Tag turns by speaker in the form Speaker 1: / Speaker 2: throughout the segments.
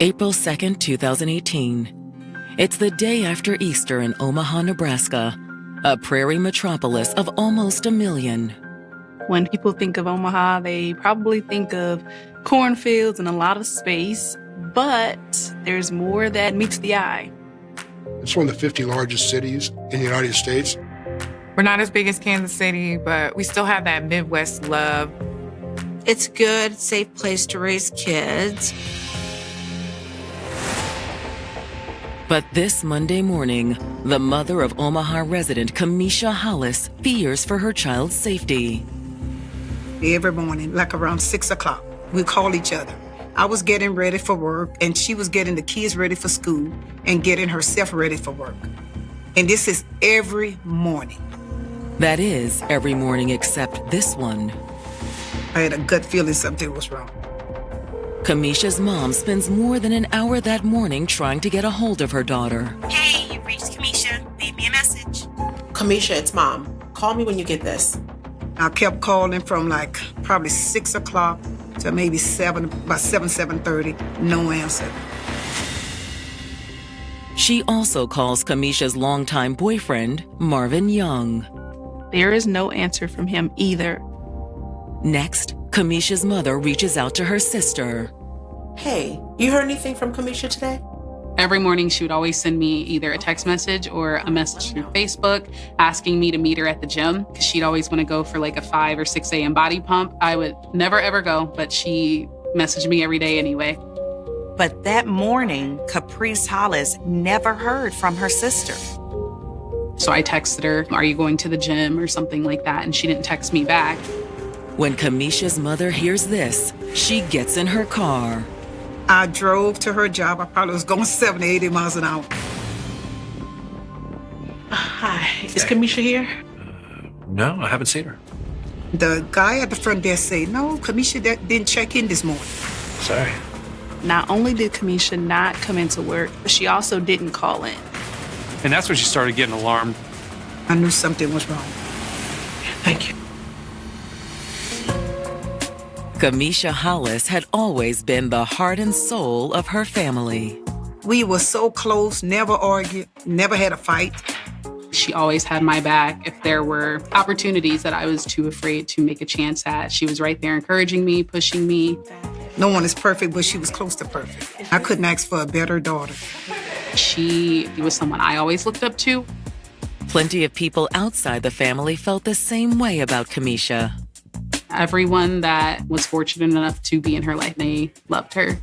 Speaker 1: April 2nd, 2018. It's the day after Easter in Omaha, Nebraska, a prairie metropolis of almost 1 million.
Speaker 2: When people think of Omaha, they probably think of cornfields and a lot of space, but there's more that meets the eye.
Speaker 3: It's one of the 50 largest cities in the United States.
Speaker 4: We're not as big as Kansas City, but we still have that Midwest love.
Speaker 5: It's a good, safe place to raise kids.
Speaker 1: But this Monday morning, the mother of Omaha resident Kamisha Hollis fears for her child's safety.
Speaker 6: Every morning, like around 6 o'clock, we call each other. I was getting ready for work, and she was getting the kids ready for school and getting herself ready for work. And this is every morning.
Speaker 1: That is, every morning except this one.
Speaker 6: I had a gut feeling something was wrong.
Speaker 1: Kamisha's mom spends more than an hour that morning trying to get a hold of her daughter.
Speaker 7: Hey, you've reached Kamisha. Leave me a message.
Speaker 8: Kamisha, it's Mom. Call me when you get this.
Speaker 6: I kept calling from like probably 6 o'clock to maybe 7:30, no answer.
Speaker 1: She also calls Kamisha's longtime boyfriend, Marvin Young.
Speaker 2: There is no answer from him either.
Speaker 1: Next, Kamisha's mother reaches out to her sister.
Speaker 8: Hey, you heard anything from Kamisha today?
Speaker 9: Every morning, she would always send me either a text message or a message through Facebook asking me to meet her at the gym because she'd always want to go for like a 5 or 6 a.m. body pump. I would never, ever go, but she messaged me every day anyway.
Speaker 7: But that morning, Caprice Hollis never heard from her sister.
Speaker 9: So I texted her, "Are you going to the gym?" or something like that, and she didn't text me back.
Speaker 1: When Kamisha's mother hears this, she gets in her car.
Speaker 6: I drove to her job. I probably was going 70, 80 miles an hour.
Speaker 8: Hi, is Kamisha here?
Speaker 10: No, I haven't seen her.
Speaker 6: The guy at the front desk said, no, Kamisha didn't check in this morning.
Speaker 10: Sorry.
Speaker 2: Not only did Kamisha not come into work, but she also didn't call in.
Speaker 10: And that's when she started getting alarmed.
Speaker 6: I knew something was wrong.
Speaker 8: Thank you.
Speaker 1: Kamisha Hollis had always been the heart and soul of her family.
Speaker 6: We were so close, never argued, never had a fight.
Speaker 9: She always had my back. If there were opportunities that I was too afraid to make a chance at, she was right there encouraging me, pushing me.
Speaker 6: No one is perfect, but she was close to perfect. I couldn't ask for a better daughter.
Speaker 9: She was someone I always looked up to.
Speaker 1: Plenty of people outside the family felt the same way about Kamisha.
Speaker 9: Everyone that was fortunate enough to be in her life, they loved her.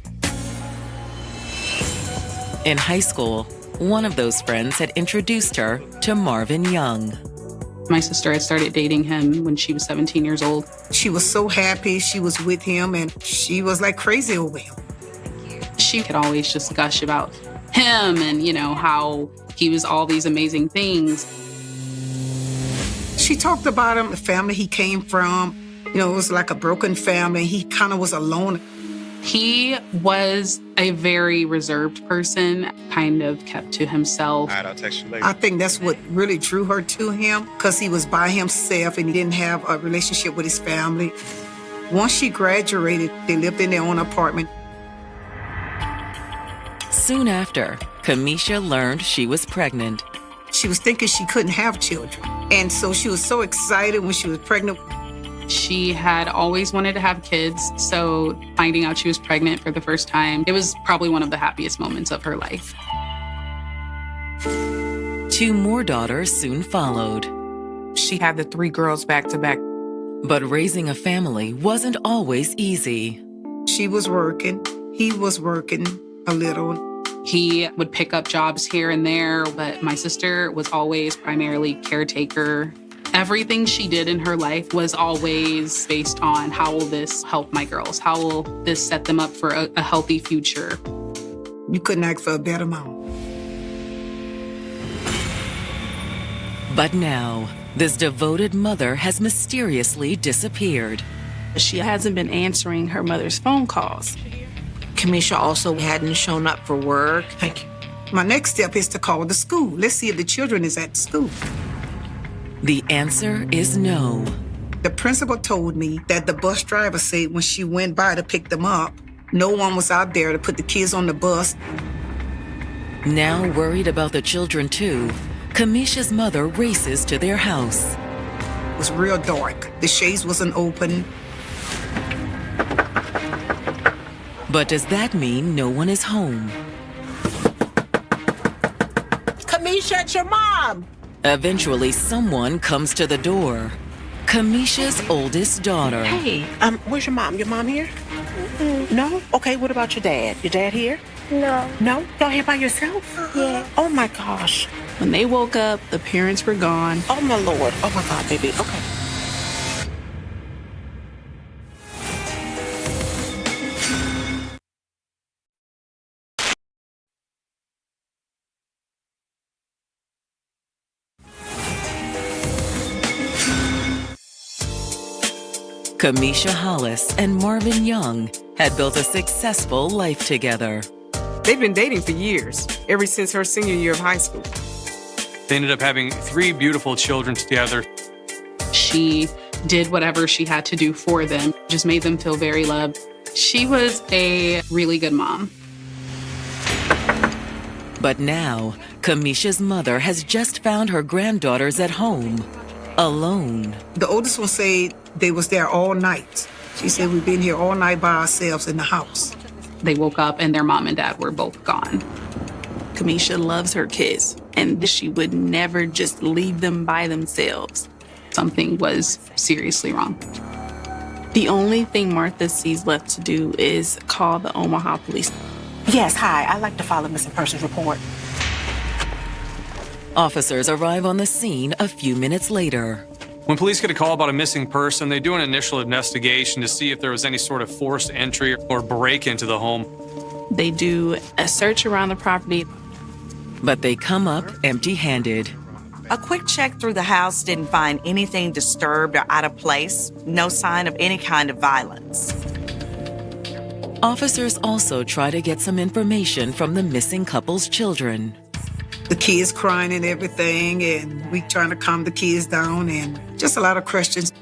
Speaker 1: In high school, one of those friends had introduced her to Marvin Young.
Speaker 9: My sister had started dating him when she was 17 years old.
Speaker 6: She was so happy she was with him, and she was like crazy over him.
Speaker 9: She could always just gush about him and, how he was all these amazing things.
Speaker 6: She talked about him, the family he came from. It was like a broken family. He kind of was alone.
Speaker 9: He was a very reserved person, kind of kept to himself.
Speaker 11: All right, I'll text you later.
Speaker 6: I think that's what really drew her to him, because he was by himself and he didn't have a relationship with his family. Once she graduated, they lived in their own apartment.
Speaker 1: Soon after, Kamisha learned she was pregnant.
Speaker 6: She was thinking she couldn't have children. And so she was so excited when she was pregnant.
Speaker 9: She had always wanted to have kids, so finding out she was pregnant for the first time, it was probably one of the happiest moments of her life.
Speaker 1: 2 more daughters soon followed.
Speaker 4: She had the 3 girls back to back.
Speaker 1: But raising a family wasn't always easy.
Speaker 6: She was working. He was working a little.
Speaker 9: He would pick up jobs here and there, but my sister was always primarily caretaker. Everything she did in her life was always based on how will this help my girls? How will this set them up for a healthy future?
Speaker 6: You couldn't ask for a better mom.
Speaker 1: But now, this devoted mother has mysteriously disappeared.
Speaker 2: She hasn't been answering her mother's phone calls.
Speaker 5: Kamisha also hadn't shown up for work.
Speaker 8: Thank you.
Speaker 6: My next step is to call the school. Let's see if the children is at school.
Speaker 1: The answer is no.
Speaker 6: The principal told me that the bus driver said when she went by to pick them up, No one was out there to put the kids on the bus.
Speaker 1: Now worried about the children too, Kamisha's mother races to their house.
Speaker 6: It was real dark. The shades wasn't open.
Speaker 1: But does that mean no one is home?
Speaker 8: Kamisha, it's your mom.
Speaker 1: Eventually, someone comes to the door. Kamisha's oldest daughter.
Speaker 8: Hey, where's your mom? Your mom here? No? Okay, what about your dad? Your dad here?
Speaker 11: No.
Speaker 8: No? Y'all here by yourself?
Speaker 11: Yeah.
Speaker 8: Oh my gosh.
Speaker 2: When they woke up, the parents were gone.
Speaker 8: Oh my Lord. Oh my God, baby. Okay.
Speaker 1: Kamisha Hollis and Marvin Young had built a successful life together.
Speaker 12: They've been dating for years, ever since her senior year of high school.
Speaker 10: They ended up having 3 beautiful children together.
Speaker 9: She did whatever she had to do for them, just made them feel very loved. She was a really good mom.
Speaker 1: But now, Kamisha's mother has just found her granddaughters at home, alone.
Speaker 6: The oldest one said they was there all night. She said, we've been here all night by ourselves in the house.
Speaker 9: They woke up and their mom and dad were both gone.
Speaker 2: Kamisha loves her kids, and she would never just leave them by themselves.
Speaker 9: Something was seriously wrong.
Speaker 2: The only thing Martha sees left to do is call the Omaha police.
Speaker 8: Yes, hi. I'd like to file a missing persons report.
Speaker 1: Officers arrive on the scene a few minutes later.
Speaker 10: When police get a call about a missing person, they do an initial investigation to see if there was any sort of forced entry or break into the home.
Speaker 2: They do a search around the property.
Speaker 1: But they come up empty-handed.
Speaker 7: A quick check through the house didn't find anything disturbed or out of place. No sign of any kind of violence.
Speaker 1: Officers also try to get some information from the missing couple's children.
Speaker 6: The kids crying and everything, and we trying to calm the kids down, and just a lot of questions.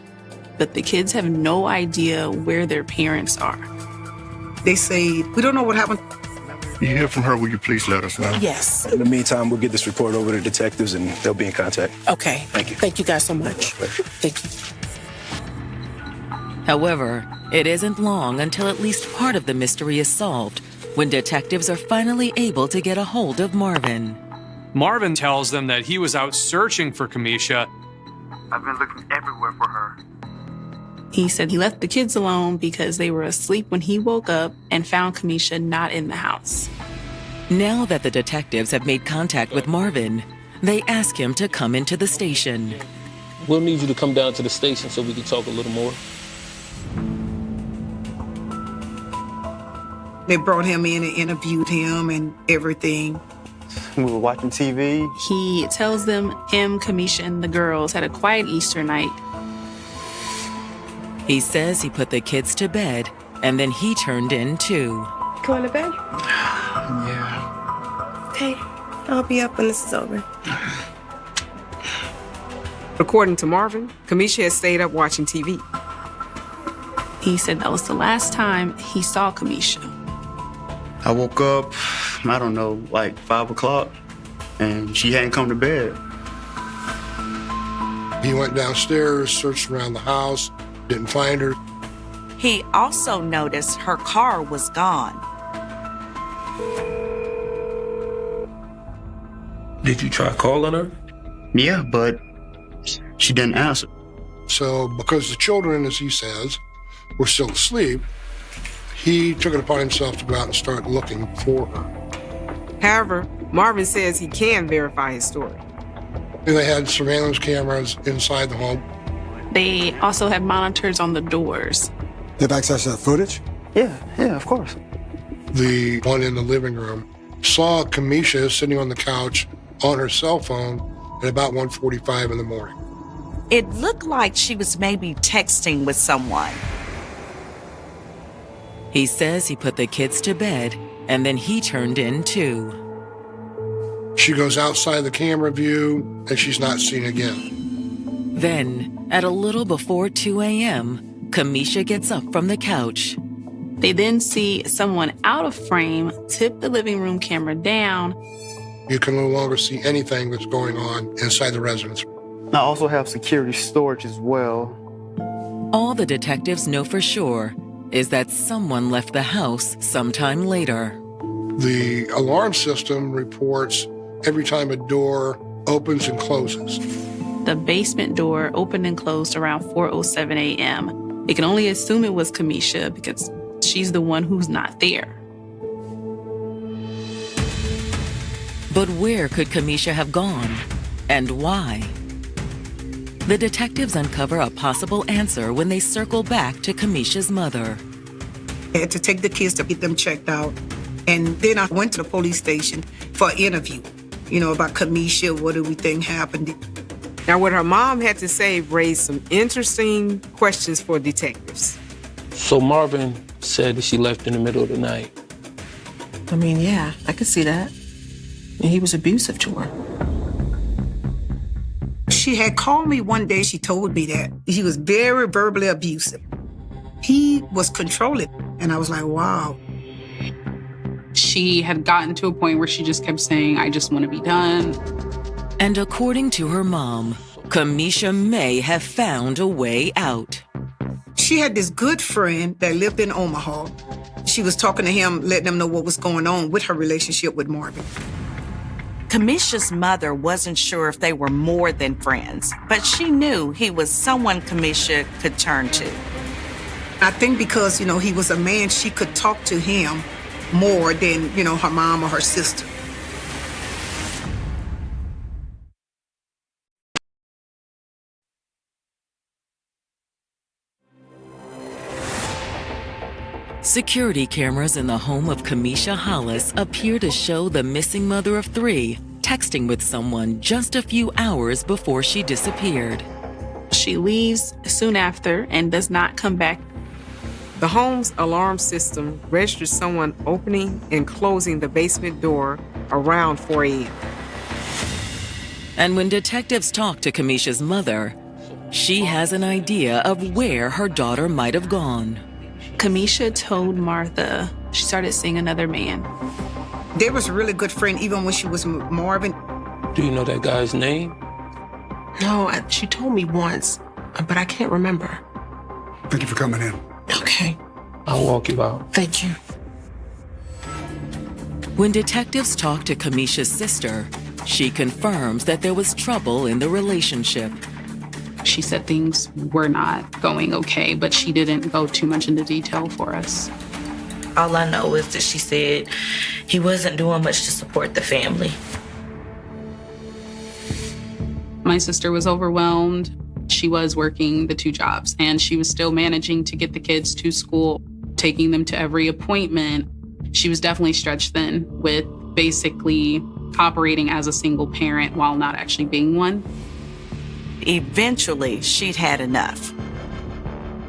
Speaker 2: But the kids have no idea where their parents are.
Speaker 6: They say, we don't know what happened.
Speaker 3: You hear from her, will you please let us know?
Speaker 8: Yes.
Speaker 13: In the meantime, we'll get this report over to detectives and they'll be in contact.
Speaker 8: Okay.
Speaker 13: Thank you.
Speaker 8: Thank you guys so much. Thank you.
Speaker 1: However, it isn't long until at least part of the mystery is solved when detectives are finally able to get a hold of Marvin.
Speaker 10: Marvin tells them that he was out searching for Kamisha.
Speaker 14: I've been looking everywhere for her.
Speaker 2: He said he left the kids alone because they were asleep when he woke up and found Kamisha not in the house.
Speaker 1: Now that the detectives have made contact with Marvin, they ask him to come into the station.
Speaker 15: We'll need you to come down to the station so we can talk a little more.
Speaker 6: They brought him in and interviewed him and everything.
Speaker 14: We were watching TV.
Speaker 2: He tells them him, Kamisha, and the girls had a quiet Easter night.
Speaker 1: He says he put the kids to bed, and then he turned in too.
Speaker 11: Going to bed?
Speaker 14: Yeah.
Speaker 11: Okay, I'll be up when this is over.
Speaker 12: According to Marvin, Kamisha had stayed up watching TV.
Speaker 2: He said that was the last time he saw Kamisha.
Speaker 14: I woke up, I don't know, like 5 o'clock, and she hadn't come to bed.
Speaker 3: He went downstairs, searched around the house, didn't find her.
Speaker 7: He also noticed her car was gone.
Speaker 15: Did you try calling her?
Speaker 14: Yeah, but she didn't answer.
Speaker 3: So because the children, as he says, were still asleep, he took it upon himself to go out and start looking for her.
Speaker 12: However, Marvin says he can verify his story.
Speaker 3: They had surveillance cameras inside the home.
Speaker 2: They also had monitors on the doors.
Speaker 16: They have access to that footage?
Speaker 14: Yeah, of course.
Speaker 3: The one in the living room saw Kamisha sitting on the couch on her cell phone at about 1:45 in the morning.
Speaker 7: It looked like she was maybe texting with someone.
Speaker 1: He says he put the kids to bed, and then he turned in too.
Speaker 3: She goes outside the camera view, and she's not seen again.
Speaker 1: Then, at a little before 2 a.m., Kamisha gets up from the couch.
Speaker 2: They then see someone out of frame tip the living room camera down.
Speaker 3: You can no longer see anything that's going on inside the residence.
Speaker 14: I also have security storage as well.
Speaker 1: All the detectives know for sure is that someone left the house sometime later.
Speaker 3: The alarm system reports every time a door opens and closes.
Speaker 2: The basement door opened and closed around 4:07 a.m. They can only assume it was Kamisha because she's the one who's not there.
Speaker 1: But where could Kamisha have gone? And why? The detectives uncover a possible answer when they circle back to Kamisha's mother.
Speaker 6: I had to take the kids to get them checked out. And then I went to the police station for an interview, about Kamisha, what do we think happened.
Speaker 12: Now, what her mom had to say raised some interesting questions for detectives.
Speaker 15: So Marvin said that she left in the middle of the night.
Speaker 8: I mean, yeah, I could see that. And he was abusive to her.
Speaker 6: She had called me one day. She told me that he was very verbally abusive. He was controlling. And I was like, wow.
Speaker 9: She had gotten to a point where she just kept saying, I just want to be done.
Speaker 1: And according to her mom, Kamisha may have found a way out.
Speaker 6: She had this good friend that lived in Omaha. She was talking to him, letting him know what was going on with her relationship with Marvin.
Speaker 7: Kamisha's mother wasn't sure if they were more than friends, but she knew he was someone Kamisha could turn to.
Speaker 6: I think because, he was a man, she could talk to him more than, her mom or her sister.
Speaker 1: Security cameras in the home of Kamisha Hollis appear to show the missing mother of three texting with someone just a few hours before she disappeared.
Speaker 2: She leaves soon after and does not come back.
Speaker 12: The home's alarm system registers someone opening and closing the basement door around 4 a.m.
Speaker 1: And when detectives talk to Kamisha's mother, she has an idea of where her daughter might have gone.
Speaker 2: Kamisha told Martha she started seeing another man.
Speaker 6: They was a really good friend even when she was with Marvin.
Speaker 15: Do you know that guy's name?
Speaker 8: No, she told me once, but I can't remember.
Speaker 16: Thank you for coming in.
Speaker 8: Okay.
Speaker 15: I'll walk you out.
Speaker 8: Thank you.
Speaker 1: When detectives talk to Kamisha's sister, she confirms that there was trouble in the relationship.
Speaker 9: She said things were not going okay, but she didn't go too much into detail for us.
Speaker 17: All I know is that she said he wasn't doing much to support the family.
Speaker 9: My sister was overwhelmed. She was working the 2 jobs, and she was still managing to get the kids to school, taking them to every appointment. She was definitely stretched thin with basically operating as a single parent while not actually being one.
Speaker 7: Eventually, she'd had enough.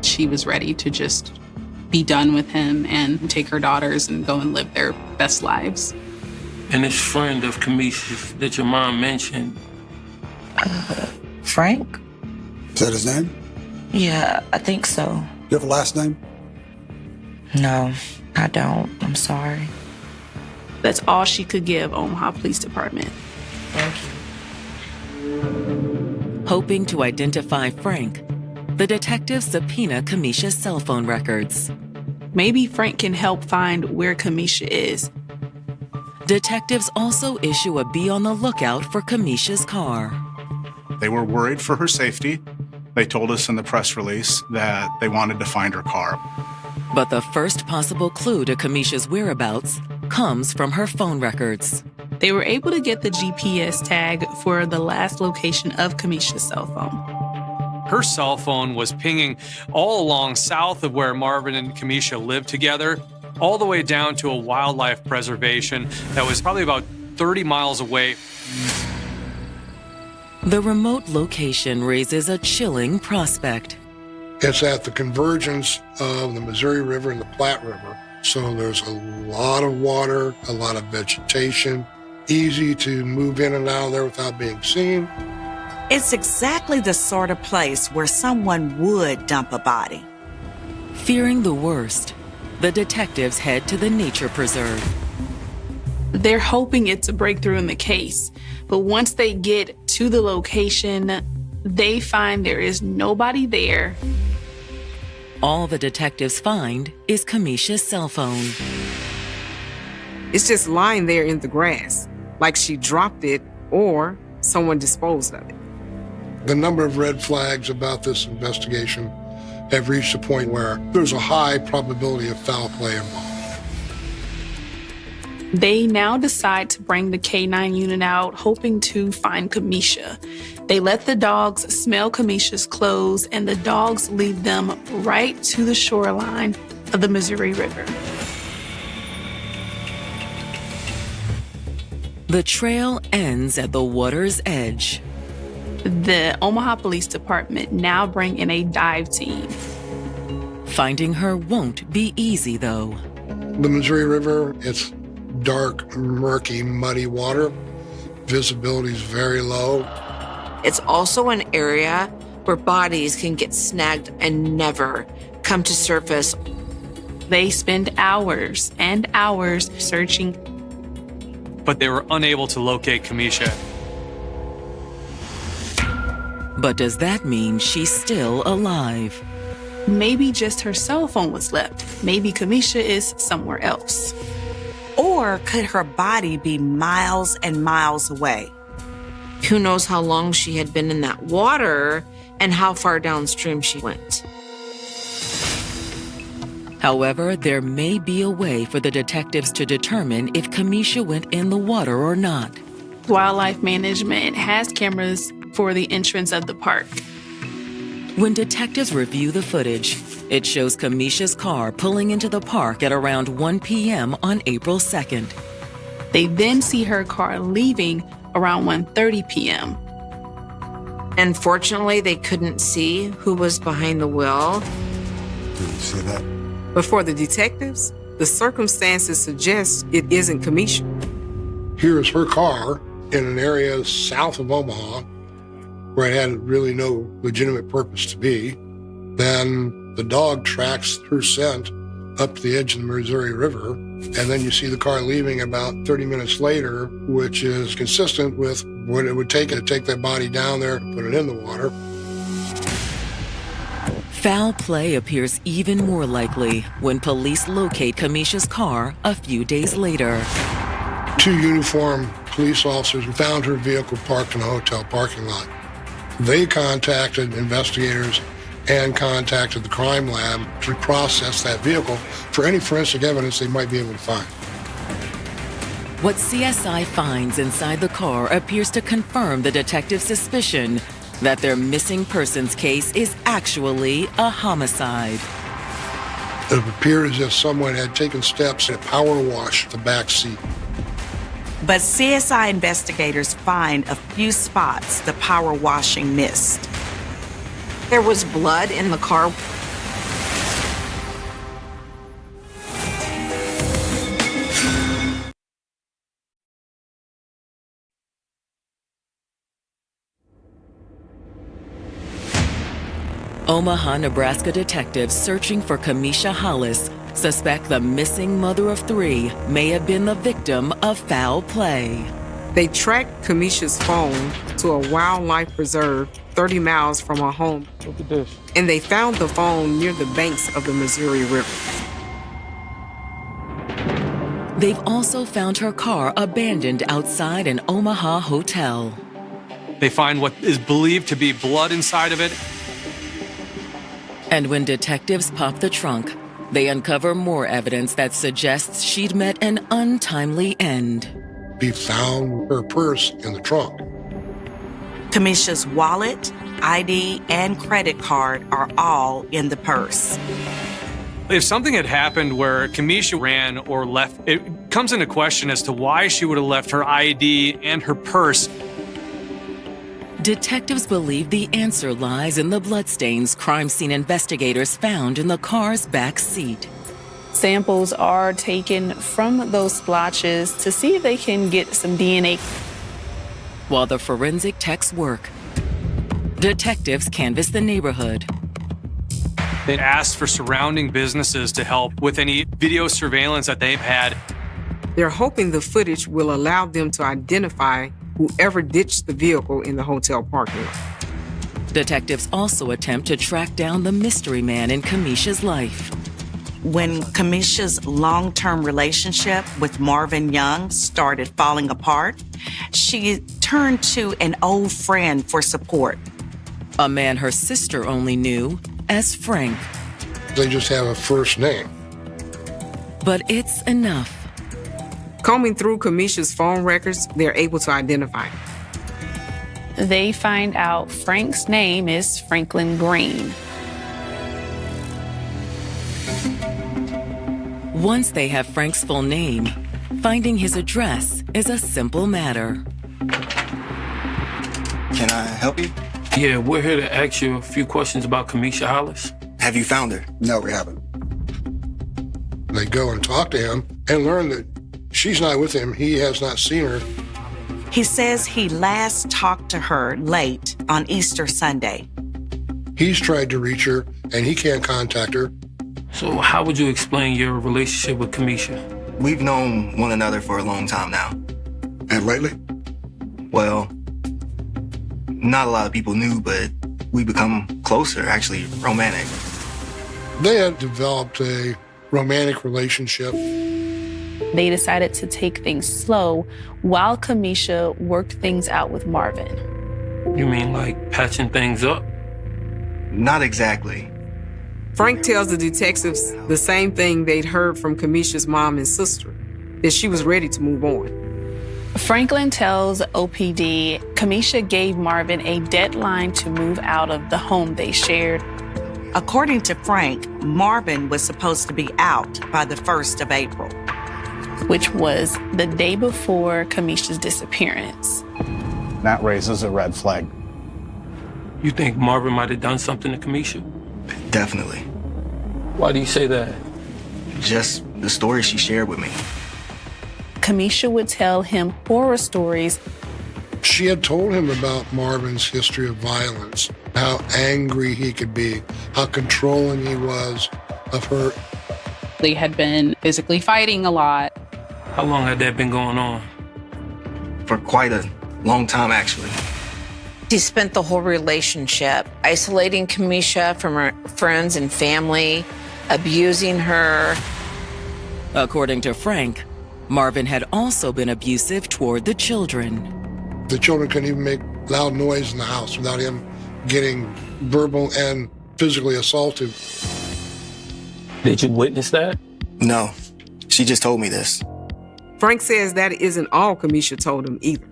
Speaker 9: She was ready to just be done with him and take her daughters and go and live their best lives.
Speaker 15: And this friend of Kamisha's that your mom mentioned.
Speaker 17: Frank?
Speaker 16: Is that his name?
Speaker 17: Yeah, I think so.
Speaker 16: You have a last name?
Speaker 17: No, I don't. I'm sorry.
Speaker 2: That's all she could give Omaha Police Department.
Speaker 17: Thank you.
Speaker 1: Hoping to identify Frank, the detectives subpoena Kamisha's cell phone records.
Speaker 2: Maybe Frank can help find where Kamisha is.
Speaker 1: Detectives also issue a be on the lookout for Kamisha's car.
Speaker 18: They were worried for her safety. They told us in the press release that they wanted to find her car.
Speaker 1: But the first possible clue to Kamisha's whereabouts comes from her phone records.
Speaker 2: They were able to get the GPS tag for the last location of Kamisha's cell phone.
Speaker 10: Her cell phone was pinging all along south of where Marvin and Kamisha lived together, all the way down to a wildlife preservation that was probably about 30 miles away.
Speaker 1: The remote location raises a chilling prospect.
Speaker 3: It's at the convergence of the Missouri River and the Platte River. So there's a lot of water, a lot of vegetation, easy to move in and out of there without being seen.
Speaker 7: It's exactly the sort of place where someone would dump a body.
Speaker 1: Fearing the worst, the detectives head to the nature preserve.
Speaker 2: They're hoping it's a breakthrough in the case, but once they get to the location, they find there is nobody there.
Speaker 1: All the detectives find is Kamisha's cell phone.
Speaker 12: It's just lying there in the grass, like she dropped it or someone disposed of it.
Speaker 3: The number of red flags about this investigation have reached a point where there's a high probability of foul play involved.
Speaker 2: They now decide to bring the K-9 unit out, hoping to find Kamisha. They let the dogs smell Kamisha's clothes, and the dogs lead them right to the shoreline of the Missouri River.
Speaker 1: The trail ends at the water's edge.
Speaker 2: The Omaha Police Department now bring in a dive team.
Speaker 1: Finding her won't be easy, though.
Speaker 3: The Missouri River, it's dark, murky, muddy water. Visibility is very low.
Speaker 5: It's also an area where bodies can get snagged and never come to surface.
Speaker 2: They spend hours and hours searching,
Speaker 10: but they were unable to locate Kamisha.
Speaker 1: But does that mean she's still alive?
Speaker 2: Maybe just her cell phone was left. Maybe Kamisha is somewhere else.
Speaker 7: Or could her body be miles and miles away?
Speaker 5: Who knows how long she had been in that water and how far downstream she went.
Speaker 1: However, there may be a way for the detectives to determine if Kamisha went in the water or not.
Speaker 2: Wildlife Management has cameras for the entrance of the park.
Speaker 1: When detectives review the footage, it shows Kamisha's car pulling into the park at around 1 p.m. on April 2nd.
Speaker 2: They then see her car leaving around 1:30 p.m.
Speaker 5: And fortunately, they couldn't see who was behind the wheel.
Speaker 16: Did you see that?
Speaker 12: But for the detectives, the circumstances suggest it isn't Kamisha.
Speaker 3: Here's her car in an area south of Omaha where it had really no legitimate purpose to be. Then the dog tracks her scent up to the edge of the Missouri River, and then you see the car leaving about 30 minutes later, which is consistent with what it would take to take that body down there and put it in the water.
Speaker 1: Foul play appears even more likely when police locate Kamisha's car a few days later.
Speaker 3: 2 uniformed police officers found her vehicle parked in a hotel parking lot. They contacted investigators and contacted the crime lab to process that vehicle for any forensic evidence they might be able to find.
Speaker 1: What CSI finds inside the car appears to confirm the detective's suspicion that their missing persons case is actually a homicide.
Speaker 3: It appeared as if someone had taken steps to power wash the back seat.
Speaker 7: But CSI investigators find a few spots the power washing missed.
Speaker 5: There was blood in the car.
Speaker 1: Omaha, Nebraska detectives searching for Kamisha Hollis suspect the missing mother of 3 may have been the victim of foul play.
Speaker 12: They tracked Kamisha's phone to a wildlife preserve 30 miles from her home.
Speaker 15: Look at this.
Speaker 12: And they found the phone near the banks of the Missouri River.
Speaker 1: They've also found her car abandoned outside an Omaha hotel.
Speaker 10: They find what is believed to be blood inside of it.
Speaker 1: And when detectives pop the trunk, they uncover more evidence that suggests she'd met an untimely end.
Speaker 3: We found her purse in the trunk.
Speaker 7: Kamisha's wallet, ID, and credit card are all in the purse.
Speaker 10: If something had happened where Kamisha ran or left, it comes into question as to why she would have left her ID and her purse.
Speaker 1: Detectives believe the answer lies in the bloodstains crime scene investigators found in the car's back seat.
Speaker 2: Samples are taken from those splotches to see if they can get some DNA.
Speaker 1: While the forensic techs work, detectives canvass the neighborhood.
Speaker 10: They asked for surrounding businesses to help with any video surveillance that they've had.
Speaker 12: They're hoping the footage will allow them to identify whoever ditched the vehicle in the hotel parking lot.
Speaker 1: Detectives also attempt to track down the mystery man in Kamisha's life.
Speaker 7: When Kamisha's long-term relationship with Marvin Young started falling apart, she turned to an old friend for support.
Speaker 1: A man her sister only knew as Frank.
Speaker 3: They just have a first name.
Speaker 1: But it's enough.
Speaker 12: Combing through Kamisha's phone records, they're able to identify him.
Speaker 2: They find out Frank's name is Franklin Green.
Speaker 1: Once they have Frank's full name, finding his address is a simple matter.
Speaker 13: Can I help you?
Speaker 15: Yeah, we're here to ask you a few questions about Kamisha Hollis.
Speaker 13: Have you found her? No, we haven't.
Speaker 3: They go and talk to him and learn that she's not with him. He has not seen her.
Speaker 7: He says he last talked to her late on Easter Sunday.
Speaker 3: He's tried to reach her, and he can't contact her.
Speaker 15: So how would you explain your relationship with Kamisha?
Speaker 13: We've known one another for a long time now.
Speaker 3: And lately?
Speaker 13: Well, not a lot of people knew, but we become closer, actually romantic.
Speaker 3: They had developed a romantic relationship.
Speaker 2: They decided to take things slow while Kamisha worked things out with Marvin.
Speaker 15: You mean like patching things up?
Speaker 13: Not exactly.
Speaker 12: Frank tells the detectives the same thing they'd heard from Kamisha's mom and sister, that she was ready to move on.
Speaker 2: Franklin tells OPD Kamisha gave Marvin a deadline to move out of the home they shared.
Speaker 7: According to Frank, Marvin was supposed to be out by the 1st of April,
Speaker 2: which was the day before Kamisha's disappearance.
Speaker 18: That raises a red flag.
Speaker 15: You think Marvin might have done something to Kamisha?
Speaker 13: Definitely.
Speaker 15: Why do you say that?
Speaker 13: Just the story she shared with me.
Speaker 2: Kamisha would tell him horror stories.
Speaker 3: She had told him about Marvin's history of violence, how angry he could be, how controlling he was of her.
Speaker 9: They had been physically fighting a lot.
Speaker 15: How long had that been going on?
Speaker 13: For quite a long time, actually.
Speaker 5: He spent the whole relationship isolating Kamisha from her friends and family, abusing her.
Speaker 1: According to Frank, Marvin had also been abusive toward the children.
Speaker 3: The children couldn't even make loud noise in the house without him getting verbal and physically assaulted.
Speaker 15: Did you witness that?
Speaker 13: No, she just told me this.
Speaker 12: Frank says that isn't all Kamisha told him either.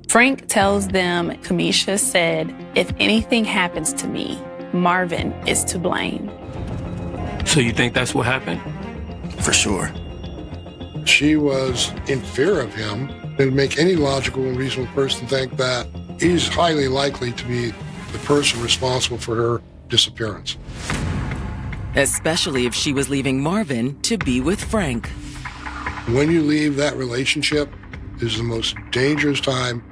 Speaker 2: Frank tells them Kamisha said, if anything happens to me, Marvin is to blame.
Speaker 15: So you think that's what happened?
Speaker 13: For sure.
Speaker 3: She was in fear of him. It would make any logical and reasonable person think that he's highly likely to be the person responsible for her disappearance.
Speaker 1: Especially if she was leaving Marvin to be with Frank.
Speaker 3: When you leave that relationship is the most dangerous time.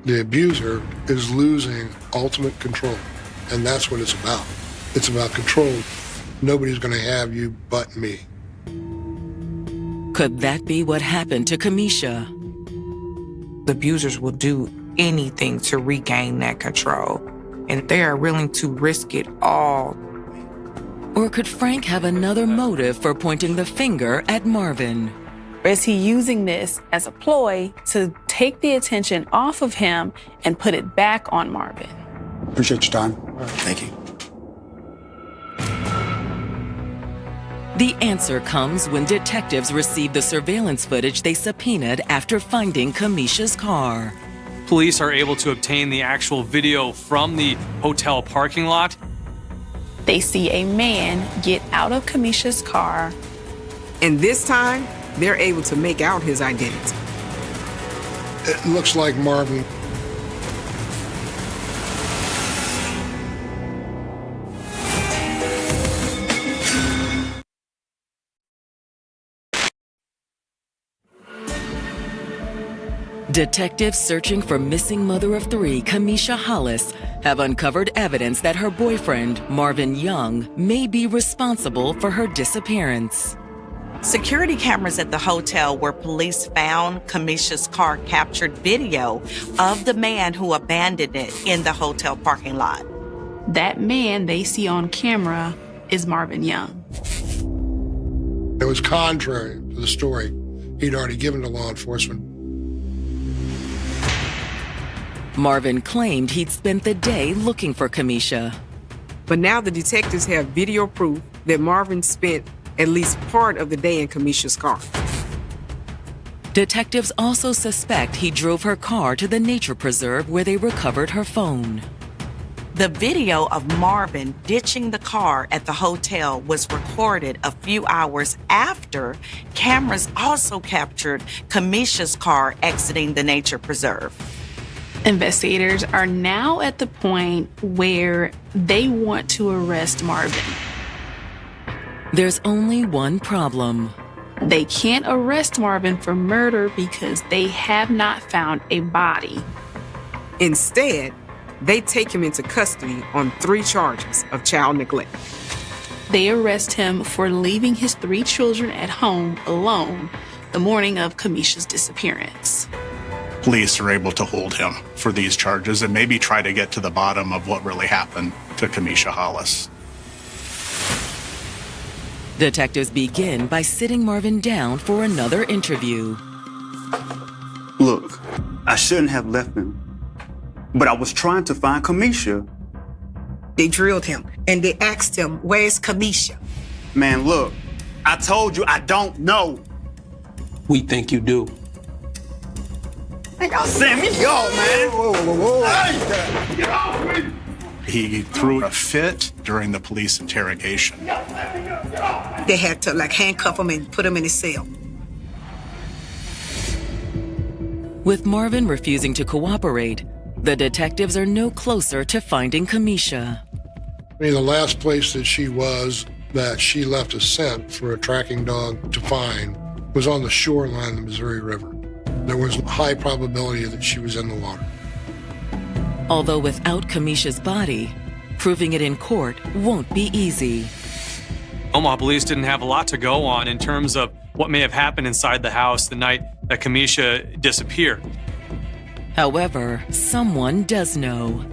Speaker 3: The abuser is losing ultimate control. And that's what it's about. It's about control. Nobody's going to have you but me.
Speaker 1: Could that be what happened to Kamisha?
Speaker 19: The abusers will do anything to regain that control, and they are willing to risk it all.
Speaker 1: Or could Frank have another motive for pointing the finger at Marvin?
Speaker 2: Or is he using this as a ploy to take the attention off of him and put it back on Marvin?
Speaker 16: Appreciate your time.
Speaker 13: Thank you.
Speaker 1: The answer comes when detectives receive the surveillance footage they subpoenaed after finding Kamisha's car.
Speaker 10: Police are able to obtain the actual video from the hotel parking lot.
Speaker 2: They see a man get out of Kamisha's car.
Speaker 12: And this time, they're able to make out his identity.
Speaker 3: It looks like Marvin.
Speaker 1: Detectives searching for missing mother of three, Kamisha Hollis, have uncovered evidence that her boyfriend, Marvin Young, may be responsible for her disappearance.
Speaker 7: Security cameras at the hotel where police found Kamisha's car captured video of the man who abandoned it in the hotel parking lot.
Speaker 2: That man they see on camera is Marvin Young.
Speaker 3: It was contrary to the story he'd already given to law enforcement.
Speaker 1: Marvin claimed he'd spent the day looking for Kamisha.
Speaker 12: But now the detectives have video proof that Marvin spent at least part of the day in Kamisha's car.
Speaker 1: Detectives also suspect he drove her car to the nature preserve where they recovered her phone.
Speaker 7: The video of Marvin ditching the car at the hotel was recorded a few hours after cameras also captured Kamisha's car exiting the nature preserve.
Speaker 2: Investigators are now at the point where they want to arrest Marvin.
Speaker 1: There's only one problem.
Speaker 2: They can't arrest Marvin for murder because they have not found a body.
Speaker 12: Instead, they take him into custody on 3 charges of child neglect.
Speaker 2: They arrest him for leaving his 3 children at home alone the morning of Kamisha's disappearance.
Speaker 18: Police are able to hold him for these charges and maybe try to get to the bottom of what really happened to Kamisha Hollis.
Speaker 1: Detectives begin by sitting Marvin down for another interview.
Speaker 14: Look, I shouldn't have left him, but I was trying to find Kamisha.
Speaker 6: They drilled him and they asked him, where's Kamisha?
Speaker 14: Man, look, I told you I don't know.
Speaker 15: We think you do.
Speaker 14: Hey, y'all send me off, man. Whoa.
Speaker 18: Hey, get off me! He threw a fit during the police interrogation.
Speaker 6: They had to handcuff him and put him in a cell.
Speaker 1: With Marvin refusing to cooperate, the detectives are no closer to finding Kamisha.
Speaker 3: The last place that she left a scent for a tracking dog to find was on the shoreline of the Missouri River. There was a high probability that she was in the water.
Speaker 1: Although without Kamisha's body, proving it in court won't be easy.
Speaker 10: Omaha police didn't have a lot to go on in terms of what may have happened inside the house the night that Kamisha disappeared.
Speaker 1: However, someone does know.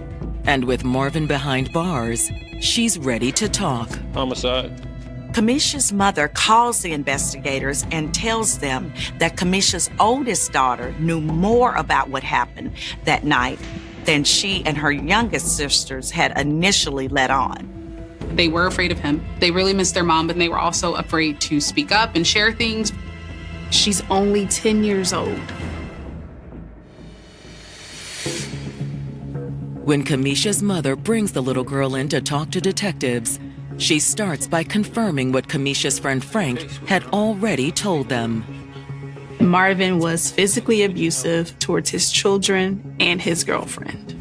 Speaker 1: And with Marvin behind bars, she's ready to talk.
Speaker 15: Homicide.
Speaker 7: Kamisha's mother calls the investigators and tells them that Kamisha's oldest daughter knew more about what happened that night than she and her youngest sisters had initially let on.
Speaker 9: They were afraid of him. They really missed their mom, but they were also afraid to speak up and share things.
Speaker 2: She's only 10 years old.
Speaker 1: When Kamisha's mother brings the little girl in to talk to detectives, she starts by confirming what Kamisha's friend Frank had already told them.
Speaker 2: Marvin was physically abusive towards his children and his girlfriend.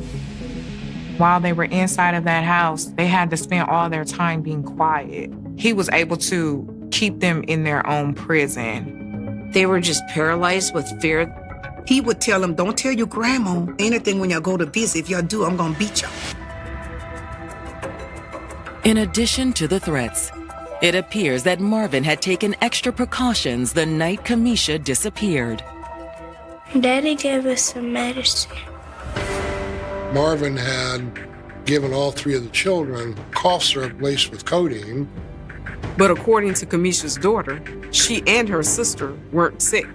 Speaker 19: While they were inside of that house, they had to spend all their time being quiet. He was able to keep them in their own prison.
Speaker 5: They were just paralyzed with fear.
Speaker 6: He would tell them, don't tell your grandma anything when y'all go to visit. If y'all do, I'm gonna beat y'all.
Speaker 1: In addition to the threats, it appears that Marvin had taken extra precautions the night Kamisha disappeared.
Speaker 11: Daddy gave us some medicine.
Speaker 3: Marvin had given all 3 of the children cough syrup laced with codeine.
Speaker 12: But according to Kamisha's daughter, she and her sister weren't sick.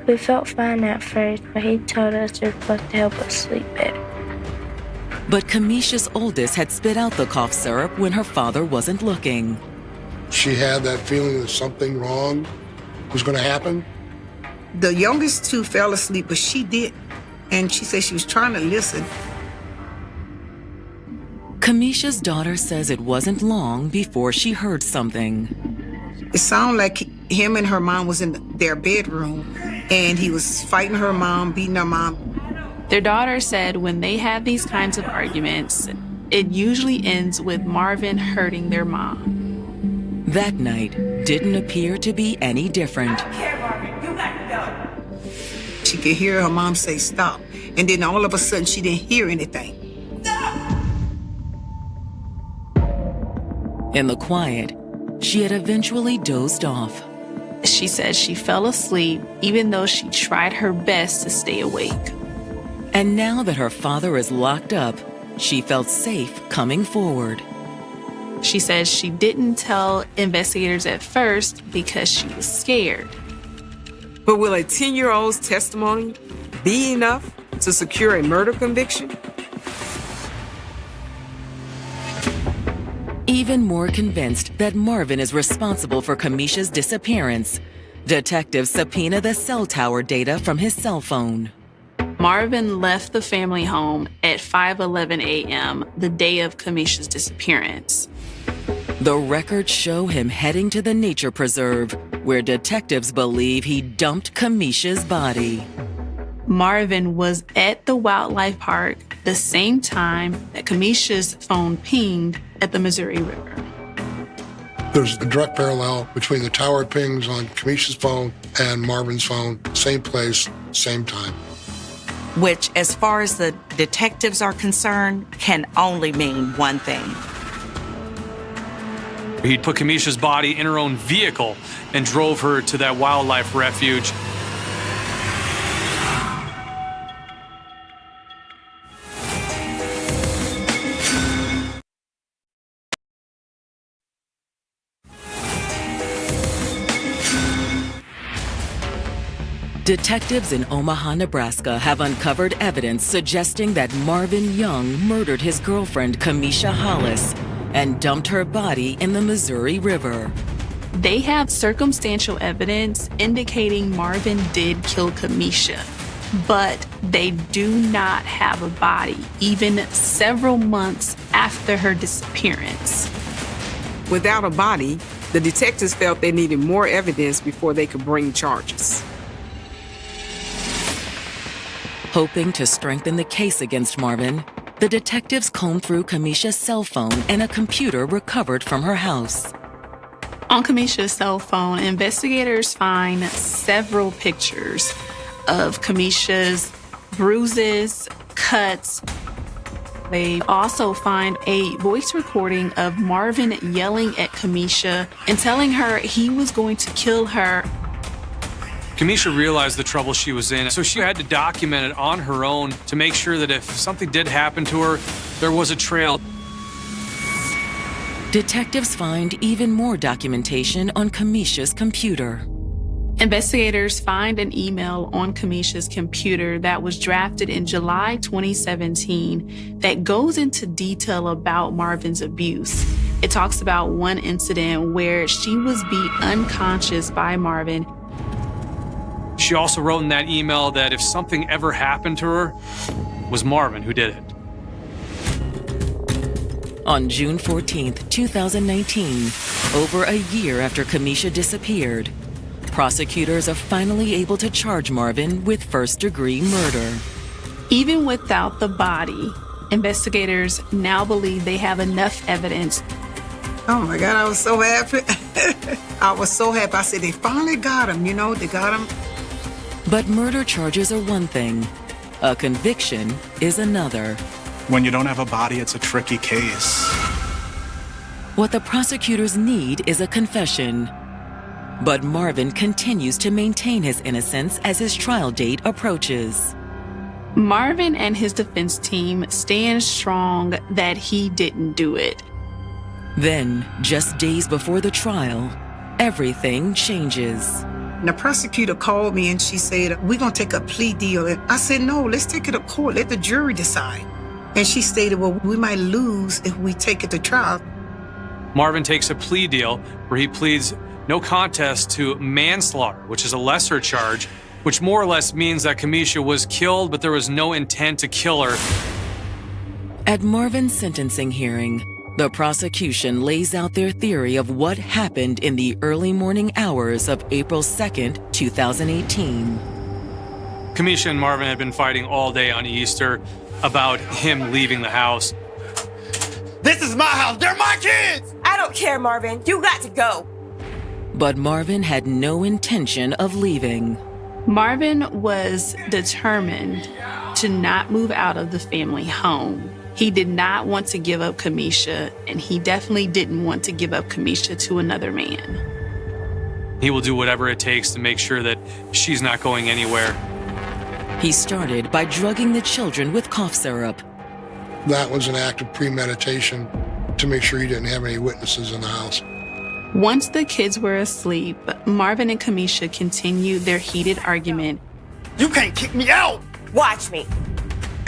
Speaker 11: We felt fine at first, but he told us it was supposed to help us sleep better.
Speaker 1: But Kamisha's oldest had spit out the cough syrup when her father wasn't looking.
Speaker 3: She had that feeling that something wrong was going to happen.
Speaker 6: The youngest 2 fell asleep, but she didn't. And she said she was trying to listen.
Speaker 1: Kamisha's daughter says it wasn't long before she heard something.
Speaker 6: It sounded like him and her mom was in their bedroom, and he was fighting her mom, beating her mom.
Speaker 2: Their daughter said when they have these kinds of arguments, it usually ends with Marvin hurting their mom.
Speaker 1: That night didn't appear to be any different.
Speaker 6: She could hear her mom say stop. And then all of a sudden she didn't hear anything.
Speaker 1: In the quiet, she had eventually dozed off.
Speaker 2: She said she fell asleep even though she tried her best to stay awake.
Speaker 1: And now that her father is locked up, she felt safe coming forward.
Speaker 2: She says she didn't tell investigators at first because she was scared.
Speaker 12: But will a 10-year-old's testimony be enough to secure a murder conviction?
Speaker 1: Even more convinced that Marvin is responsible for Kamisha's disappearance, detectives subpoena the cell tower data from his cell phone.
Speaker 2: Marvin left the family home at 5:11 a.m. the day of Kamisha's disappearance.
Speaker 1: The records show him heading to the nature preserve, where detectives believe he dumped Kamisha's body.
Speaker 2: Marvin was at the wildlife park the same time that Kamisha's phone pinged at the Missouri River.
Speaker 3: There's a direct parallel between the tower pings on Kamisha's phone and Marvin's phone, same place, same time.
Speaker 7: Which, as far as the detectives are concerned, can only mean one thing.
Speaker 10: He put Kamisha's body in her own vehicle and drove her to that wildlife refuge.
Speaker 1: Detectives in Omaha, Nebraska have uncovered evidence suggesting that Marvin Young murdered his girlfriend, Kamisha Hollis, and dumped her body in the Missouri River.
Speaker 2: They have circumstantial evidence indicating Marvin did kill Kamisha, but they do not have a body, even several months after her disappearance.
Speaker 12: Without a body, the detectives felt they needed more evidence before they could bring charges.
Speaker 1: Hoping to strengthen the case against Marvin, the detectives combed through Kamisha's cell phone and a computer recovered from her house.
Speaker 2: On Kamisha's cell phone, investigators find several pictures of Kamisha's bruises, cuts. They also find a voice recording of Marvin yelling at Kamisha and telling her he was going to kill her.
Speaker 10: Kamisha realized the trouble she was in, so she had to document it on her own to make sure that if something did happen to her, there was a trail.
Speaker 1: Detectives find even more documentation on Kamisha's computer.
Speaker 2: Investigators find an email on Kamisha's computer that was drafted in July 2017 that goes into detail about Marvin's abuse. It talks about one incident where she was beat unconscious by Marvin.
Speaker 10: She also wrote in that email that if something ever happened to her, it was Marvin who did it.
Speaker 1: On June 14th, 2019, over a year after Kamisha disappeared, prosecutors are finally able to charge Marvin with first-degree murder.
Speaker 2: Even without the body, investigators now believe they have enough evidence.
Speaker 6: Oh my God, I was so happy. I was so happy. I said, they finally got him, they got him.
Speaker 1: But murder charges are one thing. A conviction is another.
Speaker 18: When you don't have a body, it's a tricky case.
Speaker 1: What the prosecutors need is a confession. But Marvin continues to maintain his innocence as his trial date approaches.
Speaker 2: Marvin and his defense team stand strong that he didn't do it.
Speaker 1: Then, just days before the trial, everything changes.
Speaker 6: The prosecutor called me and she said, we're going to take a plea deal. And I said, no, let's take it to court. Let the jury decide. And she stated, well, we might lose if we take it to trial.
Speaker 10: Marvin takes a plea deal where he pleads no contest to manslaughter, which is a lesser charge, which more or less means that Kamisha was killed, but there was no intent to kill her.
Speaker 1: At Marvin's sentencing hearing, the prosecution lays out their theory of what happened in the early morning hours of April 2nd, 2018.
Speaker 10: Kamisha and Marvin had been fighting all day on Easter about him leaving the house.
Speaker 20: This is my house. They're my kids. I don't care, Marvin. You got to go.
Speaker 1: But Marvin had no intention of leaving.
Speaker 2: Marvin was determined to not move out of the family home. He did not want to give up Kamisha, and he definitely didn't want to give up Kamisha to another man.
Speaker 10: He will do whatever it takes to make sure that she's not going anywhere.
Speaker 1: He started by drugging the children with cough syrup.
Speaker 3: That was an act of premeditation to make sure he didn't have any witnesses in the house.
Speaker 2: Once the kids were asleep, Marvin and Kamisha continued their heated argument.
Speaker 20: You can't kick me out!
Speaker 8: Watch me.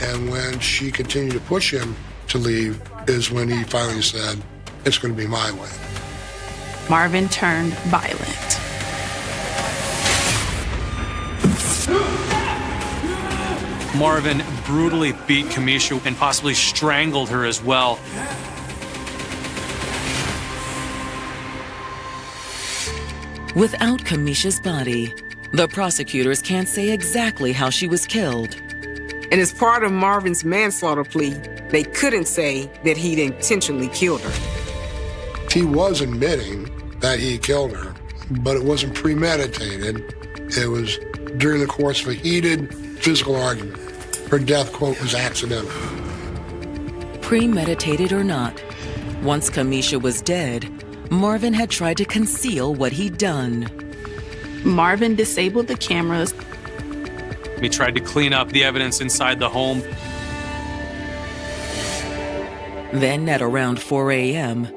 Speaker 3: And when she continued to push him to leave is when he finally said, "It's going to be my way."
Speaker 2: Marvin turned violent.
Speaker 10: Marvin brutally beat Kamisha and possibly strangled her as well.
Speaker 1: Without Kamisha's body, the prosecutors can't say exactly how she was killed.
Speaker 12: And as part of Marvin's manslaughter plea, they couldn't say that he'd intentionally killed her.
Speaker 3: He was admitting that he killed her, but it wasn't premeditated. It was during the course of a heated physical argument. Her death, quote, was accidental.
Speaker 1: Premeditated or not, once Kamisha was dead, Marvin had tried to conceal what he'd done.
Speaker 2: Marvin disabled the cameras.
Speaker 10: He tried to clean up the evidence inside the home.
Speaker 1: Then at around 4 a.m.,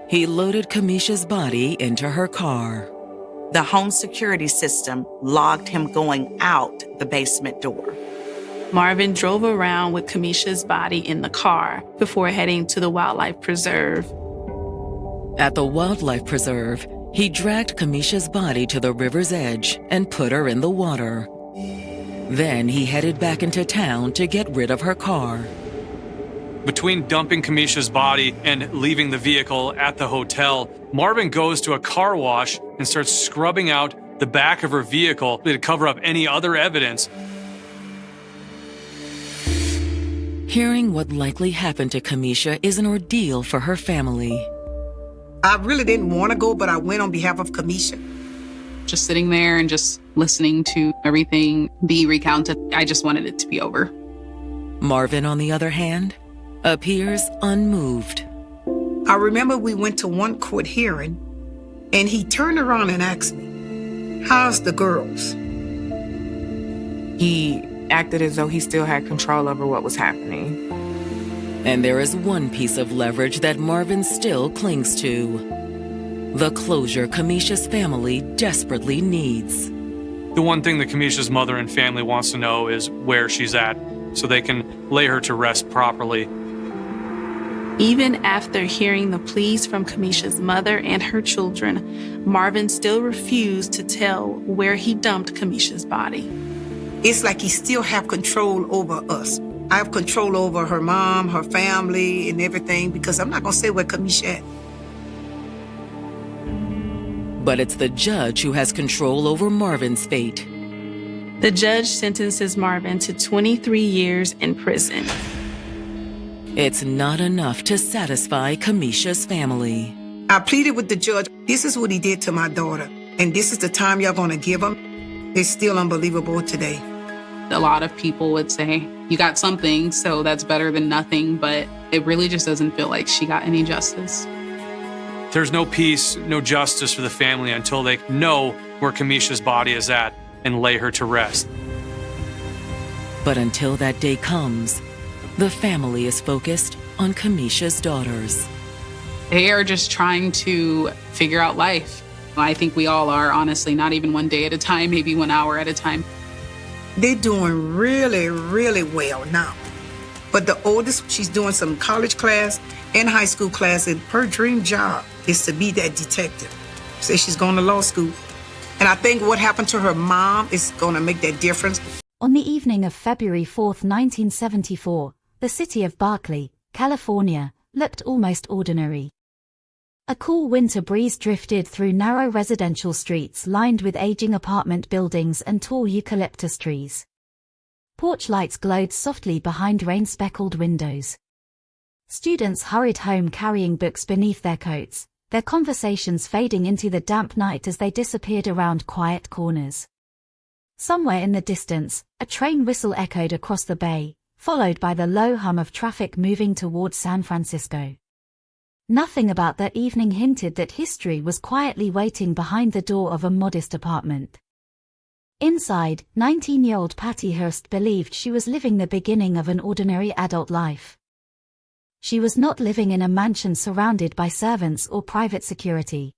Speaker 1: he loaded Kamisha's body into her car.
Speaker 7: The home security system logged him going out the basement door.
Speaker 2: Marvin drove around with Kamisha's body in the car before heading to the wildlife preserve.
Speaker 1: At the wildlife preserve, he dragged Kamisha's body to the river's edge and put her in the water. Then he headed back into town to get rid of her car.
Speaker 10: Between dumping Kamisha's body and leaving the vehicle at the hotel, Marvin goes to a car wash and starts scrubbing out the back of her vehicle to cover up any other evidence.
Speaker 1: Hearing what likely happened to Kamisha is an ordeal for her family.
Speaker 6: I really didn't want to go, but I went on behalf of Kamisha.
Speaker 9: Just sitting there and just listening to everything be recounted, I just wanted it to be over.
Speaker 1: Marvin, on the other hand, appears unmoved.
Speaker 6: I remember we went to one court hearing, and he turned around and asked me, "How's the girls?"
Speaker 19: He acted as though he still had control over what was happening.
Speaker 1: And there is one piece of leverage that Marvin still clings to. The closure Kamisha's family desperately needs.
Speaker 10: The one thing that Kamisha's mother and family wants to know is where she's at, so they can lay her to rest properly.
Speaker 2: Even after hearing the pleas from Kamisha's mother and her children, Marvin still refused to tell where he dumped Kamisha's body.
Speaker 6: It's like he still have control over us. I have control over her mom, her family, and everything, because I'm not going to say where Kamisha at.
Speaker 1: But it's the judge who has control over Marvin's fate.
Speaker 2: The judge sentences Marvin to 23 years in prison.
Speaker 1: It's not enough to satisfy Kamisha's family.
Speaker 6: I pleaded with the judge. This is what he did to my daughter, and this is the time y'all going to give him. It's still unbelievable today.
Speaker 9: A lot of people would say, you got something, so that's better than nothing, but it really just doesn't feel like she got any justice.
Speaker 10: There's no peace, no justice for the family until they know where Kamisha's body is at and lay her to rest.
Speaker 1: But until that day comes, the family is focused on Kamisha's daughters.
Speaker 9: They are just trying to figure out life. I think we all are, honestly, not even one day at a time, maybe 1 hour at a time.
Speaker 6: They're doing really, really well now. But the oldest, she's doing some college class and high school class, and her dream job is to be that detective. Says she's going to law school. And I think what happened to her mom is going to make that difference.
Speaker 21: On the evening of February 4th, 1974, the city of Berkeley, California, looked almost ordinary. A cool winter breeze drifted through narrow residential streets lined with aging apartment buildings and tall eucalyptus trees. Porch lights glowed softly behind rain-speckled windows. Students hurried home carrying books beneath their coats, their conversations fading into the damp night as they disappeared around quiet corners. Somewhere in the distance, a train whistle echoed across the bay, followed by the low hum of traffic moving towards San Francisco. Nothing about that evening hinted that history was quietly waiting behind the door of a modest apartment. Inside, 19-year-old Patty Hearst believed she was living the beginning of an ordinary adult life. She was not living in a mansion surrounded by servants or private security.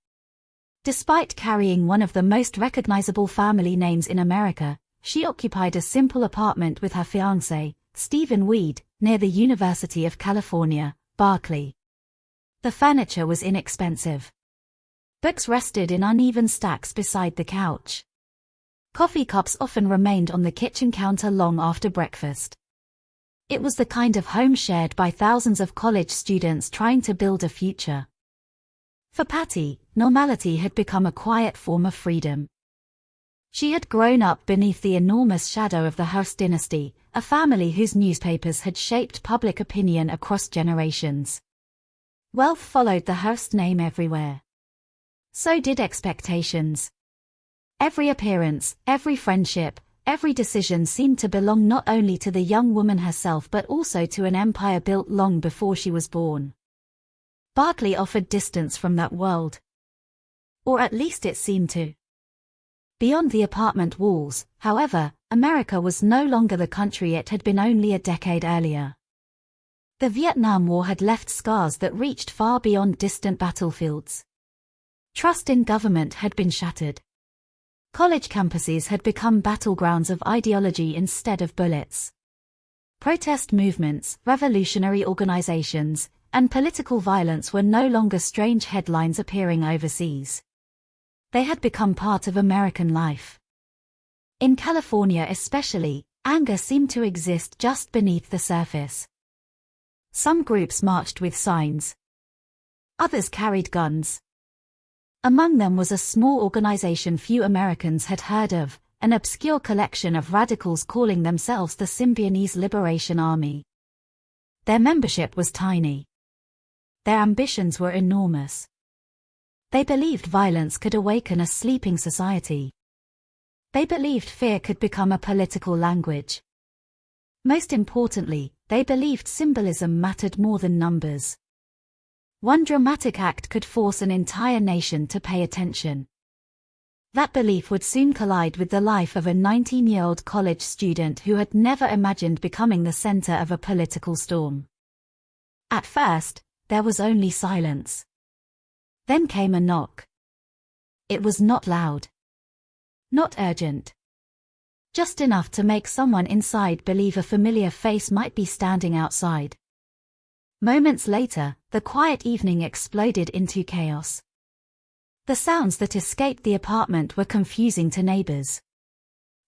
Speaker 21: Despite carrying one of the most recognizable family names in America, she occupied a simple apartment with her fiancé, Stephen Weed, near the University of California, Berkeley. The furniture was inexpensive. Books rested in uneven stacks beside the couch. Coffee cups often remained on the kitchen counter long after breakfast. It was the kind of home shared by thousands of college students trying to build a future. For Patty, normality had become a quiet form of freedom. She had grown up beneath the enormous shadow of the Hearst dynasty, a family whose newspapers had shaped public opinion across generations. Wealth followed the Hearst name everywhere. So did expectations. Every appearance, every friendship, every decision seemed to belong not only to the young woman herself but also to an empire built long before she was born. Berkeley offered distance from that world. Or at least it seemed to. Beyond the apartment walls, however, America was no longer the country it had been only a decade earlier. The Vietnam War had left scars that reached far beyond distant battlefields. Trust in government had been shattered. College campuses had become battlegrounds of ideology instead of bullets. Protest movements, revolutionary organizations, and political violence were no longer strange headlines appearing overseas. They had become part of American life. In California especially, anger seemed to exist just beneath the surface. Some groups marched with signs. Others carried guns. Among them was a small organization few Americans had heard of, an obscure collection of radicals calling themselves the Symbionese Liberation Army. Their membership was tiny. Their ambitions were enormous. They believed violence could awaken a sleeping society. They believed fear could become a political language. Most importantly, they believed symbolism mattered more than numbers. One dramatic act could force an entire nation to pay attention. That belief would soon collide with the life of a 19-year-old college student who had never imagined becoming the center of a political storm. At first, there was only silence. Then came a knock. It was not loud. Not urgent. Just enough to make someone inside believe a familiar face might be standing outside. Moments later, the quiet evening exploded into chaos. The sounds that escaped the apartment were confusing to neighbors.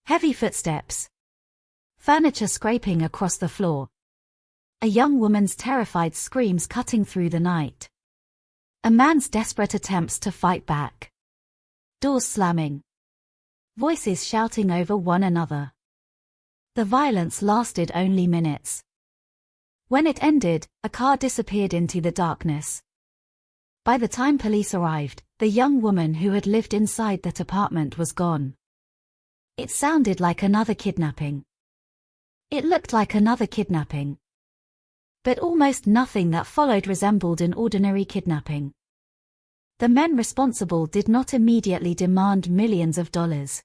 Speaker 21: Heavy footsteps. Furniture scraping across the floor. A young woman's terrified screams cutting through the night. A man's desperate attempts to fight back. Doors slamming. Voices shouting over one another. The violence lasted only minutes. When it ended, a car disappeared into the darkness. By the time police arrived, the young woman who had lived inside that apartment was gone. It sounded like another kidnapping. It looked like another kidnapping. But almost nothing that followed resembled an ordinary kidnapping. The men responsible did not immediately demand millions of dollars.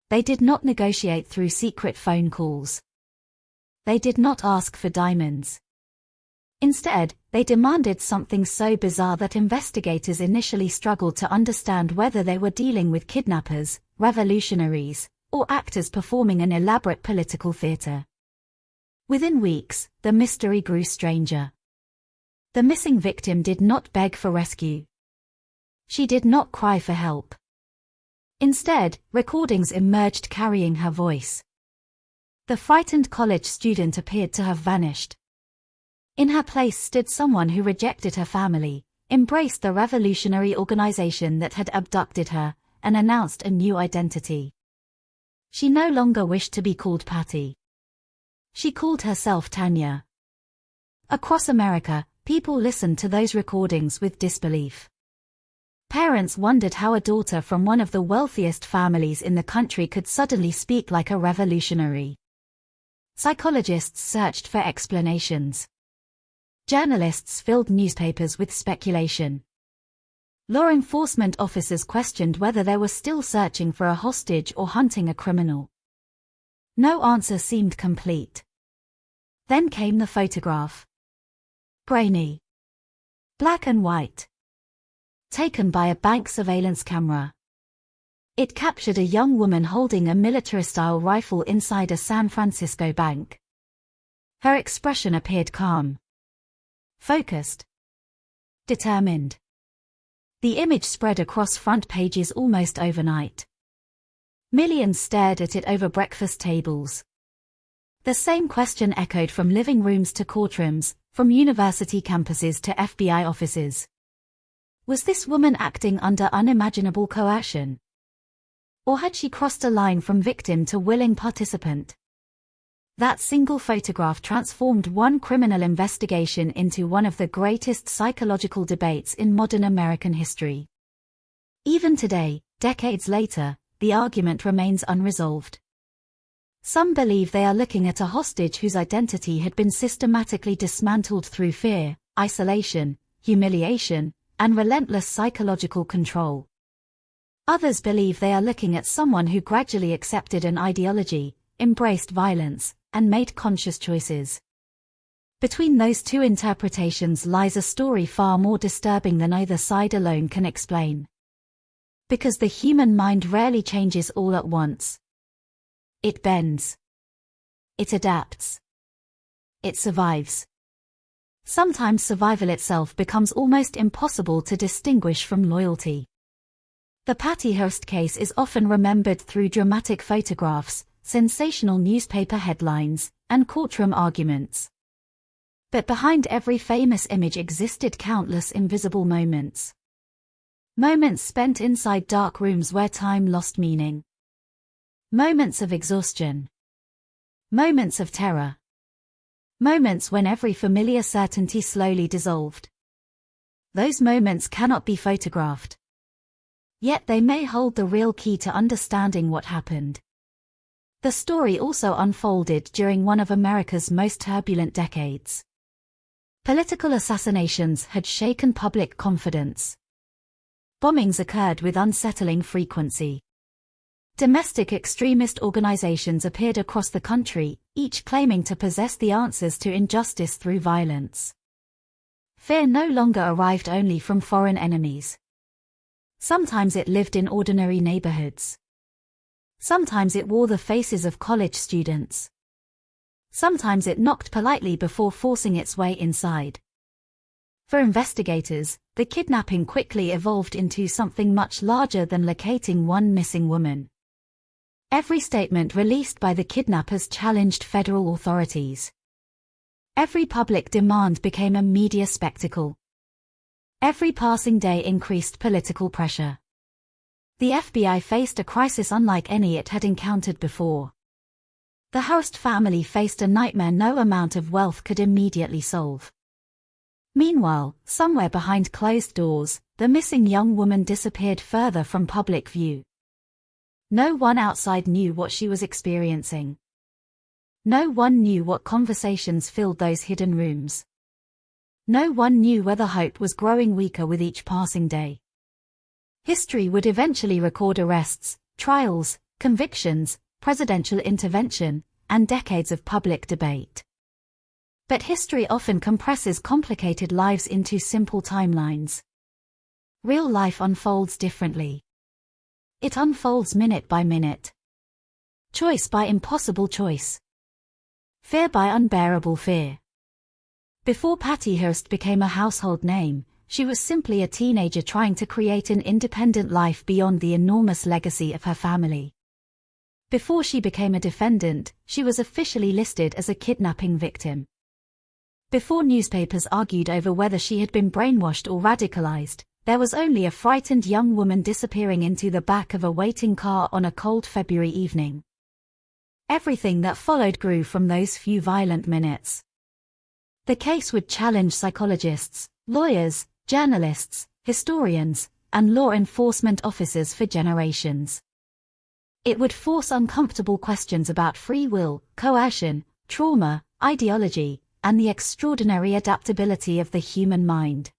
Speaker 21: They did not negotiate through secret phone calls. They did not ask for diamonds. Instead, they demanded something so bizarre that investigators initially struggled to understand whether they were dealing with kidnappers, revolutionaries, or actors performing an elaborate political theater. Within weeks, the mystery grew stranger. The missing victim did not beg for rescue. She did not cry for help. Instead, recordings emerged carrying her voice. The frightened college student appeared to have vanished. In her place stood someone who rejected her family, embraced the revolutionary organization that had abducted her, and announced a new identity. She no longer wished to be called Patty. She called herself Tanya. Across America, people listened to those recordings with disbelief. Parents wondered how a daughter from one of the wealthiest families in the country could suddenly speak like a revolutionary. Psychologists searched for explanations. Journalists filled newspapers with speculation. Law enforcement officers questioned whether they were still searching for a hostage or hunting a criminal. No answer seemed complete. Then came the photograph. Grainy. Black and white. Taken by a bank surveillance camera. It captured a young woman holding a military-style rifle inside a San Francisco bank. Her expression appeared calm. Focused. Determined. The image spread across front pages almost overnight. Millions stared at it over breakfast tables. The same question echoed from living rooms to courtrooms, from university campuses to FBI offices. Was this woman acting under unimaginable coercion? Or had she crossed a line from victim to willing participant? That single photograph transformed one criminal investigation into one of the greatest psychological debates in modern American history. Even today, decades later, the argument remains unresolved. Some believe they are looking at a hostage whose identity had been systematically dismantled through fear, isolation, humiliation, and relentless psychological control. Others believe they are looking at someone who gradually accepted an ideology, embraced violence, and made conscious choices. Between those two interpretations lies a story far more disturbing than either side alone can explain. Because the human mind rarely changes all at once. It bends. It adapts. It survives. Sometimes survival itself becomes almost impossible to distinguish from loyalty. The Patty Hearst case is often remembered through dramatic photographs, sensational newspaper headlines, and courtroom arguments. But behind every famous image existed countless invisible moments. Moments spent inside dark rooms where time lost meaning. Moments of exhaustion. Moments of terror. Moments when every familiar certainty slowly dissolved. Those moments cannot be photographed. Yet they may hold the real key to understanding what happened. The story also unfolded during one of America's most turbulent decades. Political assassinations had shaken public confidence. Bombings occurred with unsettling frequency. Domestic extremist organizations appeared across the country, each claiming to possess the answers to injustice through violence. Fear no longer arrived only from foreign enemies. Sometimes it lived in ordinary neighborhoods. Sometimes it wore the faces of college students. Sometimes it knocked politely before forcing its way inside. For investigators, the kidnapping quickly evolved into something much larger than locating one missing woman. Every statement released by the kidnappers challenged federal authorities. Every public demand became a media spectacle. Every passing day increased political pressure. The FBI faced a crisis unlike any it had encountered before. The Hearst family faced a nightmare no amount of wealth could immediately solve. Meanwhile, somewhere behind closed doors, the missing young woman disappeared further from public view. No one outside knew what she was experiencing. No one knew what conversations filled those hidden rooms. No one knew whether hope was growing weaker with each passing day. History would eventually record arrests, trials, convictions, presidential intervention, and decades of public debate. But history often compresses complicated lives into simple timelines. Real life unfolds differently. It unfolds minute by minute. Choice by impossible choice. Fear by unbearable fear. Before Patty Hearst became a household name, she was simply a teenager trying to create an independent life beyond the enormous legacy of her family. Before she became a defendant, she was officially listed as a kidnapping victim. Before newspapers argued over whether she had been brainwashed or radicalized, there was only a frightened young woman disappearing into the back of a waiting car on a cold February evening. Everything that followed grew from those few violent minutes. The case would challenge psychologists, lawyers, journalists, historians, and law enforcement officers for generations. It would force uncomfortable questions about free will, coercion, trauma, ideology, and the extraordinary adaptability of the human mind.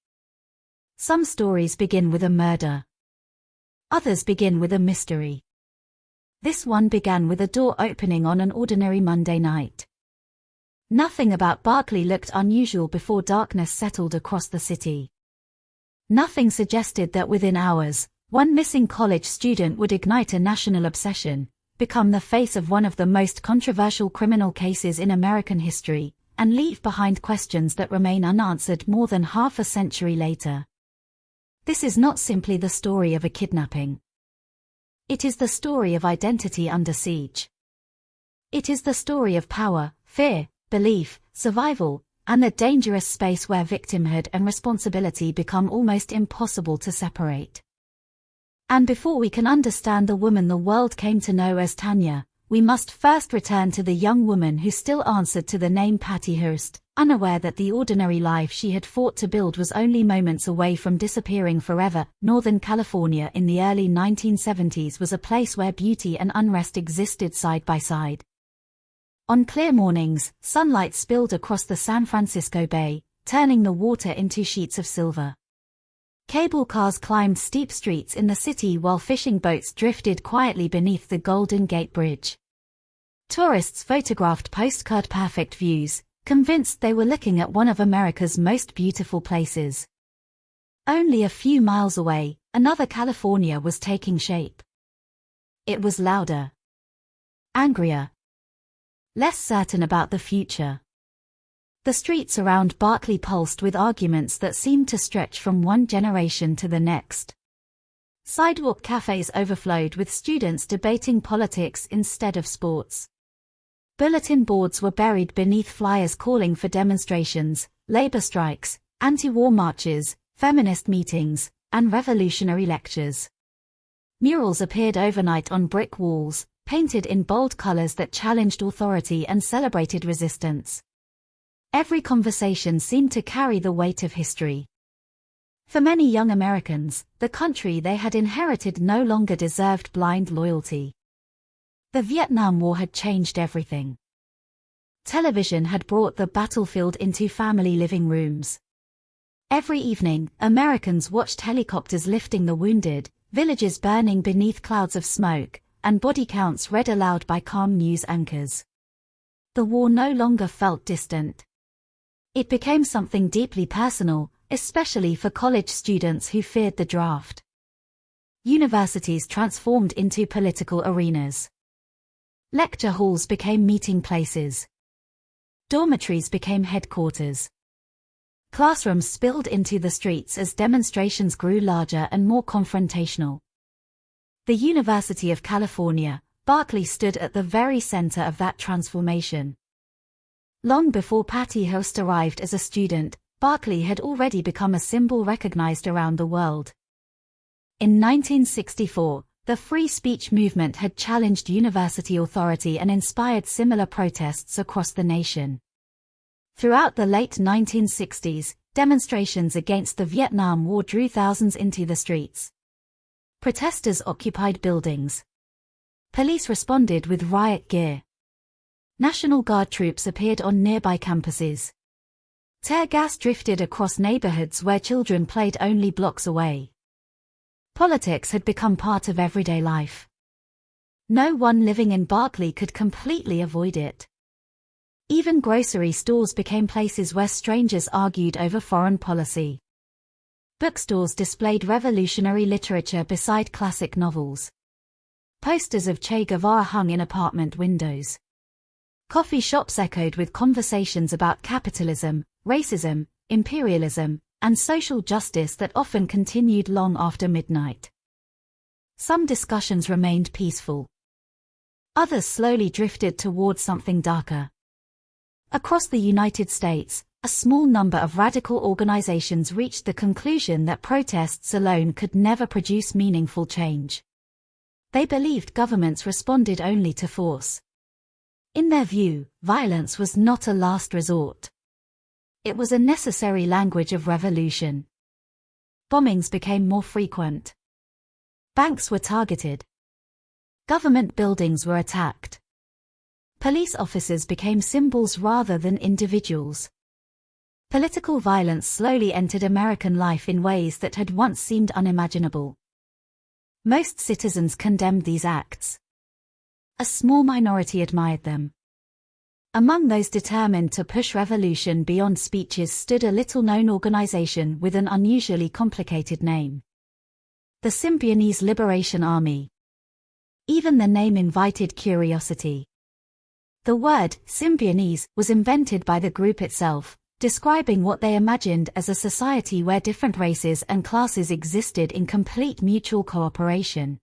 Speaker 21: Some stories begin with a murder. Others begin with a mystery. This one began with a door opening on an ordinary Monday night. Nothing about Berkeley looked unusual before darkness settled across the city. Nothing suggested that within hours, one missing college student would ignite a national obsession, become the face of one of the most controversial criminal cases in American history, and leave behind questions that remain unanswered more than half a century later. This is not simply the story of a kidnapping. It is the story of identity under siege. It is the story of power, fear, belief, survival, and the dangerous space where victimhood and responsibility become almost impossible to separate. And before we can understand the woman the world came to know as Tanya, we must first return to the young woman who still answered to the name Patty Hearst, unaware that the ordinary life she had fought to build was only moments away from disappearing forever. Northern California in the early 1970s was a place where beauty and unrest existed side by side. On clear mornings, sunlight spilled across the San Francisco Bay, turning the water into sheets of silver. Cable cars climbed steep streets in the city while fishing boats drifted quietly beneath the Golden Gate Bridge. Tourists photographed postcard-perfect views, convinced they were looking at one of America's most beautiful places. Only a few miles away, another California was taking shape. It was louder, angrier, less certain about the future. The streets around Berkeley pulsed with arguments that seemed to stretch from one generation to the next. Sidewalk cafes overflowed with students debating politics instead of sports. Bulletin boards were buried beneath flyers calling for demonstrations, labor strikes, anti-war marches, feminist meetings, and revolutionary lectures. Murals appeared overnight on brick walls, painted in bold colors that challenged authority and celebrated resistance. Every conversation seemed to carry the weight of history. For many young Americans, the country they had inherited no longer deserved blind loyalty. The Vietnam War had changed everything. Television had brought the battlefield into family living rooms. Every evening, Americans watched helicopters lifting the wounded, villages burning beneath clouds of smoke, and body counts read aloud by calm news anchors. The war no longer felt distant. It became something deeply personal, especially for college students who feared the draft. Universities transformed into political arenas. Lecture halls became meeting places. Dormitories became headquarters. Classrooms spilled into the streets as demonstrations grew larger and more confrontational. The University of California, Berkeley stood at the very center of that transformation. Long before Patty Hearst arrived as a student, Berkeley had already become a symbol recognized around the world. In 1964, the free speech movement had challenged university authority and inspired similar protests across the nation. Throughout the late 1960s, demonstrations against the Vietnam War drew thousands into the streets. Protesters occupied buildings. Police responded with riot gear. National Guard troops appeared on nearby campuses. Tear gas drifted across neighborhoods where children played only blocks away. Politics had become part of everyday life. No one living in Berkeley could completely avoid it. Even grocery stores became places where strangers argued over foreign policy. Bookstores displayed revolutionary literature beside classic novels. Posters of Che Guevara hung in apartment windows. Coffee shops echoed with conversations about capitalism, racism, imperialism, and social justice that often continued long after midnight. Some discussions remained peaceful. Others slowly drifted toward something darker. Across the United States, a small number of radical organizations reached the conclusion that protests alone could never produce meaningful change. They believed governments responded only to force. In their view, violence was not a last resort. It was a necessary language of revolution. bombings became more frequent. Banks were targeted. Government buildings were attacked. Police officers became symbols rather than individuals. Political violence slowly entered American life in ways that had once seemed unimaginable. Most citizens condemned these acts. A small minority admired them. Among those determined to push revolution beyond speeches stood a little-known organization with an unusually complicated name. The Symbionese Liberation Army. Even the name invited curiosity. The word Symbionese was invented by the group itself, describing what they imagined as a society where different races and classes existed in complete mutual cooperation.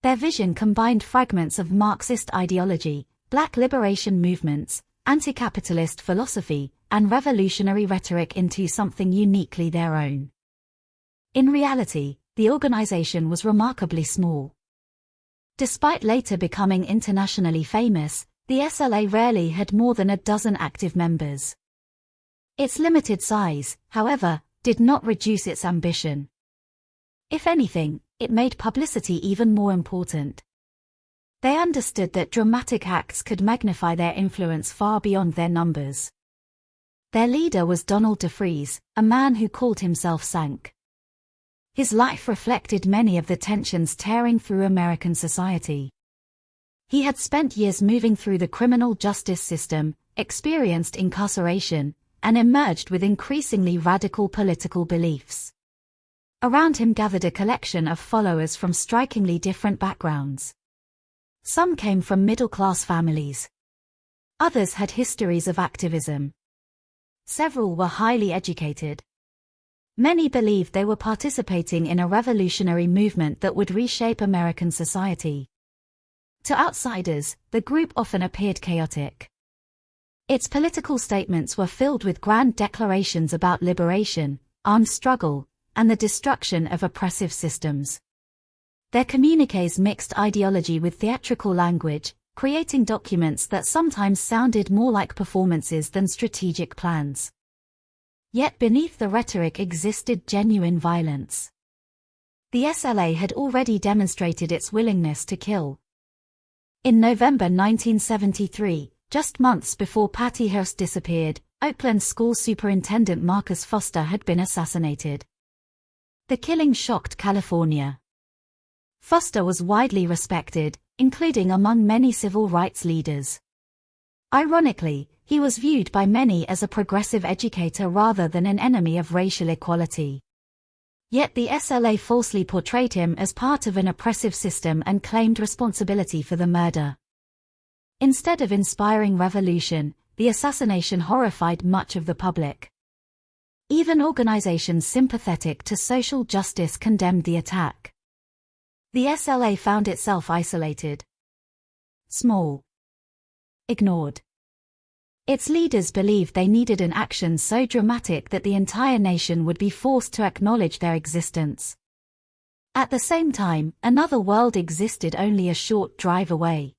Speaker 21: Their vision combined fragments of Marxist ideology, Black liberation movements, anti-capitalist philosophy, and revolutionary rhetoric into something uniquely their own. In reality, the organization was remarkably small. Despite later becoming internationally famous, the SLA rarely had more than a dozen active members. Its limited size, however, did not reduce its ambition. If anything, it made publicity even more important. They understood that dramatic acts could magnify their influence far beyond their numbers. Their leader was Donald DeFreeze, a man who called himself Sank. His life reflected many of the tensions tearing through American society. He had spent years moving through the criminal justice system, experienced incarceration, and emerged with increasingly radical political beliefs. Around him gathered a collection of followers from strikingly different backgrounds. Some came from middle-class families. Others had histories of activism. Several were highly educated. Many believed they were participating in a revolutionary movement that would reshape American society. To outsiders, the group often appeared chaotic. Its political statements were filled with grand declarations about liberation, armed struggle, and the destruction of oppressive systems. Their communiques mixed ideology with theatrical language, creating documents that sometimes sounded more like performances than strategic plans. Yet beneath the rhetoric existed genuine violence. The SLA had already demonstrated its willingness to kill. In November 1973, just months before Patty Hearst disappeared, Oakland School Superintendent Marcus Foster had been assassinated. The killing shocked California. Foster was widely respected, including among many civil rights leaders. Ironically, he was viewed by many as a progressive educator rather than an enemy of racial equality. Yet the SLA falsely portrayed him as part of an oppressive system and claimed responsibility for the murder. Instead of inspiring revolution, the assassination horrified much of the public. Even organizations sympathetic to social justice condemned the attack. The SLA found itself isolated. Small. Ignored. Its leaders believed they needed an action so dramatic that the entire nation would be forced to acknowledge their existence. At the same time, another world existed only a short drive away.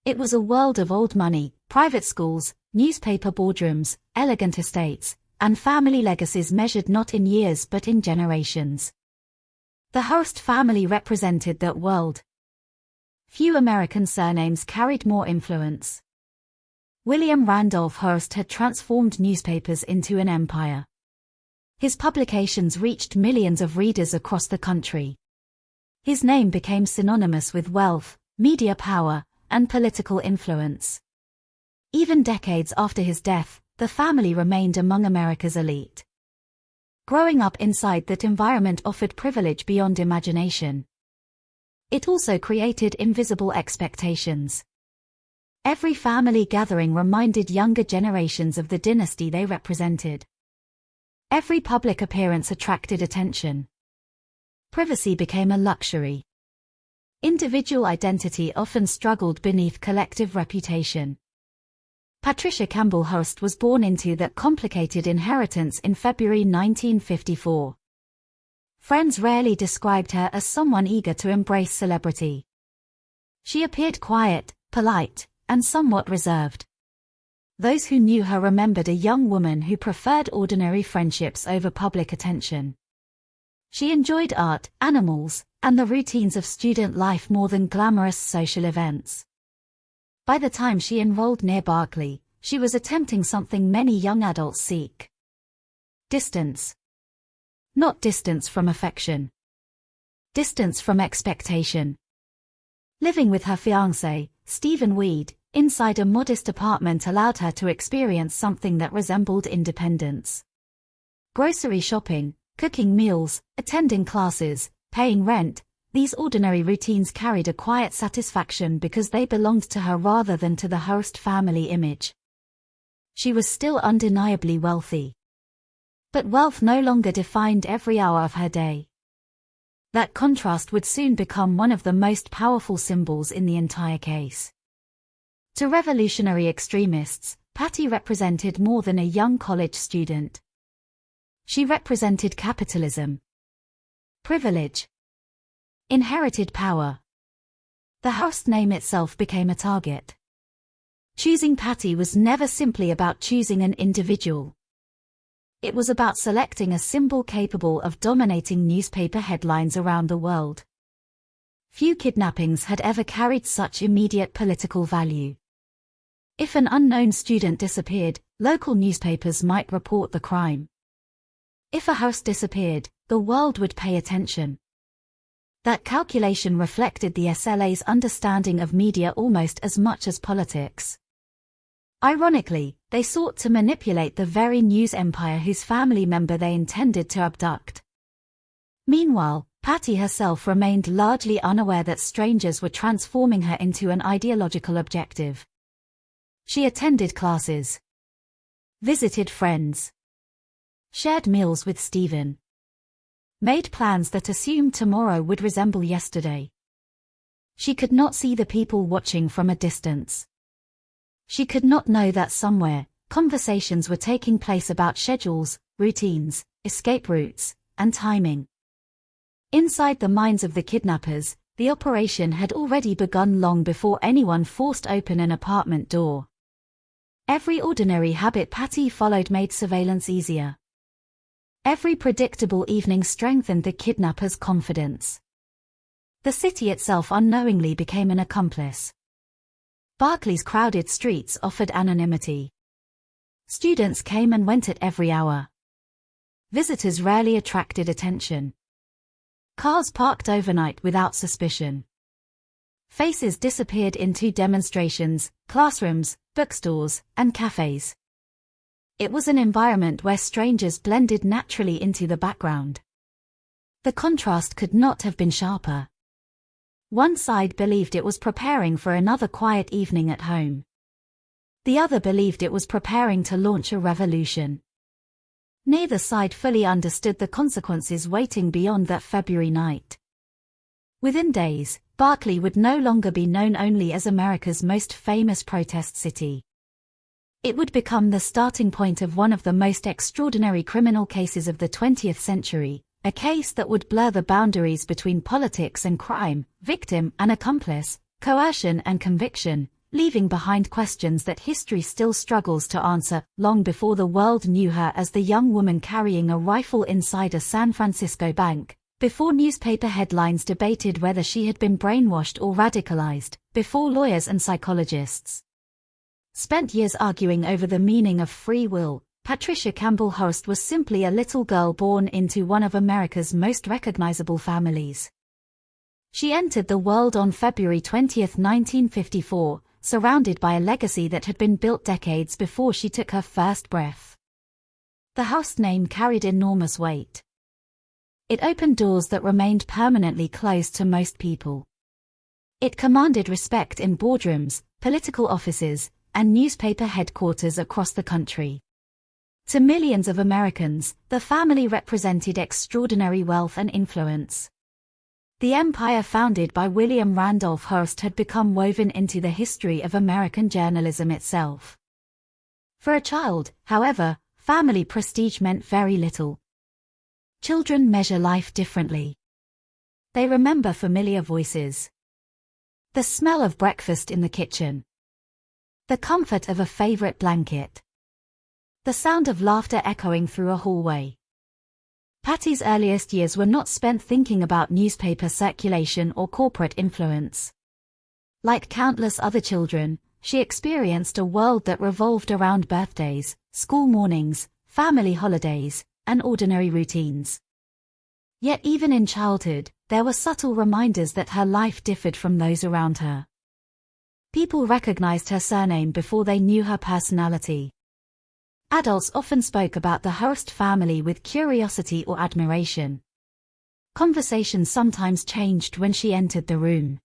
Speaker 21: It was a world of old money, private schools, newspaper boardrooms, elegant estates, and family legacies measured not in years but in generations. The Hearst family represented that world. Few American surnames carried more influence. William Randolph Hearst had transformed newspapers into an empire. His publications reached millions of readers across the country. His name became synonymous with wealth, media power, and political influence. Even decades after his death, the family remained among America's elite. Growing up inside that environment offered privilege beyond imagination. It also created invisible expectations. Every family gathering reminded younger generations of the dynasty they represented. Every public appearance attracted attention. Privacy became a luxury. Individual identity often struggled beneath collective reputation. Patricia Campbell Hearst was born into that complicated inheritance in February 1954. Friends rarely described her as someone eager to embrace celebrity. She appeared quiet, polite, and somewhat reserved. Those who knew her remembered a young woman who preferred ordinary friendships over public attention. She enjoyed art, animals, and the routines of student life more than glamorous social events. By the time she enrolled near Berkeley, she was attempting something many young adults seek. Distance. Not distance from affection. Distance from expectation. Living with her fiancé, Stephen Weed, inside a modest apartment allowed her to experience something that resembled independence. Grocery shopping, cooking meals, attending classes, paying rent, these ordinary routines carried a quiet satisfaction because they belonged to her rather than to the host family image. She was still undeniably wealthy. But wealth no longer defined every hour of her day. That contrast would soon become one of the most powerful symbols in the entire case. To revolutionary extremists, Patty represented more than a young college student. She represented capitalism, privilege, inherited power. The host name itself became a target. Choosing Patty was never simply about choosing an individual. It was about selecting a symbol capable of dominating newspaper headlines around the world. Few kidnappings had ever carried such immediate political value. If an unknown student disappeared, local newspapers might report the crime. If a house disappeared, the world would pay attention. That calculation reflected the SLA's understanding of media almost as much as politics. Ironically, they sought to manipulate the very news empire whose family member they intended to abduct. Meanwhile, Patty herself remained largely unaware that strangers were transforming her into an ideological objective. She attended classes, visited friends, shared meals with Stephen, made plans that assumed tomorrow would resemble yesterday. She could not see the people watching from a distance. She could not know that somewhere, conversations were taking place about schedules, routines, escape routes, and timing. Inside the minds of the kidnappers, the operation had already begun long before anyone forced open an apartment door. Every ordinary habit Patty followed made surveillance easier. Every predictable evening strengthened the kidnappers' confidence. The city itself unknowingly became an accomplice. Berkeley's crowded streets offered anonymity. Students came and went at every hour. Visitors rarely attracted attention. Cars parked overnight without suspicion. Faces disappeared into demonstrations, classrooms, bookstores, and cafes. It was an environment where strangers blended naturally into the background. The contrast could not have been sharper. One side believed it was preparing for another quiet evening at home. The other believed it was preparing to launch a revolution. Neither side fully understood the consequences waiting beyond that February night. Within days, Berkeley would no longer be known only as America's most famous protest city. It would become the starting point of one of the most extraordinary criminal cases of the 20th century, a case that would blur the boundaries between politics and crime, victim and accomplice, coercion and conviction, leaving behind questions that history still struggles to answer. Long before the world knew her as the young woman carrying a rifle inside a San Francisco bank, before newspaper headlines debated whether she had been brainwashed or radicalized, before lawyers and psychologists spent years arguing over the meaning of free will, Patricia Campbell Host was simply a little girl born into one of America's most recognizable families. She entered the world on February 20, 1954, surrounded by a legacy that had been built decades before she took her first breath. The Host name carried enormous weight. It opened doors that remained permanently closed to most people. It commanded respect in boardrooms, political offices, and newspaper headquarters across the country. To millions of Americans, the family represented extraordinary wealth and influence. The empire founded by William Randolph Hearst had become woven into the history of American journalism itself. For a child, however, family prestige meant very little. Children measure life differently. They remember familiar voices. The smell of breakfast in the kitchen. The comfort of a favorite blanket. The sound of laughter echoing through a hallway. Patty's earliest years were not spent thinking about newspaper circulation or corporate influence. Like countless other children, she experienced a world that revolved around birthdays, school mornings, family holidays, and ordinary routines. Yet even in childhood, there were subtle reminders that her life differed from those around her. People recognized her surname before they knew her personality. Adults often spoke about the Hurst family with curiosity or admiration. Conversations sometimes changed when she entered the room.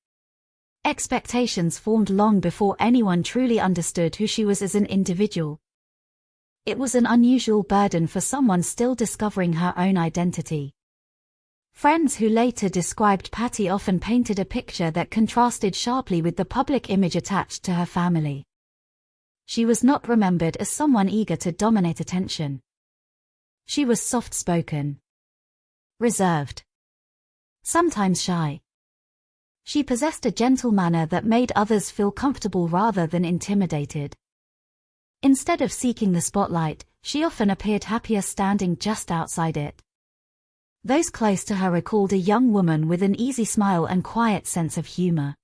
Speaker 21: Expectations formed long before anyone truly understood who she was as an individual. It was an unusual burden for someone still discovering her own identity. Friends who later described Patty often painted a picture that contrasted sharply with the public image attached to her family. She was not remembered as someone eager to dominate attention. She was soft-spoken, reserved, sometimes shy. She possessed a gentle manner that made others feel comfortable rather than intimidated. Instead of seeking the spotlight, she often appeared happier standing just outside it. Those close to her recalled a young woman with an easy smile and quiet sense of humor.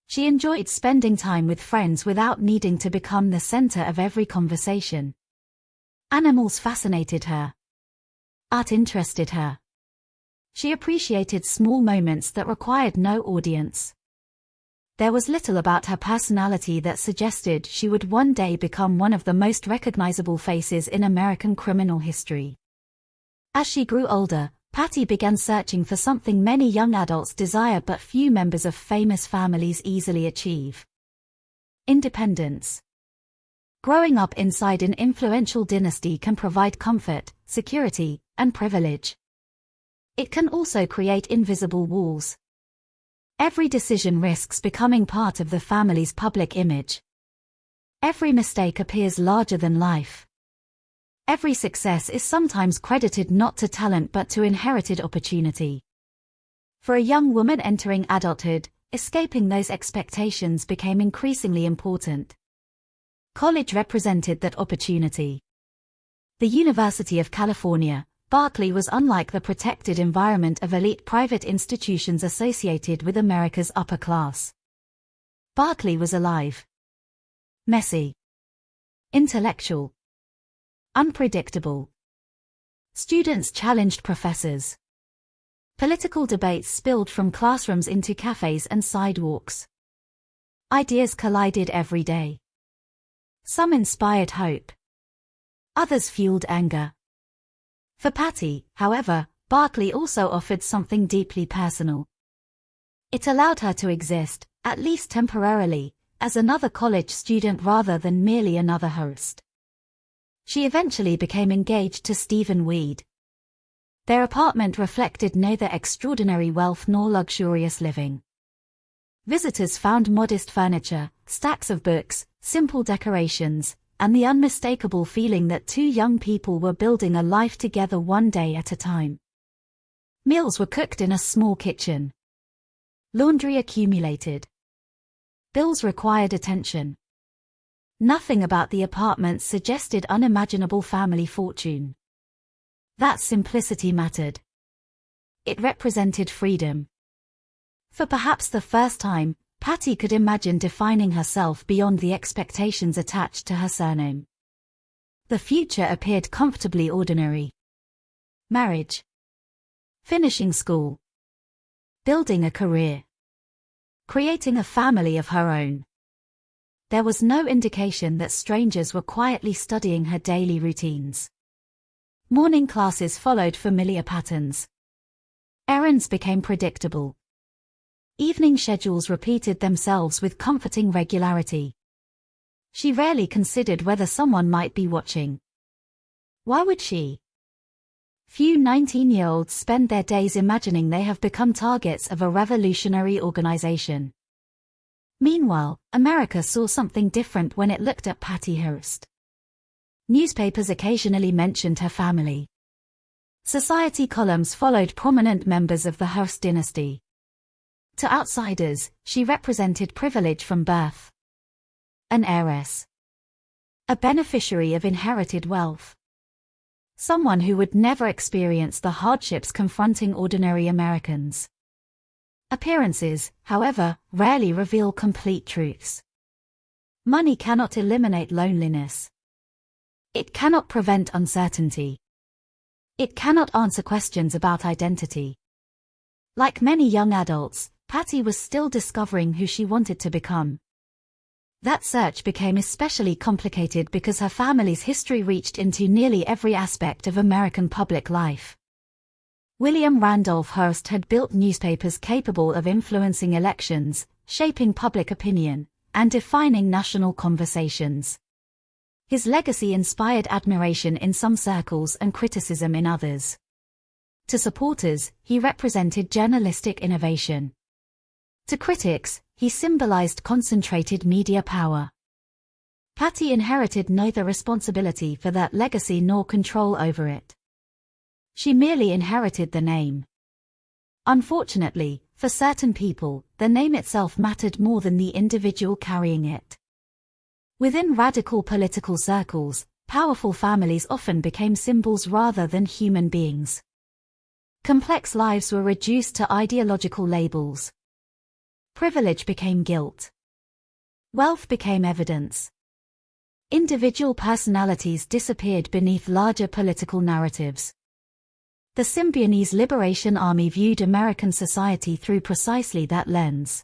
Speaker 21: She enjoyed spending time with friends without needing to become the center of every conversation. Animals fascinated her. Art interested her. She appreciated small moments that required no audience. There was little about her personality that suggested she would one day become one of the most recognizable faces in American criminal history. As she grew older, Patty began searching for something many young adults desire but few members of famous families easily achieve: independence. Growing up inside an influential dynasty can provide comfort, security, and privilege. It can also create invisible walls. Every decision risks becoming part of the family's public image. Every mistake appears larger than life. Every success is sometimes credited not to talent but to inherited opportunity. For a young woman entering adulthood, escaping those expectations became increasingly important. College represented that opportunity. The University of California, Berkeley was unlike the protected environment of elite private institutions associated with America's upper class. Berkeley was alive, messy, intellectual, unpredictable. Students challenged professors. Political debates spilled from classrooms into cafes and sidewalks. Ideas collided every day. Some inspired hope. Others fueled anger. For Patty, however, Berkeley also offered something deeply personal. It allowed her to exist, at least temporarily, as another college student rather than merely another host. She eventually became engaged to Stephen Weed. Their apartment reflected neither extraordinary wealth nor luxurious living. Visitors found modest furniture, stacks of books, simple decorations, and the unmistakable feeling that two young people were building a life together one day at a time. Meals were cooked in a small kitchen. Laundry accumulated. Bills required attention. Nothing about the apartment suggested unimaginable family fortune. That simplicity mattered. It represented freedom. For perhaps the first time, Patty could imagine defining herself beyond the expectations attached to her surname. The future appeared comfortably ordinary. Marriage. Finishing school. Building a career. Creating a family of her own. There was no indication that strangers were quietly studying her daily routines. Morning classes followed familiar patterns. Errands became predictable. Evening schedules repeated themselves with comforting regularity. She rarely considered whether someone might be watching. Why would she? Few 19-year-olds spend their days imagining they have become targets of a revolutionary organization. Meanwhile, America saw something different when it looked at Patty Hearst. Newspapers occasionally mentioned her family. Society columns followed prominent members of the Hearst dynasty. To outsiders, she represented privilege from birth. An heiress. A beneficiary of inherited wealth. Someone who would never experience the hardships confronting ordinary Americans. Appearances, however, rarely reveal complete truths. Money cannot eliminate loneliness. It cannot prevent uncertainty. It cannot answer questions about identity. Like many young adults, Patty was still discovering who she wanted to become. That search became especially complicated because her family's history reached into nearly every aspect of American public life. William Randolph Hearst had built newspapers capable of influencing elections, shaping public opinion, and defining national conversations. His legacy inspired admiration in some circles and criticism in others. To supporters, he represented journalistic innovation. To critics, he symbolized concentrated media power. Patty inherited neither responsibility for that legacy nor control over it. She merely inherited the name. Unfortunately, for certain people, the name itself mattered more than the individual carrying it. Within radical political circles, powerful families often became symbols rather than human beings. Complex lives were reduced to ideological labels. Privilege became guilt. Wealth became evidence. Individual personalities disappeared beneath larger political narratives. The Symbionese Liberation Army viewed American society through precisely that lens.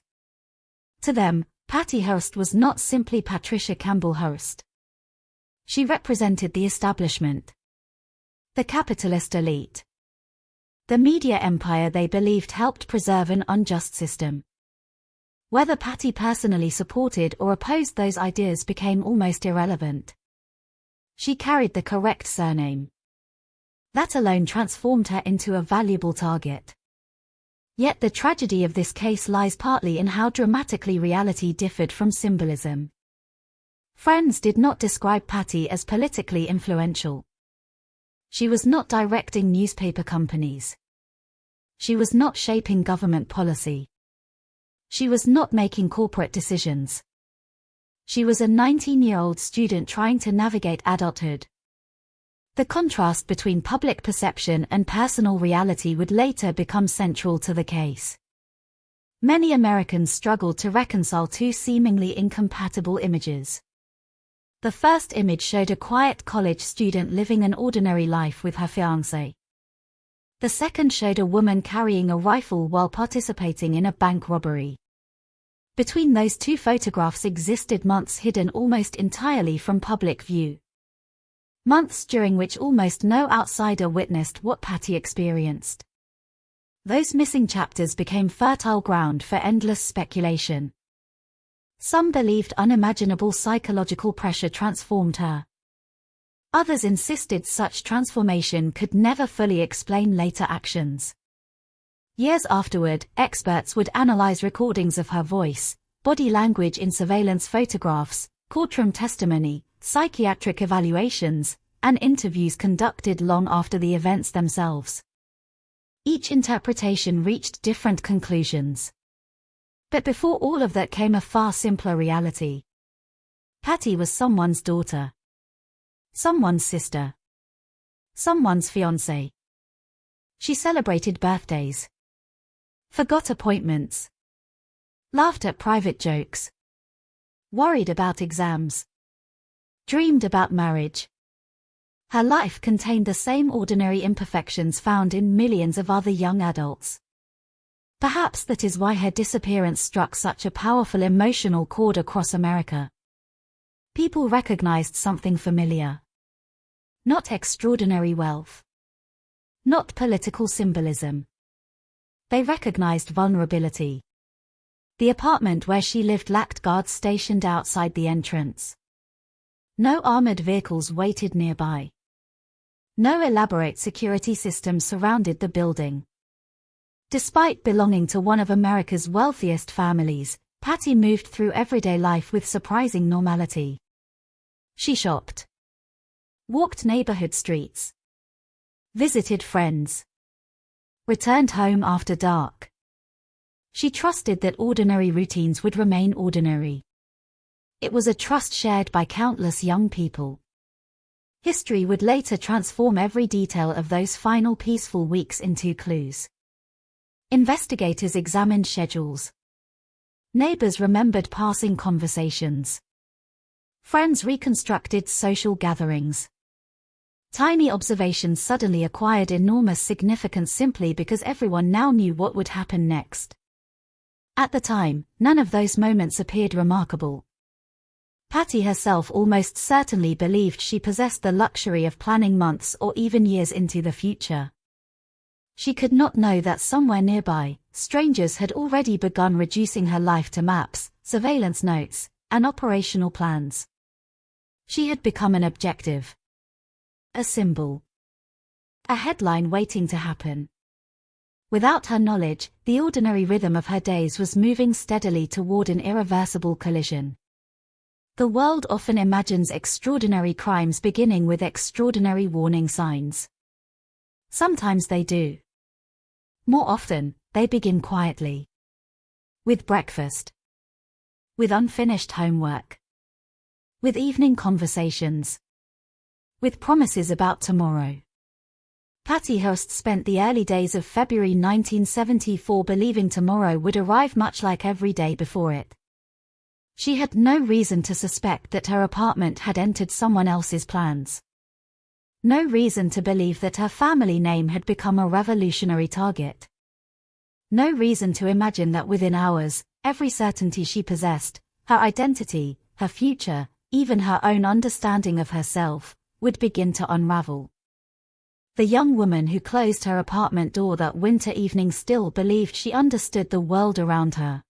Speaker 21: To them, Patty Hearst was not simply Patricia Campbell Hearst. She represented the establishment. The capitalist elite. The media empire they believed helped preserve an unjust system. Whether Patty personally supported or opposed those ideas became almost irrelevant. She carried the correct surname. That alone transformed her into a valuable target. Yet the tragedy of this case lies partly in how dramatically reality differed from symbolism. Friends did not describe Patty as politically influential. She was not directing newspaper companies. She was not shaping government policy. She was not making corporate decisions. She was a 19-year-old student trying to navigate adulthood. The contrast between public perception and personal reality would later become central to the case. Many Americans struggled to reconcile two seemingly incompatible images. The first image showed a quiet college student living an ordinary life with her fiancé. The second showed a woman carrying a rifle while participating in a bank robbery. Between those two photographs existed months hidden almost entirely from public view. Months during which almost no outsider witnessed what Patty experienced. Those missing chapters became fertile ground for endless speculation. Some believed unimaginable psychological pressure transformed her. Others insisted such transformation could never fully explain later actions. Years afterward, experts would analyze recordings of her voice, body language in surveillance photographs, courtroom testimony, psychiatric evaluations, and interviews conducted long after the events themselves. Each interpretation reached different conclusions. But before all of that came a far simpler reality. Patty was someone's daughter. Someone's sister. Someone's fiancé. She celebrated birthdays. Forgot appointments. Laughed at private jokes. Worried about exams. Dreamed about marriage. Her life contained the same ordinary imperfections found in millions of other young adults. Perhaps that is why her disappearance struck such a powerful emotional chord across America. People recognized something familiar. Not extraordinary wealth. Not political symbolism. They recognized vulnerability. The apartment where she lived lacked guards stationed outside the entrance. No armored vehicles waited nearby. No elaborate security system surrounded the building. Despite belonging to one of America's wealthiest families, Patty moved through everyday life with surprising normality. She shopped. Walked neighborhood streets. Visited friends. Returned home after dark. She trusted that ordinary routines would remain ordinary. It was a trust shared by countless young people. History would later transform every detail of those final peaceful weeks into clues. Investigators examined schedules. Neighbors remembered passing conversations. Friends reconstructed social gatherings. Tiny observations suddenly acquired enormous significance simply because everyone now knew what would happen next. At the time, none of those moments appeared remarkable. Patty herself almost certainly believed she possessed the luxury of planning months or even years into the future. She could not know that somewhere nearby, strangers had already begun reducing her life to maps, surveillance notes, and operational plans. She had become an objective. A symbol. A headline waiting to happen. Without her knowledge, the ordinary rhythm of her days was moving steadily toward an irreversible collision. The world often imagines extraordinary crimes beginning with extraordinary warning signs. Sometimes they do. More often, they begin quietly. With breakfast. With unfinished homework. With evening conversations. With promises about tomorrow. Patty Hearst spent the early days of February 1974 believing tomorrow would arrive much like every day before it. She had no reason to suspect that her apartment had entered someone else's plans. No reason to believe that her family name had become a revolutionary target. No reason to imagine that within hours, every certainty she possessed, her identity, her future, even her own understanding of herself, would begin to unravel. The young woman who closed her apartment door that winter evening still believed she understood the world around her.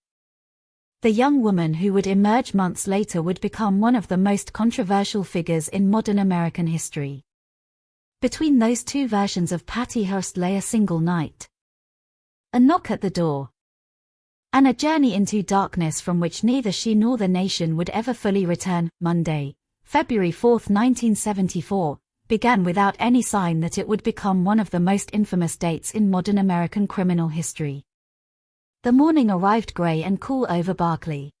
Speaker 21: The young woman who would emerge months later would become one of the most controversial figures in modern American history. Between those two versions of Patty Hearst lay a single night. A knock at the door. And a journey into darkness from which neither she nor the nation would ever fully return. Monday, February 4, 1974, began without any sign that it would become one of the most infamous dates in modern American criminal history. The morning arrived gray and cool over Berkeley.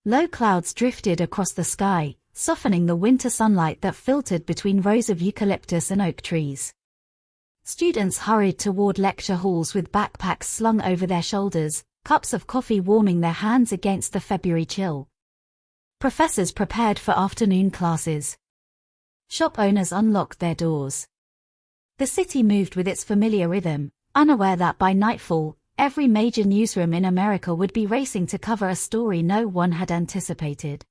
Speaker 21: Low clouds drifted across the sky, softening the winter sunlight that filtered between rows of eucalyptus and oak trees. Students hurried toward lecture halls with backpacks slung over their shoulders, cups of coffee warming their hands against the February chill. Professors prepared for afternoon classes. Shop owners unlocked their doors. The city moved with its familiar rhythm, unaware that by nightfall, every major newsroom in America would be racing to cover a story no one had anticipated.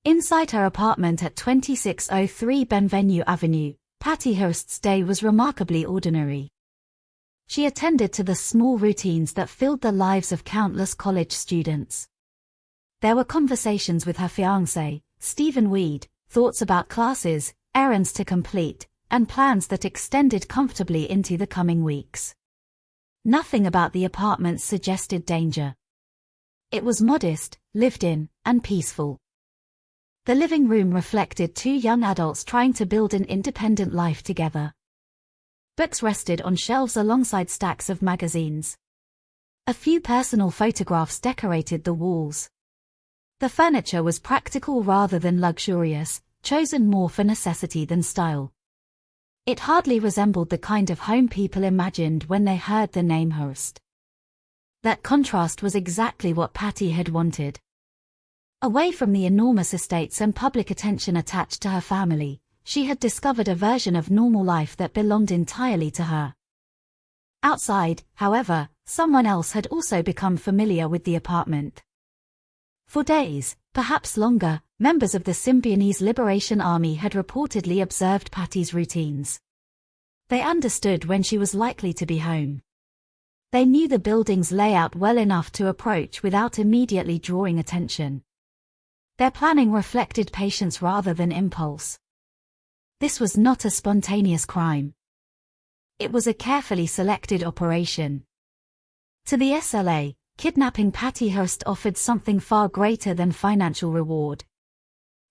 Speaker 21: Inside her apartment at 2603 Benvenue Avenue, Patty Hearst's day was remarkably ordinary. She attended to the small routines that filled the lives of countless college students. There were conversations with her fiancé, Stephen Weed, thoughts about classes, errands to complete, and plans that extended comfortably into the coming weeks. Nothing about the apartment suggested danger. It was modest, lived in, and peaceful. The living room reflected two young adults trying to build an independent life together. Books rested on shelves alongside stacks of magazines. A few personal photographs decorated the walls. The furniture was practical rather than luxurious, chosen more for necessity than style. It hardly resembled the kind of home people imagined when they heard the name Hearst. That contrast was exactly what Patty had wanted. Away from the enormous estates and public attention attached to her family, she had discovered a version of normal life that belonged entirely to her. Outside, however, someone else had also become familiar with the apartment. For days, perhaps longer, members of the Symbionese Liberation Army had reportedly observed Patty's routines. They understood when she was likely to be home. They knew the building's layout well enough to approach without immediately drawing attention. Their planning reflected patience rather than impulse. This was not a spontaneous crime. It was a carefully selected operation. To the SLA, kidnapping Patty Hearst offered something far greater than financial reward.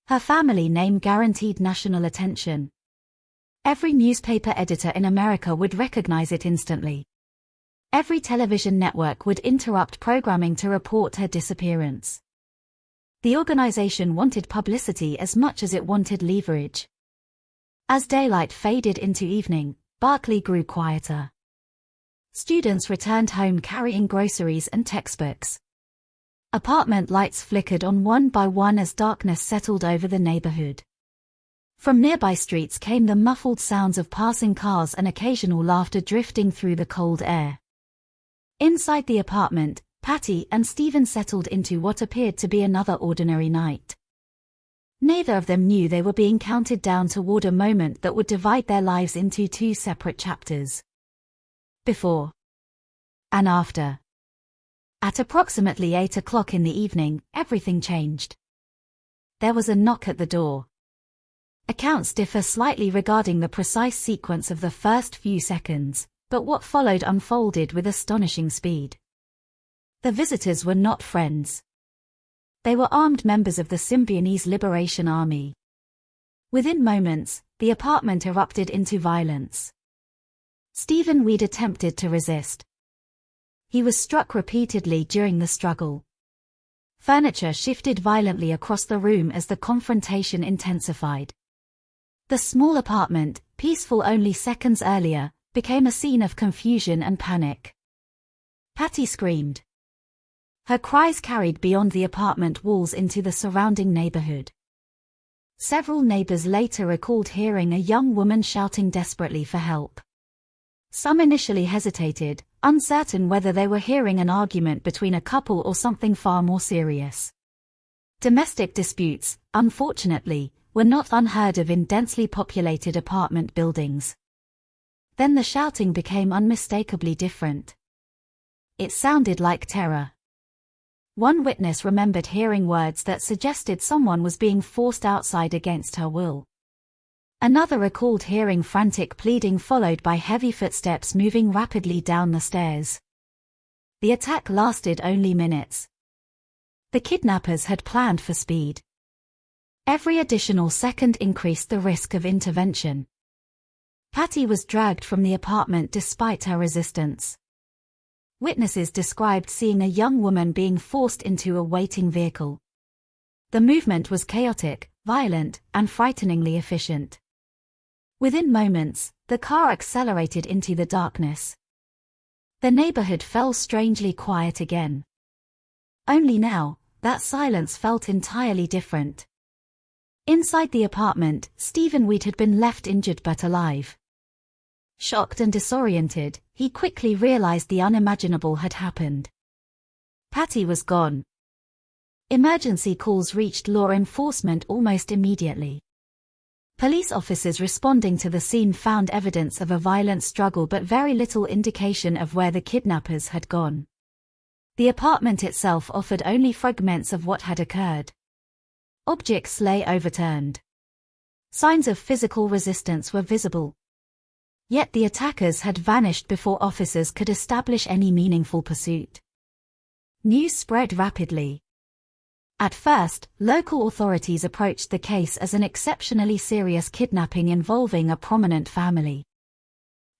Speaker 21: Her family name guaranteed national attention. Every newspaper editor in America would recognize it instantly. Every television network would interrupt programming to report her disappearance. The organization wanted publicity as much as it wanted leverage. As daylight faded into evening, Berkeley grew quieter. Students returned home carrying groceries and textbooks. Apartment lights flickered on one by one as darkness settled over the neighborhood. From nearby streets came the muffled sounds of passing cars and occasional laughter drifting through the cold air. Inside the apartment, Patty and Stephen settled into what appeared to be another ordinary night. Neither of them knew they were being counted down toward a moment that would divide their lives into two separate chapters. Before and after. At approximately 8 o'clock in the evening, everything changed. There was a knock at the door. Accounts differ slightly regarding the precise sequence of the first few seconds, but what followed unfolded with astonishing speed. The visitors were not friends. They were armed members of the Symbionese Liberation Army. Within moments, the apartment erupted into violence. Stephen Weed attempted to resist. He was struck repeatedly during the struggle. Furniture shifted violently across the room as the confrontation intensified. The small apartment, peaceful only seconds earlier, became a scene of confusion and panic. Patty screamed. Her cries carried beyond the apartment walls into the surrounding neighborhood. Several neighbors later recalled hearing a young woman shouting desperately for help. Some initially hesitated, uncertain whether they were hearing an argument between a couple or something far more serious. Domestic disputes, unfortunately, were not unheard of in densely populated apartment buildings. Then the shouting became unmistakably different. It sounded like terror. One witness remembered hearing words that suggested someone was being forced outside against her will. Another recalled hearing frantic pleading followed by heavy footsteps moving rapidly down the stairs. The attack lasted only minutes. The kidnappers had planned for speed. Every additional second increased the risk of intervention. Patty was dragged from the apartment despite her resistance. Witnesses described seeing a young woman being forced into a waiting vehicle. The movement was chaotic, violent, and frighteningly efficient. Within moments, the car accelerated into the darkness. The neighborhood fell strangely quiet again. Only now, that silence felt entirely different. Inside the apartment, Stephen Weed had been left injured but alive. Shocked and disoriented, he quickly realized the unimaginable had happened. Patty was gone. Emergency calls reached law enforcement almost immediately. Police officers responding to the scene found evidence of a violent struggle but very little indication of where the kidnappers had gone. The apartment itself offered only fragments of what had occurred. Objects lay overturned. Signs of physical resistance were visible. Yet the attackers had vanished before officers could establish any meaningful pursuit. News spread rapidly. At first, local authorities approached the case as an exceptionally serious kidnapping involving a prominent family.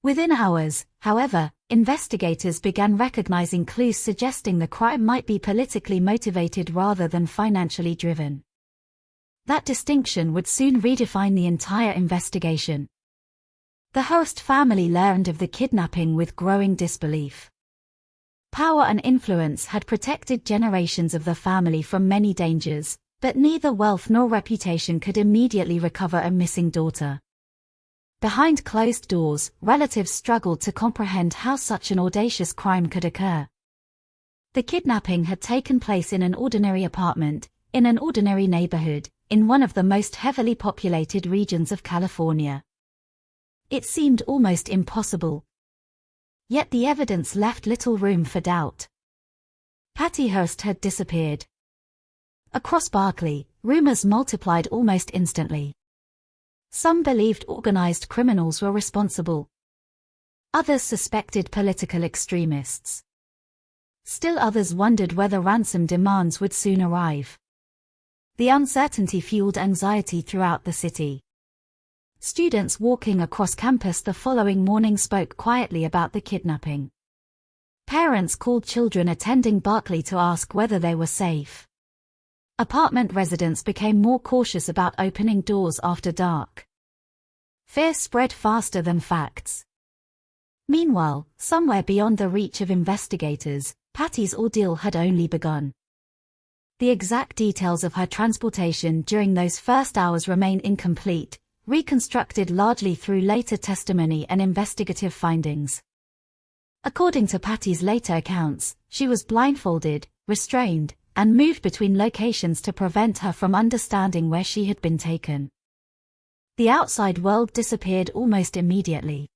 Speaker 21: Within hours, however, investigators began recognizing clues suggesting the crime might be politically motivated rather than financially driven. That distinction would soon redefine the entire investigation. The Hurst family learned of the kidnapping with growing disbelief. Power and influence had protected generations of the family from many dangers, but neither wealth nor reputation could immediately recover a missing daughter. Behind closed doors, relatives struggled to comprehend how such an audacious crime could occur. The kidnapping had taken place in an ordinary apartment, in an ordinary neighborhood, in one of the most heavily populated regions of California. It seemed almost impossible. Yet the evidence left little room for doubt. Patty Hurst had disappeared. Across Berkeley, rumors multiplied almost instantly. Some believed organized criminals were responsible. Others suspected political extremists. Still others wondered whether ransom demands would soon arrive. The uncertainty fueled anxiety throughout the city. Students walking across campus the following morning spoke quietly about the kidnapping. Parents called children attending Berkeley to ask whether they were safe. Apartment residents became more cautious about opening doors after dark. Fear spread faster than facts. Meanwhile, somewhere beyond the reach of investigators, Patty's ordeal had only begun. The exact details of her transportation during those first hours remain incomplete, reconstructed largely through later testimony and investigative findings. According to Patty's later accounts, she was blindfolded, restrained, and moved between locations to prevent her from understanding where she had been taken. The outside world disappeared almost immediately.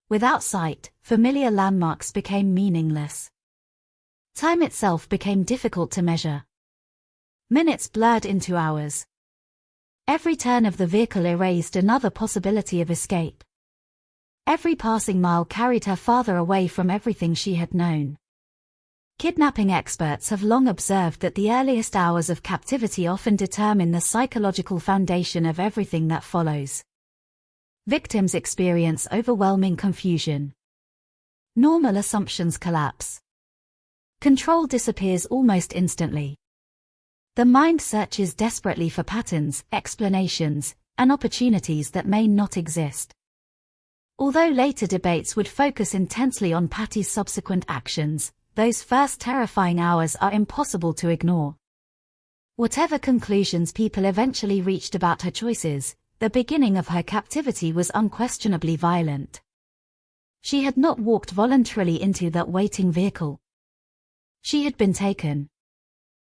Speaker 21: Without sight, familiar landmarks became meaningless. Time itself became difficult to measure. Minutes blurred into hours. Every turn of the vehicle erased another possibility of escape. Every passing mile carried her farther away from everything she had known. Kidnapping experts have long observed that the earliest hours of captivity often determine the psychological foundation of everything that follows. Victims experience overwhelming confusion. Normal assumptions collapse. Control disappears almost instantly. The mind searches desperately for patterns, explanations, and opportunities that may not exist. Although later debates would focus intensely on Patty's subsequent actions, those first terrifying hours are impossible to ignore. Whatever conclusions people eventually reached about her choices, the beginning of her captivity was unquestionably violent. She had not walked voluntarily into that waiting vehicle. She had been taken.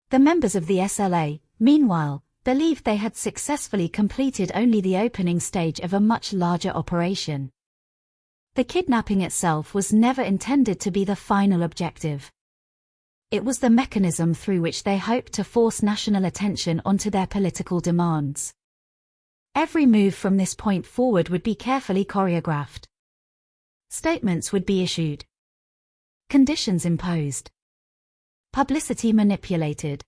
Speaker 21: The members of the SLA, meanwhile, believed they had successfully completed only the opening stage of a much larger operation. The kidnapping itself was never intended to be the final objective. It was the mechanism through which they hoped to force national attention onto their political demands. Every move from this point forward would be carefully choreographed. Statements would be issued. Conditions imposed. Publicity manipulated.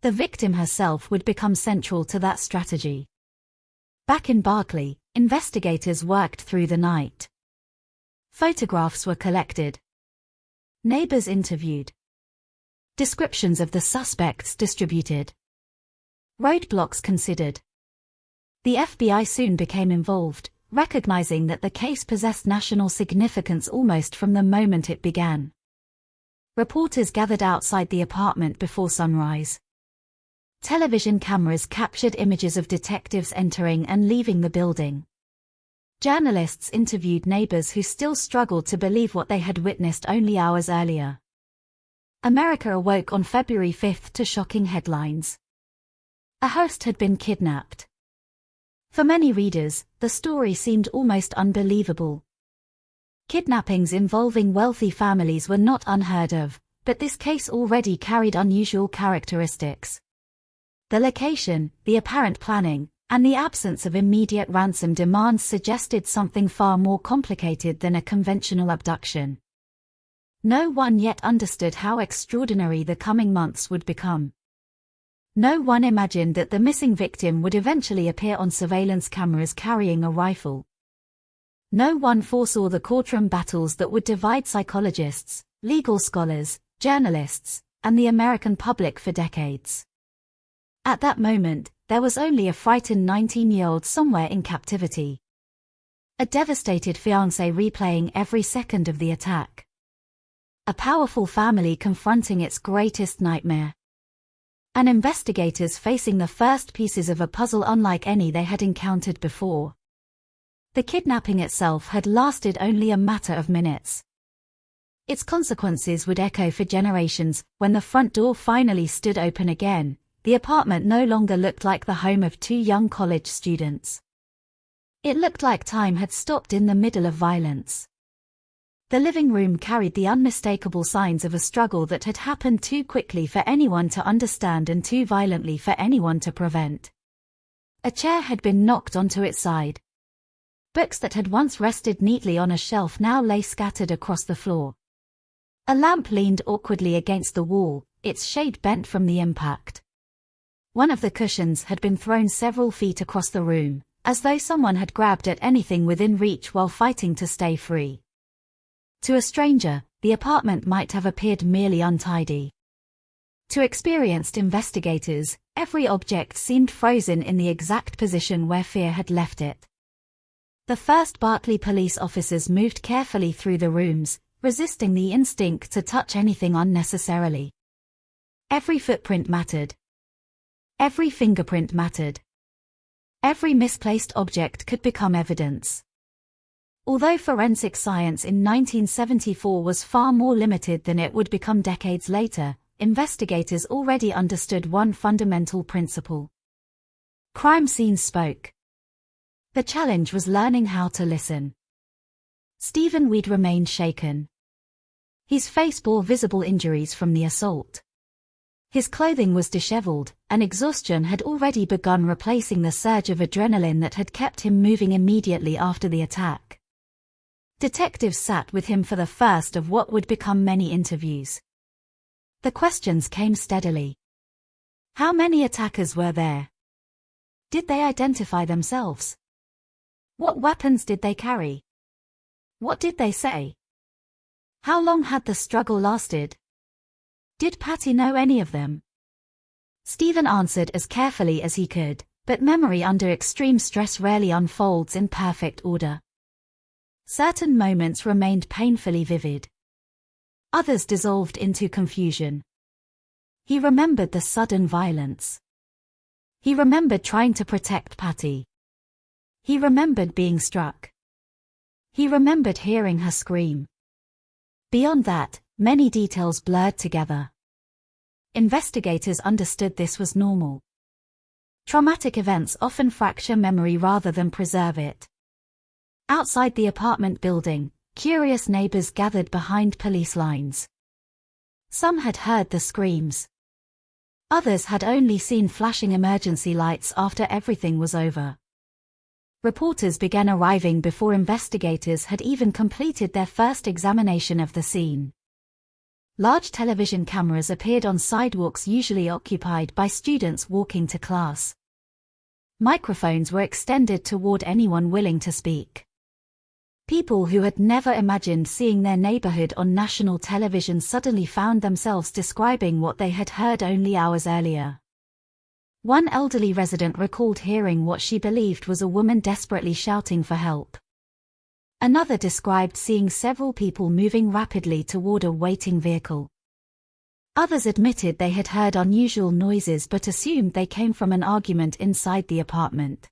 Speaker 21: The victim herself would become central to that strategy. Back in Berkeley, investigators worked through the night. Photographs were collected. Neighbors interviewed. Descriptions of the suspects distributed. Roadblocks considered. The FBI soon became involved, recognizing that the case possessed national significance almost from the moment it began. Reporters gathered outside the apartment before sunrise. Television cameras captured images of detectives entering and leaving the building. Journalists interviewed neighbors who still struggled to believe what they had witnessed only hours earlier. America awoke on February 5th to shocking headlines. A host had been kidnapped. For many readers, the story seemed almost unbelievable. Kidnappings involving wealthy families were not unheard of, but this case already carried unusual characteristics. The location, the apparent planning, and the absence of immediate ransom demands suggested something far more complicated than a conventional abduction. No one yet understood how extraordinary the coming months would become. No one imagined that the missing victim would eventually appear on surveillance cameras carrying a rifle. No one foresaw the courtroom battles that would divide psychologists, legal scholars, journalists, and the American public for decades. At that moment, there was only a frightened 19-year-old somewhere in captivity. A devastated fiancé replaying every second of the attack. A powerful family confronting its greatest nightmare. And investigators facing the first pieces of a puzzle unlike any they had encountered before. The kidnapping itself had lasted only a matter of minutes. Its consequences would echo for generations. When the front door finally stood open again, the apartment no longer looked like the home of two young college students. It looked like time had stopped in the middle of violence. The living room carried the unmistakable signs of a struggle that had happened too quickly for anyone to understand and too violently for anyone to prevent. A chair had been knocked onto its side. Books that had once rested neatly on a shelf now lay scattered across the floor. A lamp leaned awkwardly against the wall, its shade bent from the impact. One of the cushions had been thrown several feet across the room, as though someone had grabbed at anything within reach while fighting to stay free. To a stranger, the apartment might have appeared merely untidy. To experienced investigators, every object seemed frozen in the exact position where fear had left it. The first Berkeley police officers moved carefully through the rooms, resisting the instinct to touch anything unnecessarily. Every footprint mattered. Every fingerprint mattered. Every misplaced object could become evidence. Although forensic science in 1974 was far more limited than it would become decades later, investigators already understood one fundamental principle. Crime scenes spoke. The challenge was learning how to listen. Stephen Weed remained shaken. His face bore visible injuries from the assault. His clothing was disheveled, and exhaustion had already begun replacing the surge of adrenaline that had kept him moving immediately after the attack. Detectives sat with him for the first of what would become many interviews. The questions came steadily. How many attackers were there? Did they identify themselves? What weapons did they carry? What did they say? How long had the struggle lasted? Did Patty know any of them? Stephen answered as carefully as he could, but memory under extreme stress rarely unfolds in perfect order. Certain moments remained painfully vivid. Others dissolved into confusion. He remembered the sudden violence. He remembered trying to protect Patty. He remembered being struck. He remembered hearing her scream. Beyond that, many details blurred together. Investigators understood this was normal. Traumatic events often fracture memory rather than preserve it. Outside the apartment building, curious neighbors gathered behind police lines. Some had heard the screams. Others had only seen flashing emergency lights after everything was over. Reporters began arriving before investigators had even completed their first examination of the scene. Large television cameras appeared on sidewalks usually occupied by students walking to class. Microphones were extended toward anyone willing to speak. People who had never imagined seeing their neighborhood on national television suddenly found themselves describing what they had heard only hours earlier. One elderly resident recalled hearing what she believed was a woman desperately shouting for help. Another described seeing several people moving rapidly toward a waiting vehicle. Others admitted they had heard unusual noises but assumed they came from an argument inside the apartment.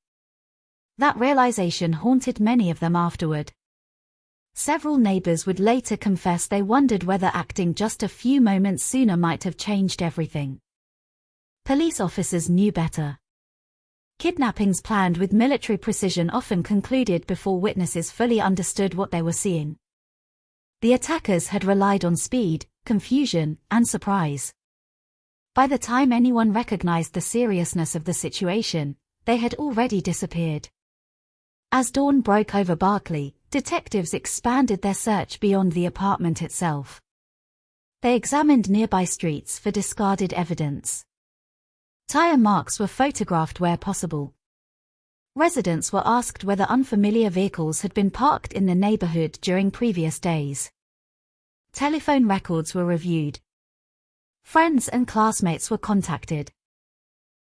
Speaker 21: That realization haunted many of them afterward. Several neighbors would later confess they wondered whether acting just a few moments sooner might have changed everything. Police officers knew better. Kidnappings planned with military precision often concluded before witnesses fully understood what they were seeing. The attackers had relied on speed, confusion, and surprise. By the time anyone recognized the seriousness of the situation, they had already disappeared. As dawn broke over Berkeley, detectives expanded their search beyond the apartment itself. They examined nearby streets for discarded evidence. Tire marks were photographed where possible. Residents were asked whether unfamiliar vehicles had been parked in the neighborhood during previous days. Telephone records were reviewed. Friends and classmates were contacted.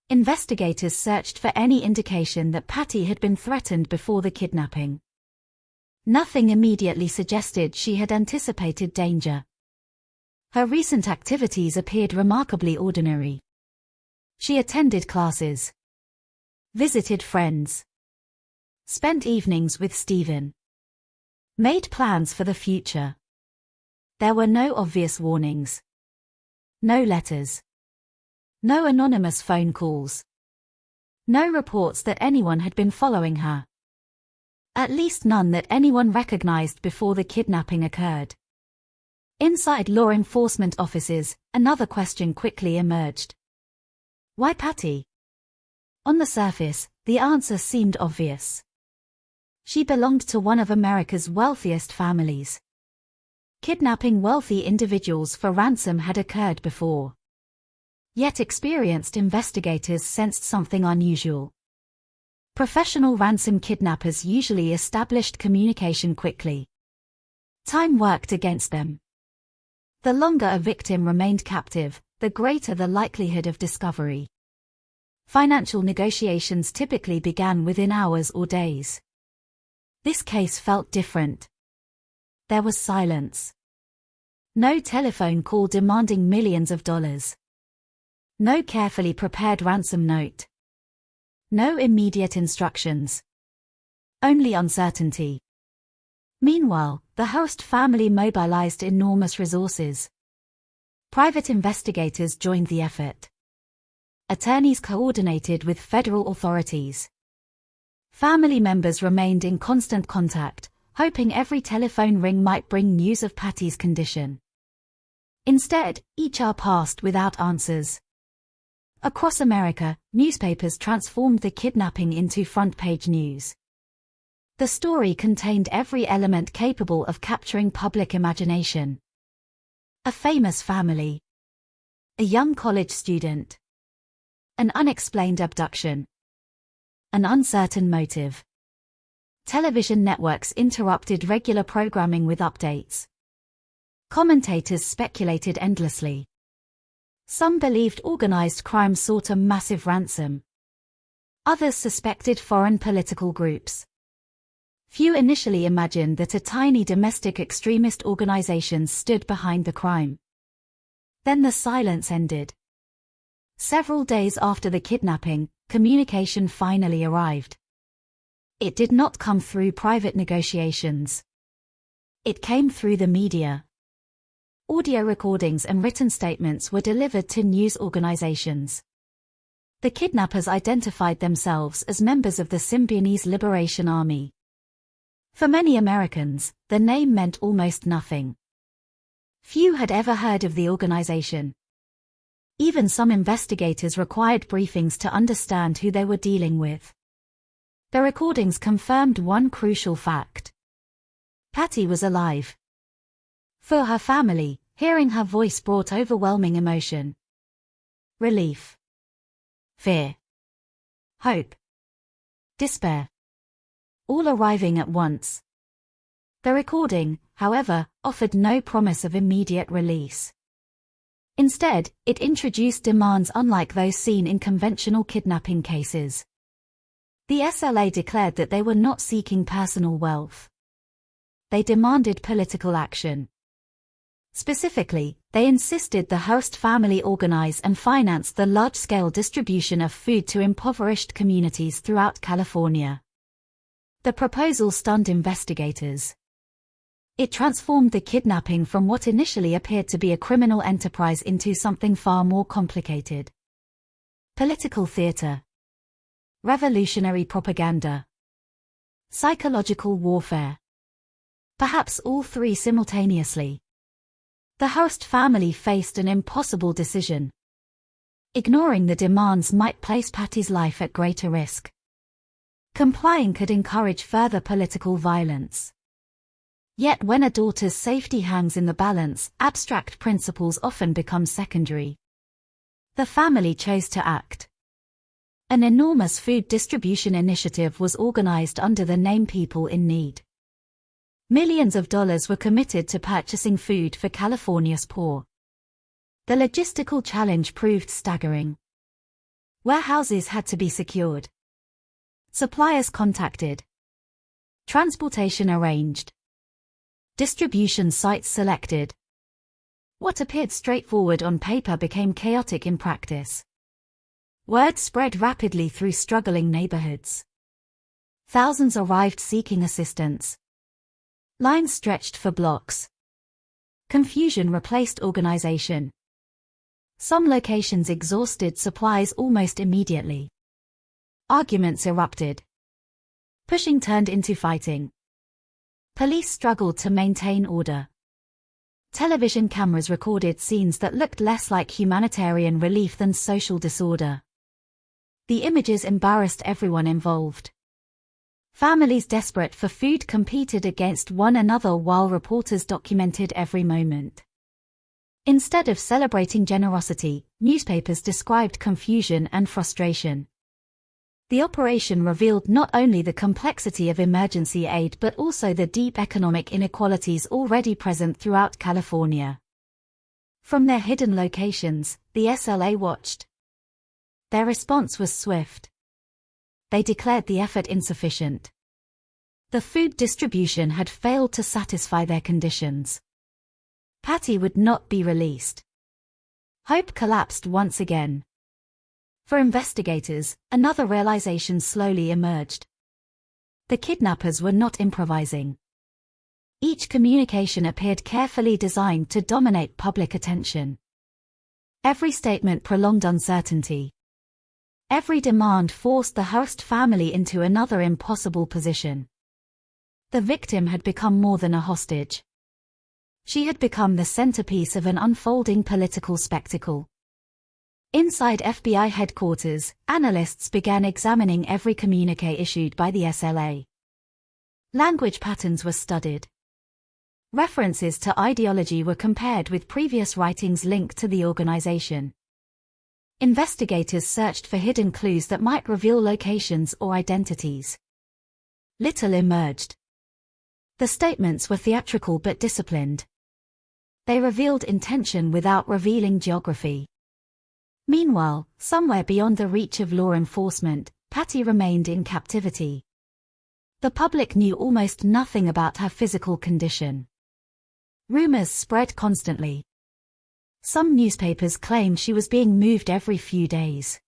Speaker 21: Investigators searched for any indication that Patty had been threatened before the kidnapping. Nothing immediately suggested she had anticipated danger. Her recent activities appeared remarkably ordinary. She attended classes, visited friends, spent evenings with Stephen, made plans for the future. There were no obvious warnings. No letters. No anonymous phone calls. No reports that anyone had been following her. At least none that anyone recognized before the kidnapping occurred. Inside law enforcement offices, another question quickly emerged. Why Patty? On the surface, the answer seemed obvious. She belonged to one of America's wealthiest families. Kidnapping wealthy individuals for ransom had occurred before. Yet experienced investigators sensed something unusual. Professional ransom kidnappers usually established communication quickly. Time worked against them. The longer a victim remained captive, the greater the likelihood of discovery. Financial negotiations typically began within hours or days. This case felt different. There was silence. No telephone call demanding millions of dollars. No carefully prepared ransom note. No immediate instructions. Only uncertainty. Meanwhile, the host family mobilized enormous resources. Private investigators joined the effort. Attorneys coordinated with federal authorities. Family members remained in constant contact, hoping every telephone ring might bring news of Patty's condition. Instead, each hour passed without answers. Across America, newspapers transformed the kidnapping into front-page news. The story contained every element capable of capturing public imagination. A famous family. A young college student. An unexplained abduction. An uncertain motive. Television networks interrupted regular programming with updates. Commentators speculated endlessly. Some believed organized crime sought a massive ransom. Others suspected foreign political groups. Few initially imagined that a tiny domestic extremist organization stood behind the crime. Then the silence ended. Several days after the kidnapping, communication finally arrived. It did not come through private negotiations. It came through the media. Audio recordings and written statements were delivered to news organizations. The kidnappers identified themselves as members of the Symbionese Liberation Army. For many Americans, the name meant almost nothing. Few had ever heard of the organization. Even some investigators required briefings to understand who they were dealing with. The recordings confirmed one crucial fact. Patty was alive. For her family, hearing her voice brought overwhelming emotion. Relief. Fear. Hope. Despair. All arriving at once. The recording, however, offered no promise of immediate release. Instead, it introduced demands unlike those seen in conventional kidnapping cases. The SLA declared that they were not seeking personal wealth. They demanded political action. Specifically, they insisted the host family organize and finance the large-scale distribution of food to impoverished communities throughout California. The proposal stunned investigators. It transformed the kidnapping from what initially appeared to be a criminal enterprise into something far more complicated. Political theater. Revolutionary propaganda. Psychological warfare. Perhaps all three simultaneously. The host family faced an impossible decision. Ignoring the demands might place Patty's life at greater risk. Complying could encourage further political violence. Yet when a daughter's safety hangs in the balance, abstract principles often become secondary. The family chose to act. An enormous food distribution initiative was organized under the name People in Need. Millions of dollars were committed to purchasing food for California's poor. The logistical challenge proved staggering. Warehouses had to be secured. Suppliers contacted. Transportation arranged. Distribution sites selected. What appeared straightforward on paper became chaotic in practice. Word spread rapidly through struggling neighborhoods. Thousands arrived seeking assistance. Lines stretched for blocks. Confusion replaced organization. Some locations exhausted supplies almost immediately. Arguments erupted. Pushing turned into fighting. Police struggled to maintain order. Television cameras recorded scenes that looked less like humanitarian relief than social disorder. The images embarrassed everyone involved. Families desperate for food competed against one another while reporters documented every moment. Instead of celebrating generosity, newspapers described confusion and frustration. The operation revealed not only the complexity of emergency aid but also the deep economic inequalities already present throughout California. From their hidden locations, the SLA watched. Their response was swift. They declared the effort insufficient. The food distribution had failed to satisfy their conditions. Patty would not be released. Hope collapsed once again. For investigators, another realization slowly emerged. The kidnappers were not improvising. Each communication appeared carefully designed to dominate public attention. Every statement prolonged uncertainty. Every demand forced the Hurst family into another impossible position. The victim had become more than a hostage. She had become the centerpiece of an unfolding political spectacle. Inside FBI headquarters, analysts began examining every communique issued by the SLA. Language patterns were studied. References to ideology were compared with previous writings linked to the organization. Investigators searched for hidden clues that might reveal locations or identities. Little emerged. The statements were theatrical but disciplined. They revealed intention without revealing geography. Meanwhile, somewhere beyond the reach of law enforcement, Patty remained in captivity. The public knew almost nothing about her physical condition. Rumors spread constantly. Some newspapers claimed she was being moved every few days.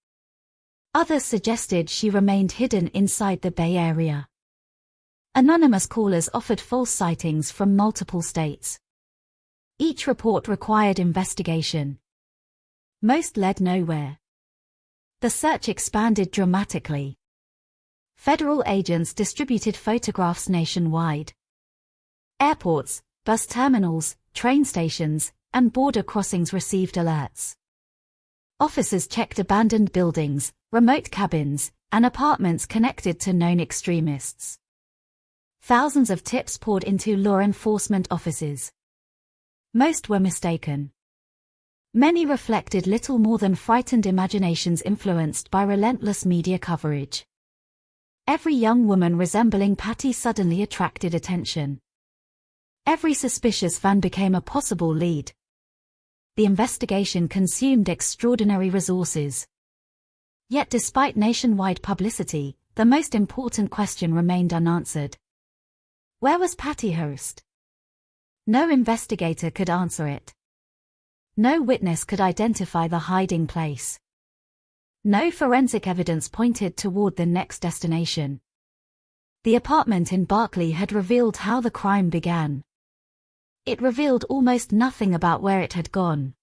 Speaker 21: Others suggested she remained hidden inside the Bay Area. Anonymous callers offered false sightings from multiple states. Each report required investigation. Most led nowhere. The search expanded dramatically. Federal agents distributed photographs nationwide. Airports, bus terminals, train stations, and border crossings received alerts. Officers checked abandoned buildings, remote cabins, and apartments connected to known extremists. Thousands of tips poured into law enforcement offices. Most were mistaken. Many reflected little more than frightened imaginations influenced by relentless media coverage. Every young woman resembling Patty suddenly attracted attention. Every suspicious fan became a possible lead. The investigation consumed extraordinary resources. Yet despite nationwide publicity, the most important question remained unanswered. Where was Patty Hurst? No investigator could answer it. No witness could identify the hiding place. No forensic evidence pointed toward the next destination. The apartment in Berkeley had revealed how the crime began. It revealed almost nothing about where it had gone.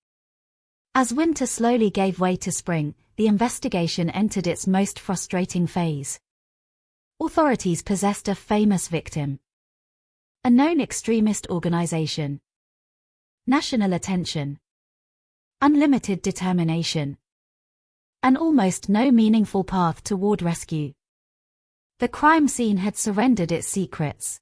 Speaker 21: As winter slowly gave way to spring, the investigation entered its most frustrating phase. Authorities possessed a famous victim. A known extremist organization. National attention. Unlimited determination. And almost no meaningful path toward rescue. The crime scene had surrendered its secrets.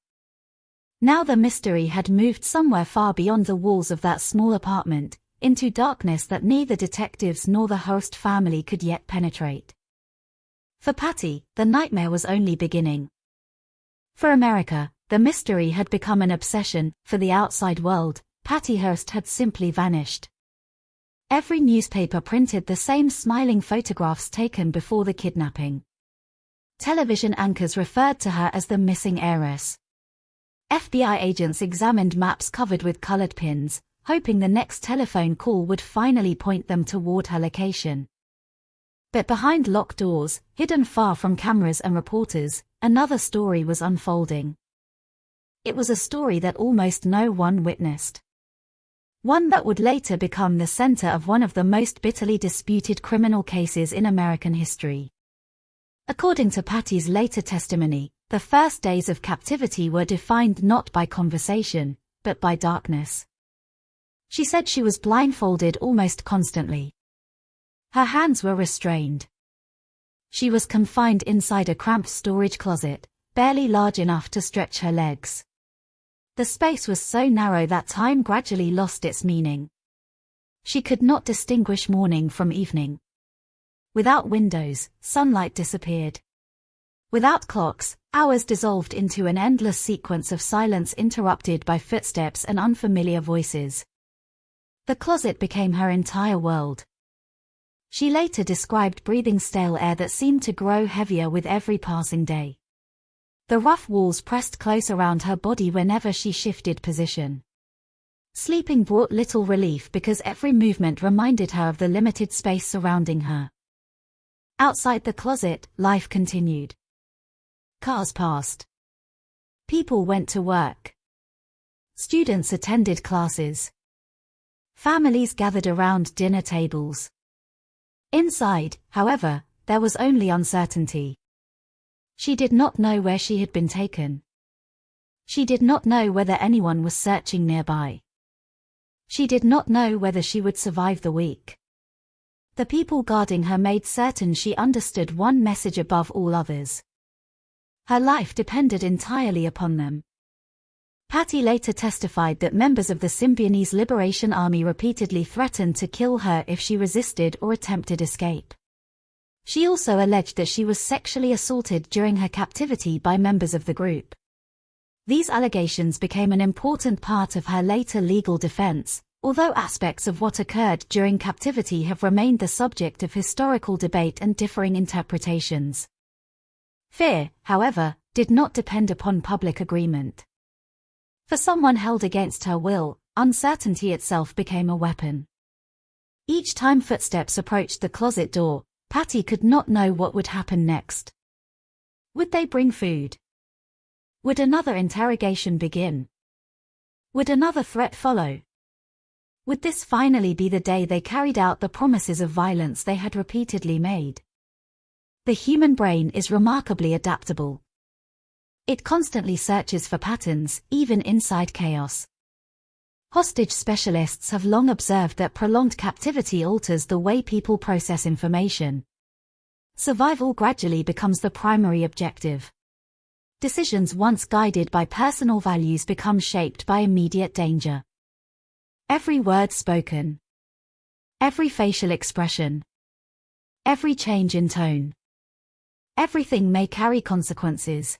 Speaker 21: Now the mystery had moved somewhere far beyond the walls of that small apartment, into darkness that neither detectives nor the Hurst family could yet penetrate. For Patty, the nightmare was only beginning. For America, the mystery had become an obsession. For the outside world, Patty Hurst had simply vanished. Every newspaper printed the same smiling photographs taken before the kidnapping. Television anchors referred to her as the missing heiress. FBI agents examined maps covered with colored pins, hoping the next telephone call would finally point them toward her location. But behind locked doors, hidden far from cameras and reporters, another story was unfolding. It was a story that almost no one witnessed. One that would later become the center of one of the most bitterly disputed criminal cases in American history. According to Patty's later testimony, the first days of captivity were defined not by conversation, but by darkness. She said she was blindfolded almost constantly. Her hands were restrained. She was confined inside a cramped storage closet, barely large enough to stretch her legs. The space was so narrow that time gradually lost its meaning. She could not distinguish morning from evening. Without windows, sunlight disappeared. Without clocks, hours dissolved into an endless sequence of silence interrupted by footsteps and unfamiliar voices. The closet became her entire world. She later described breathing stale air that seemed to grow heavier with every passing day. The rough walls pressed close around her body whenever she shifted position. Sleeping brought little relief because every movement reminded her of the limited space surrounding her. Outside the closet, life continued. Cars passed. People went to work. Students attended classes. Families gathered around dinner tables. Inside, however, there was only uncertainty. She did not know where she had been taken. She did not know whether anyone was searching nearby. She did not know whether she would survive the week. The people guarding her made certain she understood one message above all others. Her life depended entirely upon them. Patty later testified that members of the Symbionese Liberation Army repeatedly threatened to kill her if she resisted or attempted escape. She also alleged that she was sexually assaulted during her captivity by members of the group. These allegations became an important part of her later legal defense, although aspects of what occurred during captivity have remained the subject of historical debate and differing interpretations. Fear, however, did not depend upon public agreement. For someone held against her will, uncertainty itself became a weapon. Each time footsteps approached the closet door, Patty could not know what would happen next. Would they bring food? Would another interrogation begin? Would another threat follow? Would this finally be the day they carried out the promises of violence they had repeatedly made? The human brain is remarkably adaptable. It constantly searches for patterns, even inside chaos. Hostage specialists have long observed that prolonged captivity alters the way people process information. Survival gradually becomes the primary objective. Decisions once guided by personal values become shaped by immediate danger. Every word spoken, every facial expression, every change in tone, everything may carry consequences.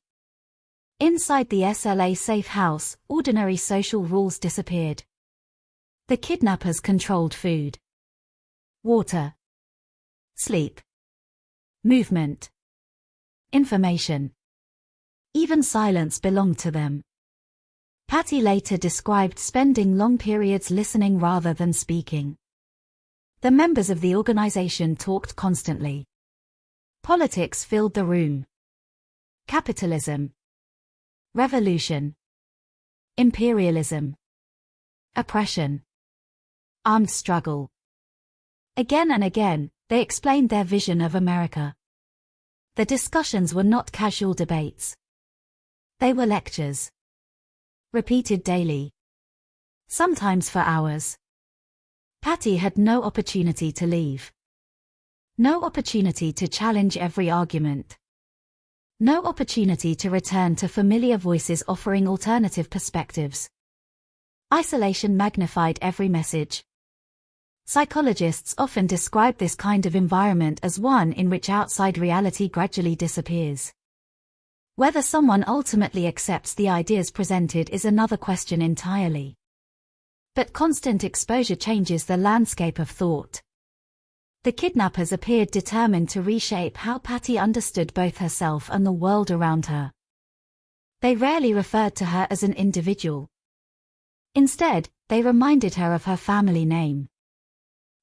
Speaker 21: Inside the SLA safe house, ordinary social rules disappeared. The kidnappers controlled food, water, sleep, movement, information. Even silence belonged to them. Patty later described spending long periods listening rather than speaking. The members of the organization talked constantly. Politics filled the room. Capitalism, revolution, imperialism, oppression, armed struggle. Again and again, they explained their vision of America. The discussions were not casual debates. They were lectures. Repeated daily. Sometimes for hours. Patty had no opportunity to leave. No opportunity to challenge every argument. No opportunity to return to familiar voices offering alternative perspectives. Isolation magnified every message. Psychologists often describe this kind of environment as one in which outside reality gradually disappears. Whether someone ultimately accepts the ideas presented is another question entirely. But constant exposure changes the landscape of thought. The kidnappers appeared determined to reshape how Patty understood both herself and the world around her. They rarely referred to her as an individual. Instead, they reminded her of her family name.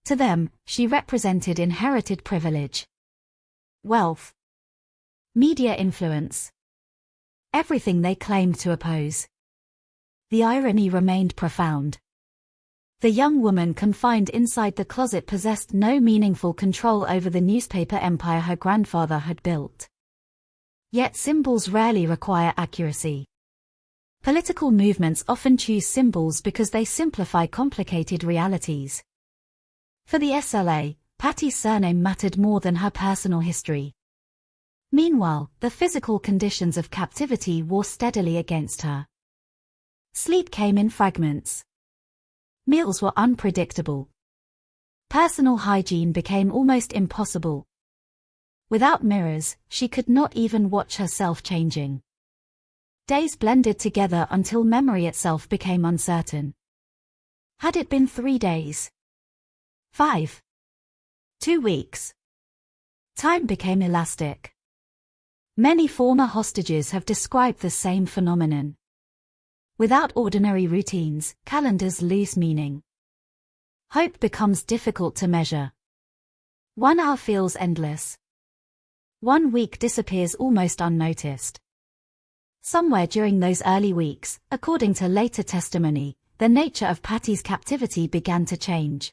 Speaker 21: To them, she represented inherited privilege, wealth, media influence, everything they claimed to oppose. The irony remained profound. The young woman confined inside the closet possessed no meaningful control over the newspaper empire her grandfather had built. Yet symbols rarely require accuracy. Political movements often choose symbols because they simplify complicated realities. For the SLA, Patty's surname mattered more than her personal history. Meanwhile, the physical conditions of captivity wore steadily against her. Sleep came in fragments. Meals were unpredictable. Personal hygiene became almost impossible. Without mirrors, she could not even watch herself changing. Days blended together until memory itself became uncertain. Had it been 3 days? 5? 2 weeks? Time became elastic. Many former hostages have described the same phenomenon. Without ordinary routines, calendars lose meaning. Hope becomes difficult to measure. 1 hour feels endless. 1 week disappears almost unnoticed. Somewhere during those early weeks, according to later testimony, the nature of Patty's captivity began to change.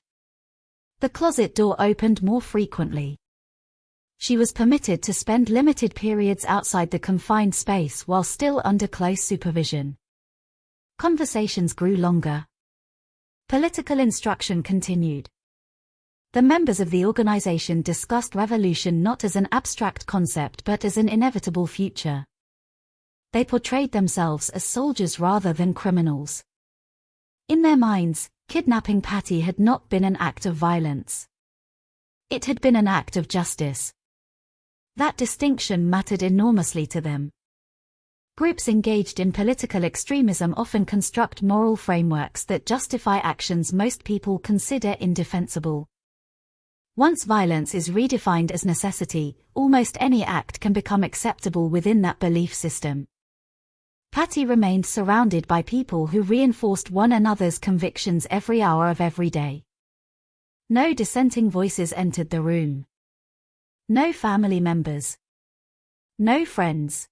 Speaker 21: The closet door opened more frequently. She was permitted to spend limited periods outside the confined space while still under close supervision. Conversations grew longer. Political instruction continued. The members of the organization discussed revolution not as an abstract concept but as an inevitable future. They portrayed themselves as soldiers rather than criminals. In their minds, kidnapping Patty had not been an act of violence. It had been an act of justice. That distinction mattered enormously to them. Groups engaged in political extremism often construct moral frameworks that justify actions most people consider indefensible. Once violence is redefined as necessity, almost any act can become acceptable within that belief system. Patty remained surrounded by people who reinforced one another's convictions every hour of every day. No dissenting voices entered the room. No family members. No friends.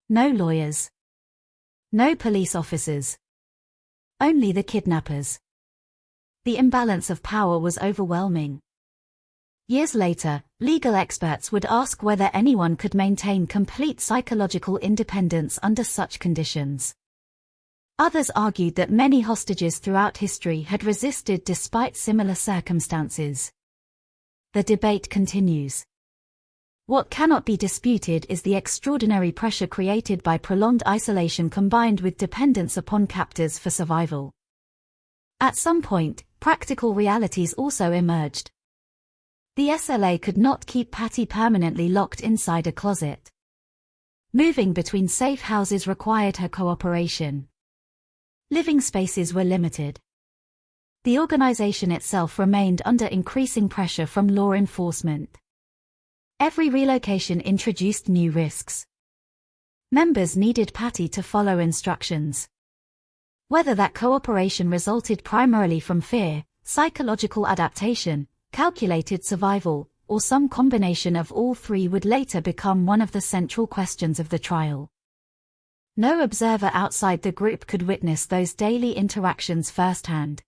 Speaker 21: No lawyers. No police officers. Only the kidnappers. The imbalance of power was overwhelming. Years later, legal experts would ask whether anyone could maintain complete psychological independence under such conditions. Others argued that many hostages throughout history had resisted despite similar circumstances. The debate continues. What cannot be disputed is the extraordinary pressure created by prolonged isolation combined with dependence upon captors for survival. At some point, practical realities also emerged. The SLA could not keep Patty permanently locked inside a closet. Moving between safe houses required her cooperation. Living spaces were limited. The organization itself remained under increasing pressure from law enforcement. Every relocation introduced new risks. Members needed Patty to follow instructions. Whether that cooperation resulted primarily from fear, psychological adaptation, calculated survival, or some combination of all three would later become one of the central questions of the trial. No observer outside the group could witness those daily interactions firsthand.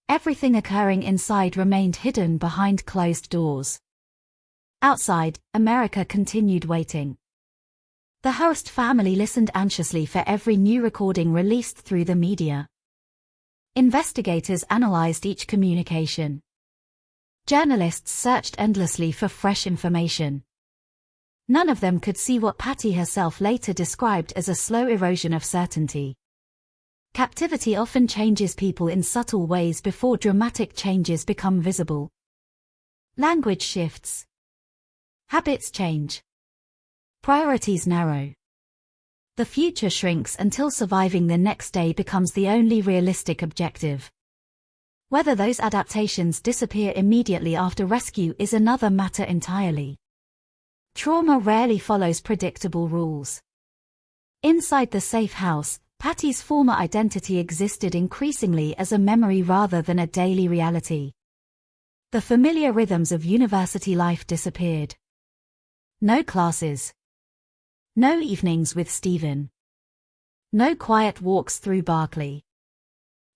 Speaker 21: Everything occurring inside remained hidden behind closed doors. Outside, America continued waiting. The host family listened anxiously for every new recording released through the media. Investigators analyzed each communication. Journalists searched endlessly for fresh information. None of them could see what Patty herself later described as a slow erosion of certainty. Captivity often changes people in subtle ways before dramatic changes become visible. Language shifts. Habits change. Priorities narrow. The future shrinks until surviving the next day becomes the only realistic objective. Whether those adaptations disappear immediately after rescue is another matter entirely. Trauma rarely follows predictable rules. Inside the safe house, Patty's former identity existed increasingly as a memory rather than a daily reality. The familiar rhythms of university life disappeared. No classes. No evenings with Stephen. No quiet walks through Berkeley.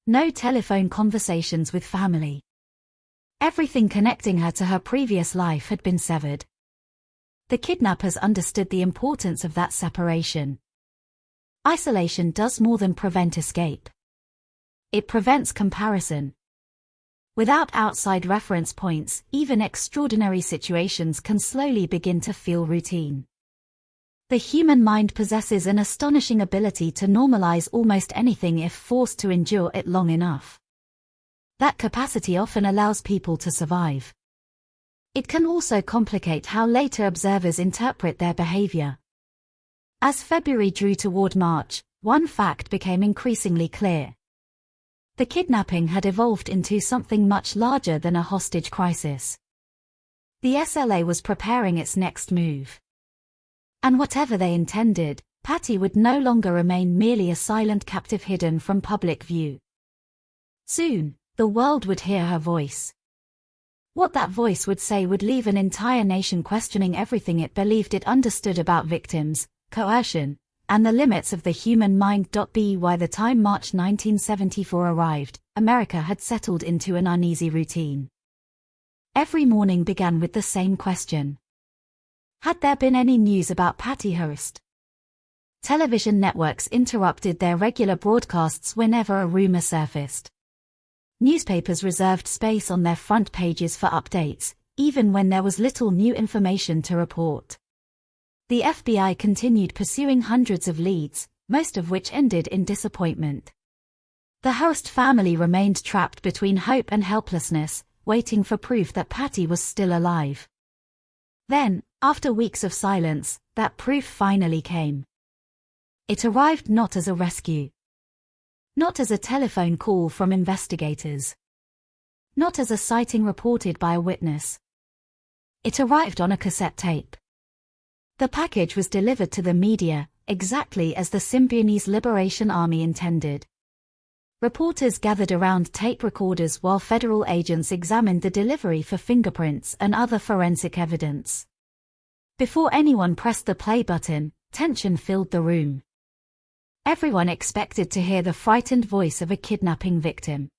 Speaker 21: No telephone conversations with family. Everything connecting her to her previous life had been severed. The kidnappers understood the importance of that separation. Isolation does more than prevent escape. It prevents comparison. Without outside reference points, even extraordinary situations can slowly begin to feel routine. The human mind possesses an astonishing ability to normalize almost anything if forced to endure it long enough. That capacity often allows people to survive. It can also complicate how later observers interpret their behavior. As February drew toward March, one fact became increasingly clear. The kidnapping had evolved into something much larger than a hostage crisis. The SLA was preparing its next move. And whatever they intended, Patty would no longer remain merely a silent captive hidden from public view. Soon, the world would hear her voice. What that voice would say would leave an entire nation questioning everything it believed it understood about victims, coercion, and the limits of the human mind. By the time March 1974 arrived, America had settled into an uneasy routine. Every morning began with the same question. Had there been any news about Patty Hearst? Television networks interrupted their regular broadcasts whenever a rumor surfaced. Newspapers reserved space on their front pages for updates, even when there was little new information to report. The FBI continued pursuing hundreds of leads, most of which ended in disappointment. The Hearst family remained trapped between hope and helplessness, waiting for proof that Patty was still alive. Then, after weeks of silence, that proof finally came. It arrived not as a rescue. Not as a telephone call from investigators. Not as a sighting reported by a witness. It arrived on a cassette tape. The package was delivered to the media, exactly as the Symbionese Liberation Army intended. Reporters gathered around tape recorders while federal agents examined the delivery for fingerprints and other forensic evidence. Before anyone pressed the play button, tension filled the room. Everyone expected to hear the frightened voice of a kidnapping victim.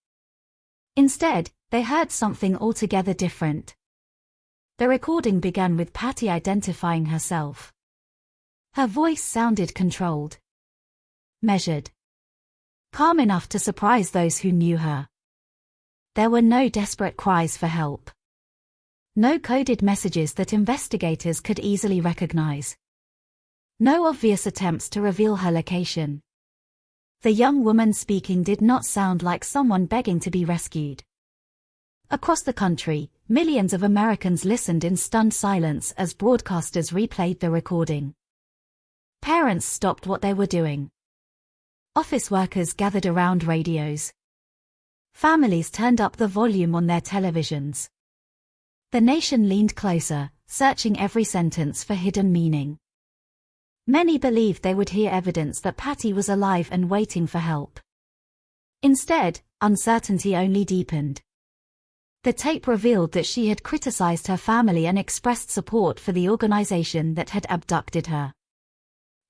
Speaker 21: Instead, they heard something altogether different. The recording began with Patty identifying herself. Her voice sounded controlled, measured, calm enough to surprise those who knew her. There were no desperate cries for help. No coded messages that investigators could easily recognize. No obvious attempts to reveal her location. The young woman speaking did not sound like someone begging to be rescued. Across the country, millions of Americans listened in stunned silence as broadcasters replayed the recording. Parents stopped what they were doing. Office workers gathered around radios. Families turned up the volume on their televisions. The nation leaned closer, searching every sentence for hidden meaning. Many believed they would hear evidence that Patty was alive and waiting for help. Instead, uncertainty only deepened. The tape revealed that she had criticized her family and expressed support for the organization that had abducted her.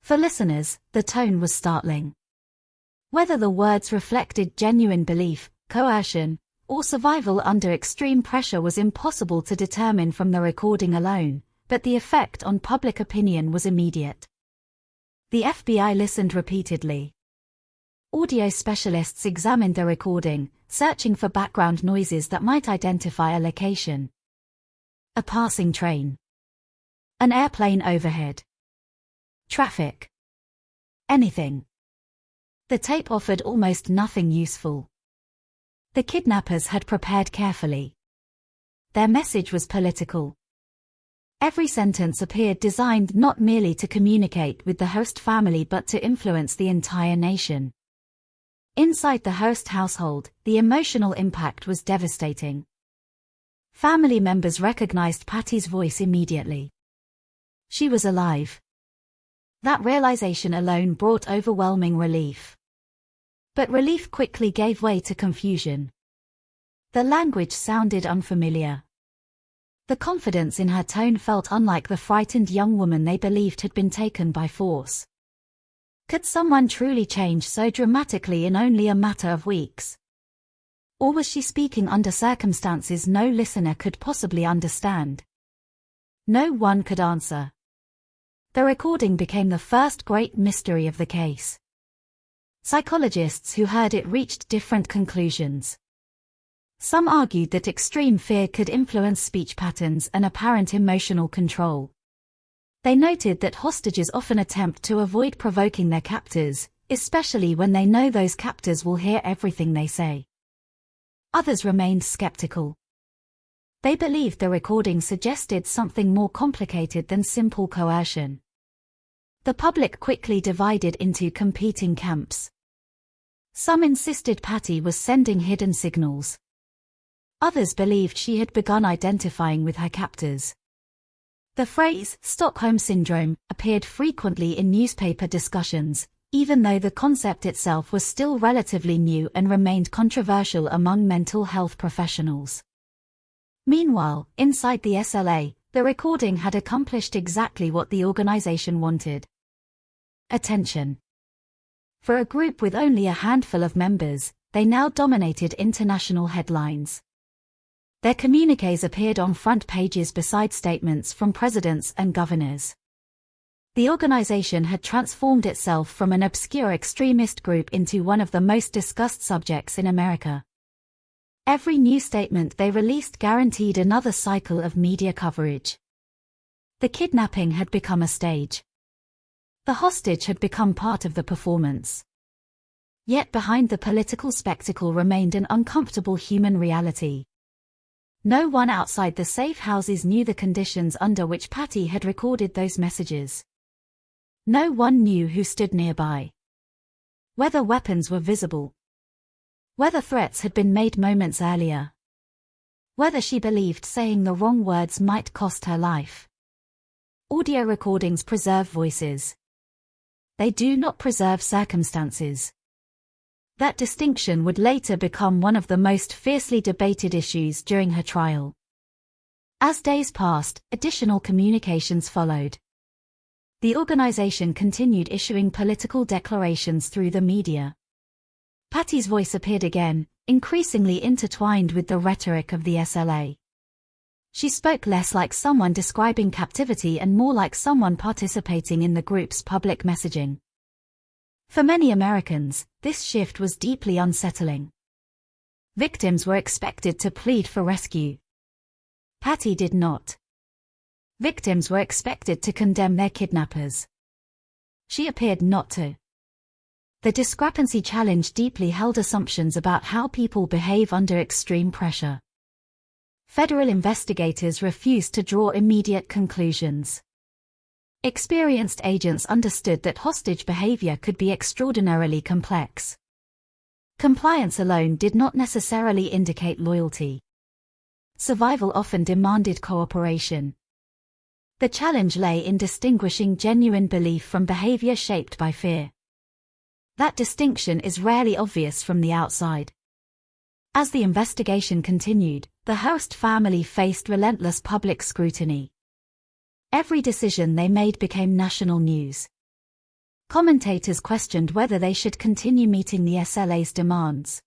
Speaker 21: For listeners, the tone was startling. Whether the words reflected genuine belief, coercion, or survival under extreme pressure was impossible to determine from the recording alone, but the effect on public opinion was immediate. The FBI listened repeatedly. Audio specialists examined the recording, searching for background noises that might identify a location. A passing train. An airplane overhead. Traffic. Anything. The tape offered almost nothing useful. The kidnappers had prepared carefully. Their message was political. Every sentence appeared designed not merely to communicate with the Hearst family but to influence the entire nation. Inside the Hearst household, the emotional impact was devastating. Family members recognized Patty's voice immediately. She was alive. That realization alone brought overwhelming relief. But relief quickly gave way to confusion. The language sounded unfamiliar. The confidence in her tone felt unlike the frightened young woman they believed had been taken by force. Could someone truly change so dramatically in only a matter of weeks? Or was she speaking under circumstances no listener could possibly understand? No one could answer. The recording became the first great mystery of the case. Psychologists who heard it reached different conclusions. Some argued that extreme fear could influence speech patterns and apparent emotional control. They noted that hostages often attempt to avoid provoking their captors, especially when they know those captors will hear everything they say. Others remained skeptical. They believed the recording suggested something more complicated than simple coercion. The public quickly divided into competing camps. Some insisted Patty was sending hidden signals. Others believed she had begun identifying with her captors. The phrase Stockholm Syndrome appeared frequently in newspaper discussions, even though the concept itself was still relatively new and remained controversial among mental health professionals. Meanwhile, inside the SLA, the recording had accomplished exactly what the organization wanted. Attention. For a group with only a handful of members, they now dominated international headlines. Their communiques appeared on front pages beside statements from presidents and governors. The organization had transformed itself from an obscure extremist group into one of the most discussed subjects in America. Every new statement they released guaranteed another cycle of media coverage. The kidnapping had become a stage. The hostage had become part of the performance. Yet behind the political spectacle remained an uncomfortable human reality. No one outside the safe houses knew the conditions under which Patty had recorded those messages. No one knew who stood nearby. Whether weapons were visible. Whether threats had been made moments earlier. Whether she believed saying the wrong words might cost her life. Audio recordings preserve voices. They do not preserve circumstances. That distinction would later become one of the most fiercely debated issues during her trial. As days passed, additional communications followed. The organization continued issuing political declarations through the media. Patty's voice appeared again, increasingly intertwined with the rhetoric of the SLA. She spoke less like someone describing captivity and more like someone participating in the group's public messaging. For many Americans, this shift was deeply unsettling. Victims were expected to plead for rescue. Patty did not. Victims were expected to condemn their kidnappers. She appeared not to. The discrepancy challenged deeply held assumptions about how people behave under extreme pressure. Federal investigators refused to draw immediate conclusions. Experienced agents understood that hostage behavior could be extraordinarily complex. Compliance alone did not necessarily indicate loyalty. Survival often demanded cooperation. The challenge lay in distinguishing genuine belief from behavior shaped by fear. That distinction is rarely obvious from the outside. As the investigation continued, the Hearst family faced relentless public scrutiny. Every decision they made became national news. Commentators questioned whether they should continue meeting the SLA's demands.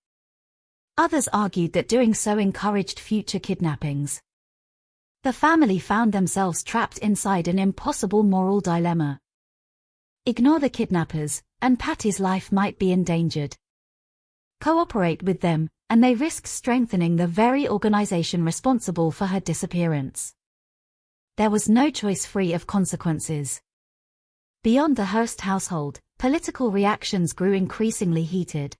Speaker 21: Others argued that doing so encouraged future kidnappings. The family found themselves trapped inside an impossible moral dilemma. Ignore the kidnappers, and Patty's life might be endangered. Cooperate with them, and they risked strengthening the very organization responsible for her disappearance. There was no choice free of consequences. Beyond the Hearst household, political reactions grew increasingly heated.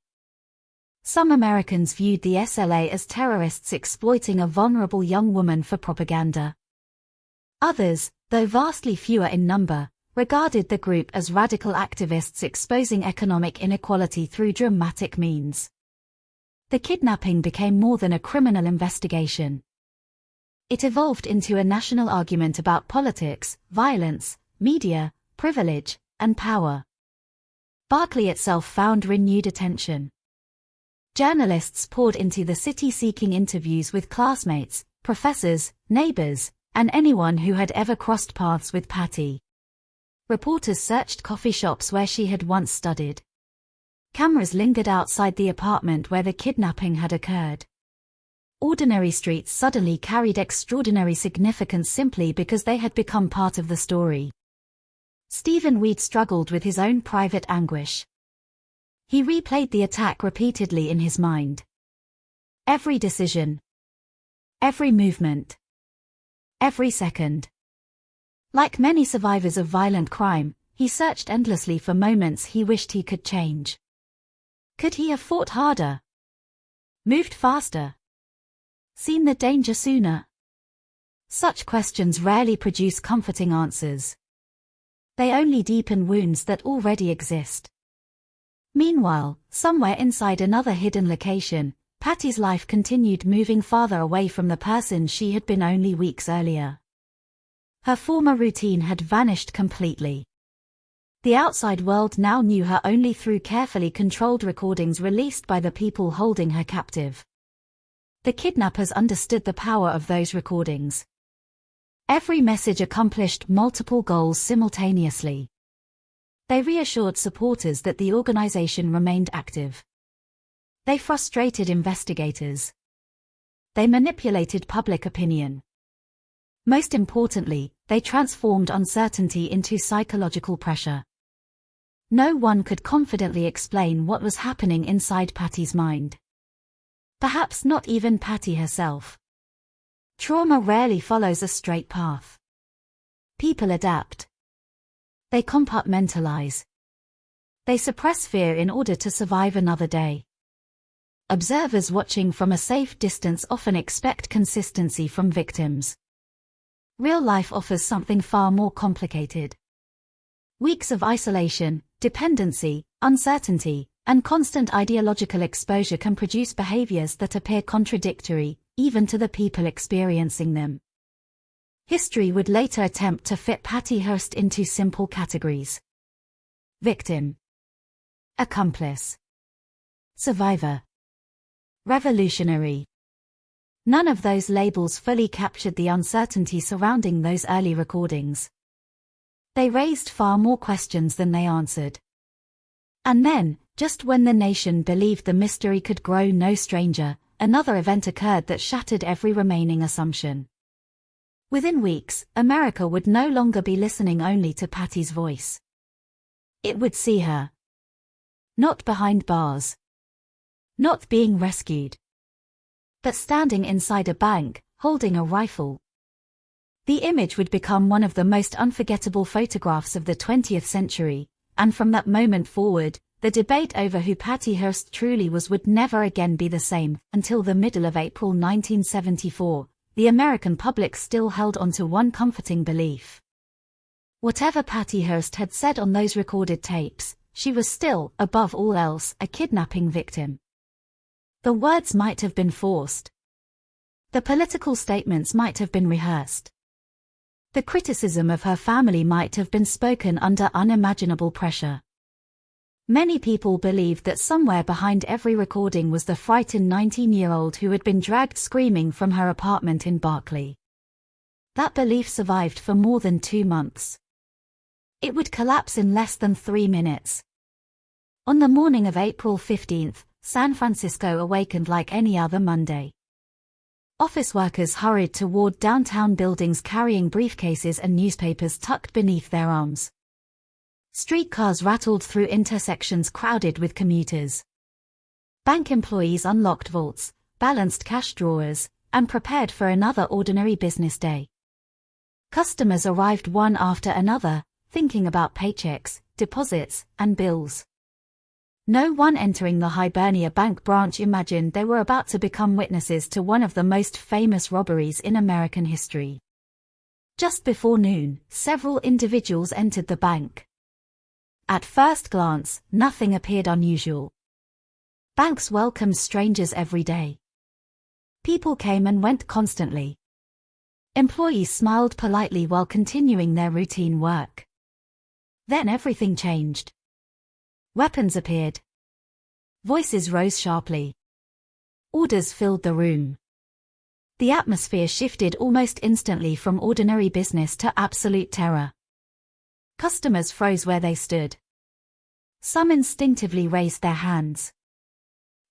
Speaker 21: Some Americans viewed the SLA as terrorists exploiting a vulnerable young woman for propaganda. Others, though vastly fewer in number, regarded the group as radical activists exposing economic inequality through dramatic means. The kidnapping became more than a criminal investigation. It evolved into a national argument about politics, violence, media, privilege, and power. Berkeley itself found renewed attention. Journalists poured into the city seeking interviews with classmates, professors, neighbors, and anyone who had ever crossed paths with Patty. Reporters searched coffee shops where she had once studied. Cameras lingered outside the apartment where the kidnapping had occurred. Ordinary streets suddenly carried extraordinary significance simply because they had become part of the story. Stephen Weed struggled with his own private anguish. He replayed the attack repeatedly in his mind. Every decision. Every movement. Every second. Like many survivors of violent crime, he searched endlessly for moments he wished he could change. Could he have fought harder? Moved faster? Seen the danger sooner? Such questions rarely produce comforting answers. They only deepen wounds that already exist. Meanwhile, somewhere inside another hidden location, Patty's life continued moving farther away from the person she had been only weeks earlier. Her former routine had vanished completely. The outside world now knew her only through carefully controlled recordings released by the people holding her captive. The kidnappers understood the power of those recordings. Every message accomplished multiple goals simultaneously. They reassured supporters that the organization remained active. They frustrated investigators. They manipulated public opinion. Most importantly, they transformed uncertainty into psychological pressure. No one could confidently explain what was happening inside Patty's mind. Perhaps not even Patty herself. Trauma rarely follows a straight path. People adapt. They compartmentalize. They suppress fear in order to survive another day. Observers watching from a safe distance often expect consistency from victims. Real life offers something far more complicated. Weeks of isolation, dependency, uncertainty, and constant ideological exposure can produce behaviors that appear contradictory, even to the people experiencing them. History would later attempt to fit Patty Hearst into simple categories: victim, accomplice, survivor, revolutionary. None of those labels fully captured the uncertainty surrounding those early recordings. They raised far more questions than they answered. And then, just when the nation believed the mystery could grow no stranger, another event occurred that shattered every remaining assumption. Within weeks, America would no longer be listening only to Patty's voice. It would see her. Not behind bars. Not being rescued. But standing inside a bank, holding a rifle. The image would become one of the most unforgettable photographs of the 20th century, and from that moment forward, the debate over who Patty Hearst truly was would never again be the same. Until the middle of April 1974, the American public still held onto one comforting belief. Whatever Patty Hearst had said on those recorded tapes, she was still, above all else, a kidnapping victim. The words might have been forced. The political statements might have been rehearsed. The criticism of her family might have been spoken under unimaginable pressure. Many people believed that somewhere behind every recording was the frightened 19-year-old who had been dragged screaming from her apartment in Berkeley. That belief survived for more than 2 months. It would collapse in less than 3 minutes. On the morning of April 15th, San Francisco awakened like any other Monday. Office workers hurried toward downtown buildings carrying briefcases and newspapers tucked beneath their arms. Streetcars rattled through intersections crowded with commuters. Bank employees unlocked vaults, balanced cash drawers, and prepared for another ordinary business day. Customers arrived one after another, thinking about paychecks, deposits, and bills. No one entering the Hibernia Bank branch imagined they were about to become witnesses to one of the most famous robberies in American history. Just before noon, several individuals entered the bank. At first glance, nothing appeared unusual. Banks welcomed strangers every day. People came and went constantly. Employees smiled politely while continuing their routine work. Then everything changed. Weapons appeared. Voices rose sharply. Orders filled the room. The atmosphere shifted almost instantly from ordinary business to absolute terror. Customers froze where they stood. Some instinctively raised their hands.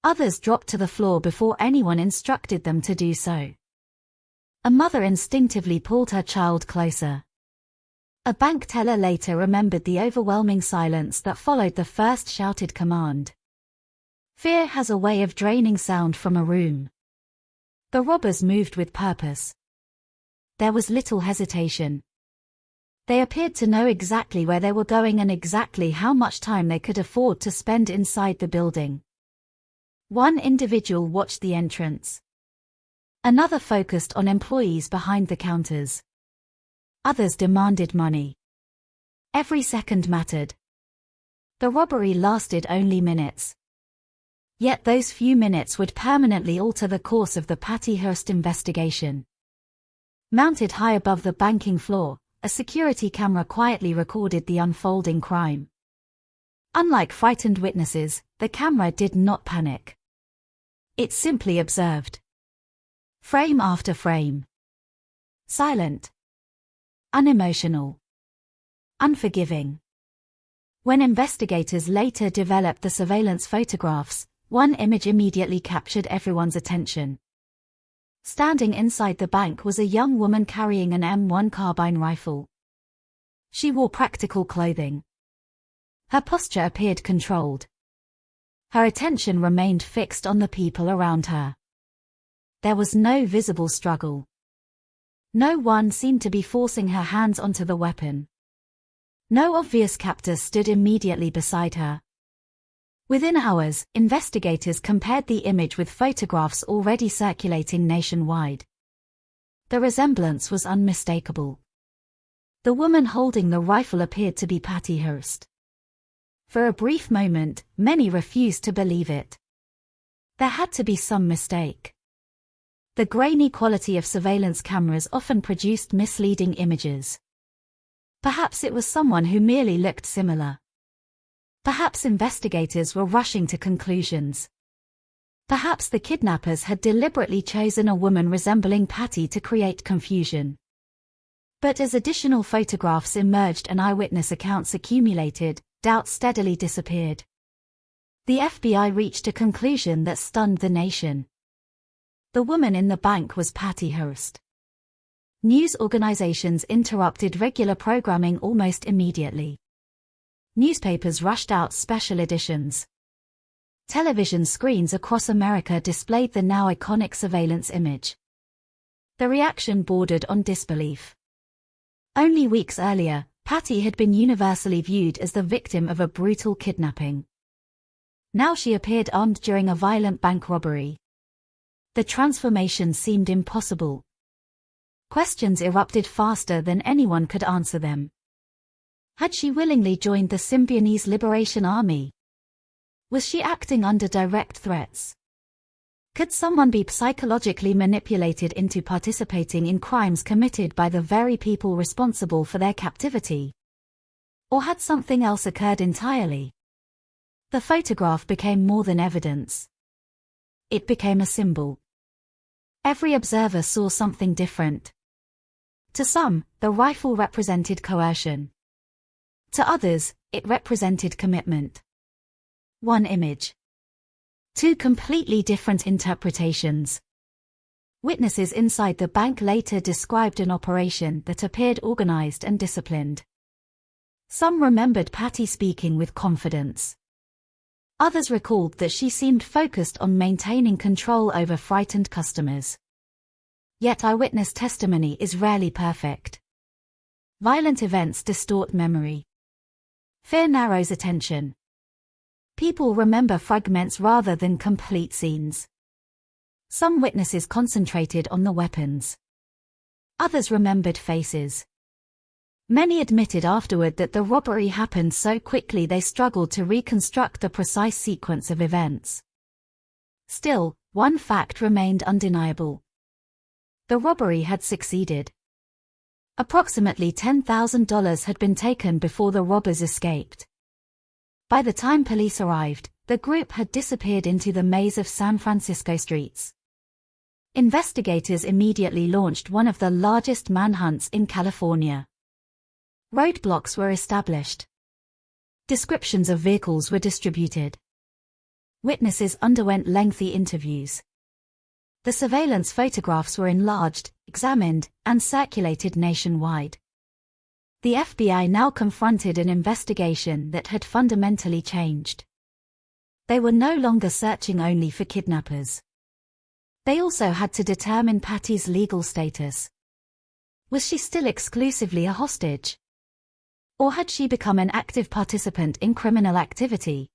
Speaker 21: Others dropped to the floor before anyone instructed them to do so. A mother instinctively pulled her child closer. A bank teller later remembered the overwhelming silence that followed the first shouted command. Fear has a way of draining sound from a room. The robbers moved with purpose. There was little hesitation. They appeared to know exactly where they were going and exactly how much time they could afford to spend inside the building. One individual watched the entrance. Another focused on employees behind the counters. Others demanded money. Every second mattered. The robbery lasted only minutes. Yet those few minutes would permanently alter the course of the Patty Hearst investigation. Mounted high above the banking floor, a security camera quietly recorded the unfolding crime. Unlike frightened witnesses, the camera did not panic. It simply observed. Frame after frame. Silent. Unemotional. Unforgiving. When investigators later developed the surveillance photographs, one image immediately captured everyone's attention. Standing inside the bank was a young woman carrying an M1 carbine rifle. She wore practical clothing. Her posture appeared controlled. Her attention remained fixed on the people around her. There was no visible struggle. No one seemed to be forcing her hands onto the weapon. No obvious captor stood immediately beside her. Within hours, investigators compared the image with photographs already circulating nationwide. The resemblance was unmistakable. The woman holding the rifle appeared to be Patty Hearst. For a brief moment, many refused to believe it. There had to be some mistake. The grainy quality of surveillance cameras often produced misleading images. Perhaps it was someone who merely looked similar. Perhaps investigators were rushing to conclusions. Perhaps the kidnappers had deliberately chosen a woman resembling Patty to create confusion. But as additional photographs emerged and eyewitness accounts accumulated, doubt steadily disappeared. The FBI reached a conclusion that stunned the nation. The woman in the bank was Patty Hearst. News organizations interrupted regular programming almost immediately. Newspapers rushed out special editions. Television screens across America displayed the now iconic surveillance image. The reaction bordered on disbelief. Only weeks earlier, Patty had been universally viewed as the victim of a brutal kidnapping. Now she appeared armed during a violent bank robbery. The transformation seemed impossible. Questions erupted faster than anyone could answer them. Had she willingly joined the Symbionese Liberation Army? Was she acting under direct threats? Could someone be psychologically manipulated into participating in crimes committed by the very people responsible for their captivity? Or had something else occurred entirely? The photograph became more than evidence. It became a symbol. Every observer saw something different. To some, the rifle represented coercion. To others, it represented commitment. One image. Two completely different interpretations. Witnesses inside the bank later described an operation that appeared organized and disciplined. Some remembered Patty speaking with confidence. Others recalled that she seemed focused on maintaining control over frightened customers. Yet eyewitness testimony is rarely perfect. Violent events distort memory. Fear narrows attention. People remember fragments rather than complete scenes. Some witnesses concentrated on the weapons. Others remembered faces. Many admitted afterward that the robbery happened so quickly they struggled to reconstruct the precise sequence of events. Still, one fact remained undeniable. The robbery had succeeded. Approximately $10,000 had been taken before the robbers escaped. By the time police arrived, the group had disappeared into the maze of San Francisco streets. Investigators immediately launched one of the largest manhunts in California. Roadblocks were established. Descriptions of vehicles were distributed. Witnesses underwent lengthy interviews. The surveillance photographs were enlarged, examined, and circulated nationwide. The FBI now confronted an investigation that had fundamentally changed. They were no longer searching only for kidnappers. They also had to determine Patty's legal status. Was she still exclusively a hostage? Or had she become an active participant in criminal activity?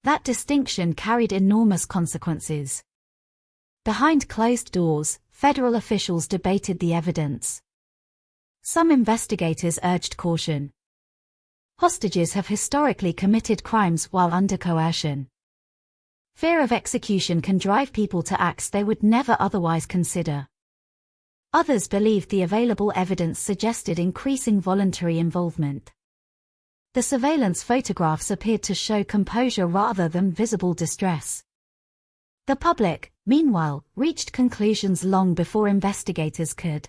Speaker 21: That distinction carried enormous consequences. Behind closed doors, federal officials debated the evidence. Some investigators urged caution. Hostages have historically committed crimes while under coercion. Fear of execution can drive people to acts they would never otherwise consider. Others believed the available evidence suggested increasing voluntary involvement. The surveillance photographs appeared to show composure rather than visible distress. The public, meanwhile, reached conclusions long before investigators could.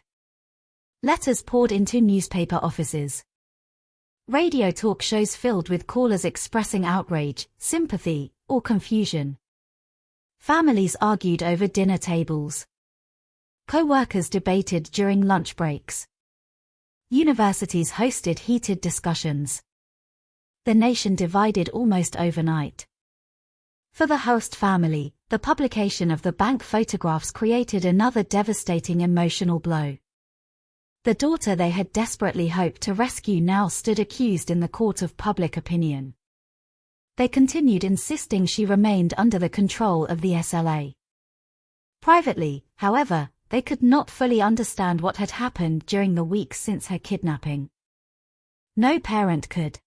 Speaker 21: Letters poured into newspaper offices. Radio talk shows filled with callers expressing outrage, sympathy, or confusion. Families argued over dinner tables. Co-workers debated during lunch breaks. Universities hosted heated discussions. The nation divided almost overnight. For the Hearst family, the publication of the bank photographs created another devastating emotional blow. The daughter they had desperately hoped to rescue now stood accused in the court of public opinion. They continued insisting she remained under the control of the SLA. Privately, however, they could not fully understand what had happened during the weeks since her kidnapping. No parent could.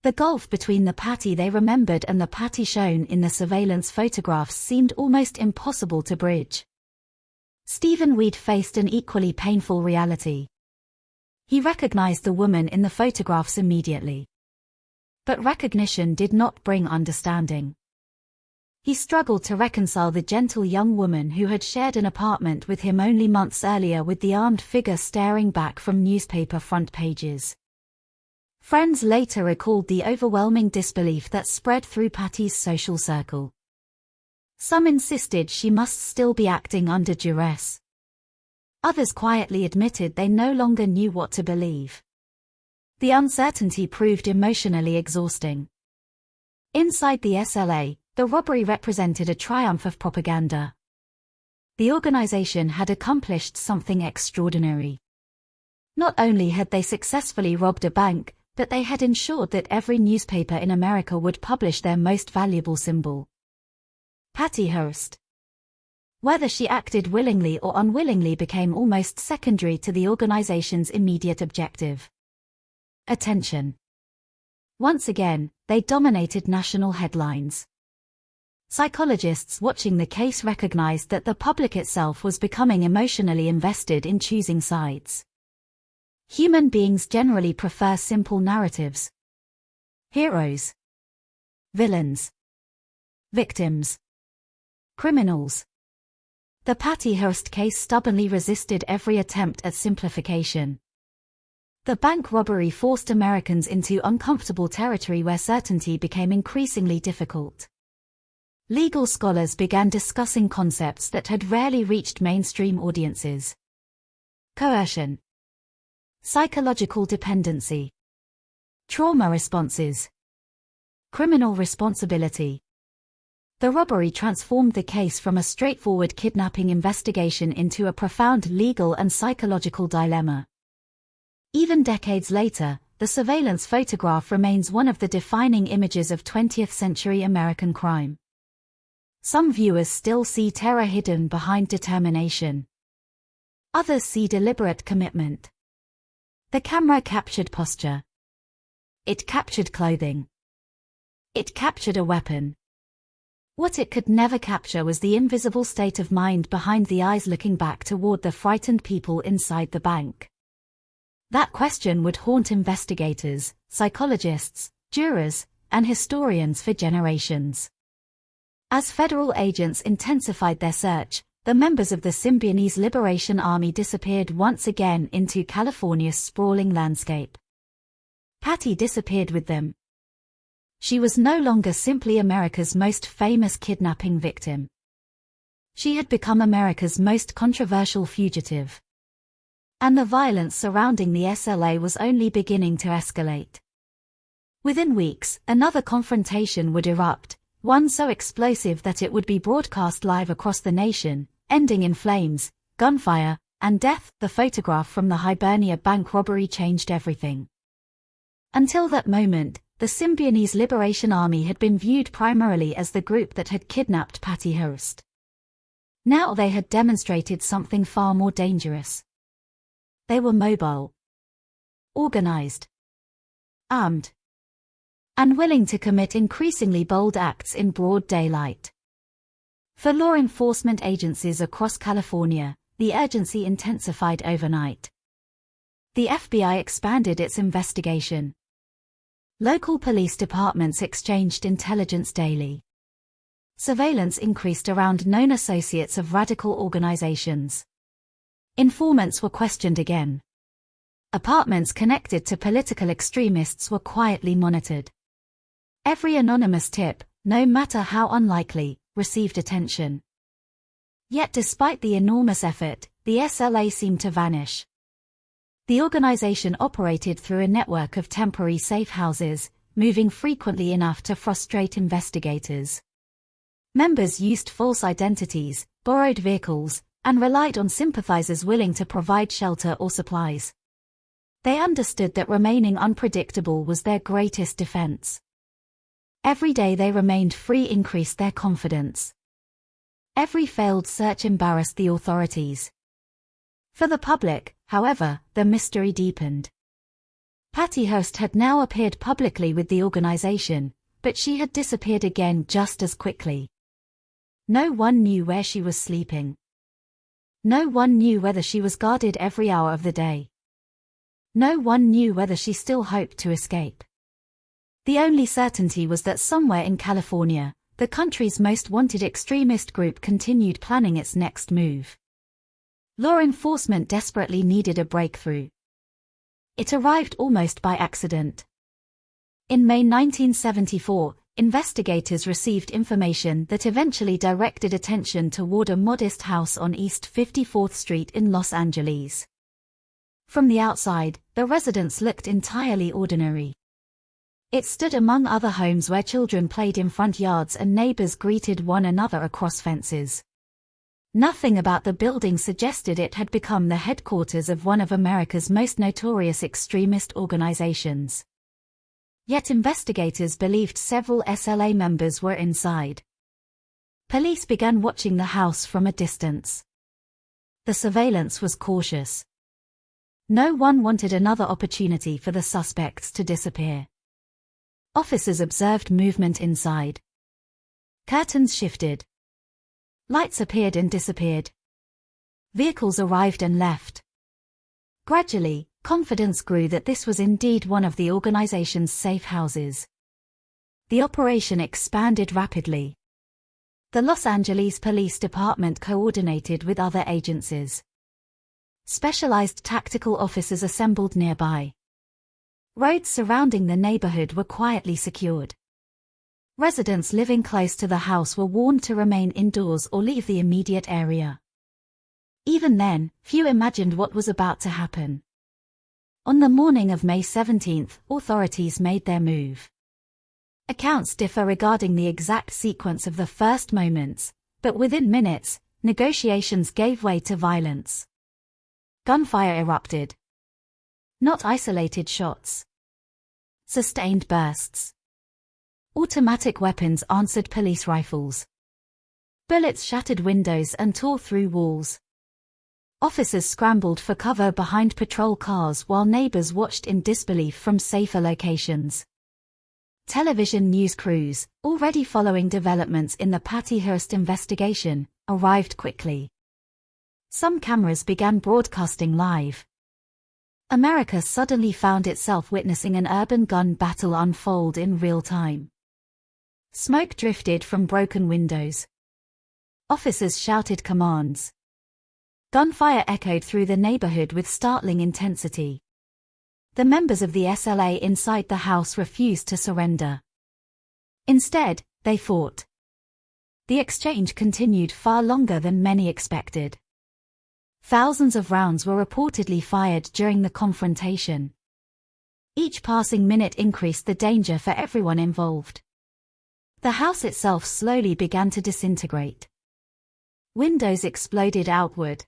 Speaker 21: The gulf between the Patty they remembered and the Patty shown in the surveillance photographs seemed almost impossible to bridge. Stephen Weed faced an equally painful reality. He recognized the woman in the photographs immediately. But recognition did not bring understanding. He struggled to reconcile the gentle young woman who had shared an apartment with him only months earlier with the armed figure staring back from newspaper front pages. Friends later recalled the overwhelming disbelief that spread through Patty's social circle. Some insisted she must still be acting under duress. Others quietly admitted they no longer knew what to believe. The uncertainty proved emotionally exhausting. Inside the SLA, the robbery represented a triumph of propaganda. The organization had accomplished something extraordinary. Not only had they successfully robbed a bank, but they had ensured that every newspaper in America would publish their most valuable symbol. Patty Hearst. Whether she acted willingly or unwillingly became almost secondary to the organization's immediate objective. Attention. Once again, they dominated national headlines. Psychologists watching the case recognized that the public itself was becoming emotionally invested in choosing sides. Human beings generally prefer simple narratives. Heroes. Villains. Victims. Criminals. The Patty Hearst case stubbornly resisted every attempt at simplification. The bank robbery forced Americans into uncomfortable territory where certainty became increasingly difficult. Legal scholars began discussing concepts that had rarely reached mainstream audiences. Coercion. Psychological dependency. Trauma responses. Criminal responsibility. The robbery transformed the case from a straightforward kidnapping investigation into a profound legal and psychological dilemma. Even decades later, the surveillance photograph remains one of the defining images of 20th-century American crime. Some viewers still see terror hidden behind determination. Others see deliberate commitment. The camera captured posture. It captured clothing. It captured a weapon. What it could never capture was the invisible state of mind behind the eyes looking back toward the frightened people inside the bank. That question would haunt investigators, psychologists, jurors, and historians for generations. As federal agents intensified their search, the members of the Symbionese Liberation Army disappeared once again into California's sprawling landscape. Patty disappeared with them. She was no longer simply America's most famous kidnapping victim. She had become America's most controversial fugitive. And the violence surrounding the SLA was only beginning to escalate. Within weeks, another confrontation would erupt, one so explosive that it would be broadcast live across the nation, ending in flames, gunfire, and death. The photograph from the Hibernia bank robbery changed everything. Until that moment, the Symbionese Liberation Army had been viewed primarily as the group that had kidnapped Patty Hearst. Now they had demonstrated something far more dangerous. They were mobile, organized, armed, and willing to commit increasingly bold acts in broad daylight. For law enforcement agencies across California, the urgency intensified overnight. The FBI expanded its investigation. Local police departments exchanged intelligence daily. Surveillance increased around known associates of radical organizations. Informants were questioned again. Apartments connected to political extremists were quietly monitored. Every anonymous tip, no matter how unlikely, received attention. Yet despite the enormous effort, the SLA seemed to vanish. The organization operated through a network of temporary safe houses, moving frequently enough to frustrate investigators. Members used false identities, borrowed vehicles, and relied on sympathizers willing to provide shelter or supplies. They understood that remaining unpredictable was their greatest defense. Every day they remained free increased their confidence. Every failed search embarrassed the authorities. For the public, however, the mystery deepened. Patty Hearst had now appeared publicly with the organization, but she had disappeared again just as quickly. No one knew where she was sleeping. No one knew whether she was guarded every hour of the day. No one knew whether she still hoped to escape. The only certainty was that somewhere in California, the country's most wanted extremist group continued planning its next move. Law enforcement desperately needed a breakthrough. It arrived almost by accident. In May 1974, investigators received information that eventually directed attention toward a modest house on East 54th Street in Los Angeles. From the outside, the residence looked entirely ordinary. It stood among other homes where children played in front yards and neighbors greeted one another across fences. Nothing about the building suggested it had become the headquarters of one of America's most notorious extremist organizations. Yet investigators believed several SLA members were inside. Police began watching the house from a distance. The surveillance was cautious. No one wanted another opportunity for the suspects to disappear. Officers observed movement inside. Curtains shifted. Lights appeared and disappeared. Vehicles arrived and left. Gradually, confidence grew that this was indeed one of the organization's safe houses. The operation expanded rapidly. The Los Angeles Police Department coordinated with other agencies. Specialized tactical officers assembled nearby. Roads surrounding the neighborhood were quietly secured. Residents living close to the house were warned to remain indoors or leave the immediate area. Even then, few imagined what was about to happen. On the morning of May 17, authorities made their move. Accounts differ regarding the exact sequence of the first moments, but within minutes, negotiations gave way to violence. Gunfire erupted. Not isolated shots. Sustained bursts. Automatic weapons answered police rifles. Bullets shattered windows and tore through walls. Officers scrambled for cover behind patrol cars while neighbors watched in disbelief from safer locations. Television news crews, already following developments in the Patty Hearst investigation, arrived quickly. Some cameras began broadcasting live. America suddenly found itself witnessing an urban gun battle unfold in real time. Smoke drifted from broken windows. Officers shouted commands. Gunfire echoed through the neighborhood with startling intensity. The members of the SLA inside the house refused to surrender. Instead, they fought. The exchange continued far longer than many expected. Thousands of rounds were reportedly fired during the confrontation. Each passing minute increased the danger for everyone involved. The house itself slowly began to disintegrate. Windows exploded outward.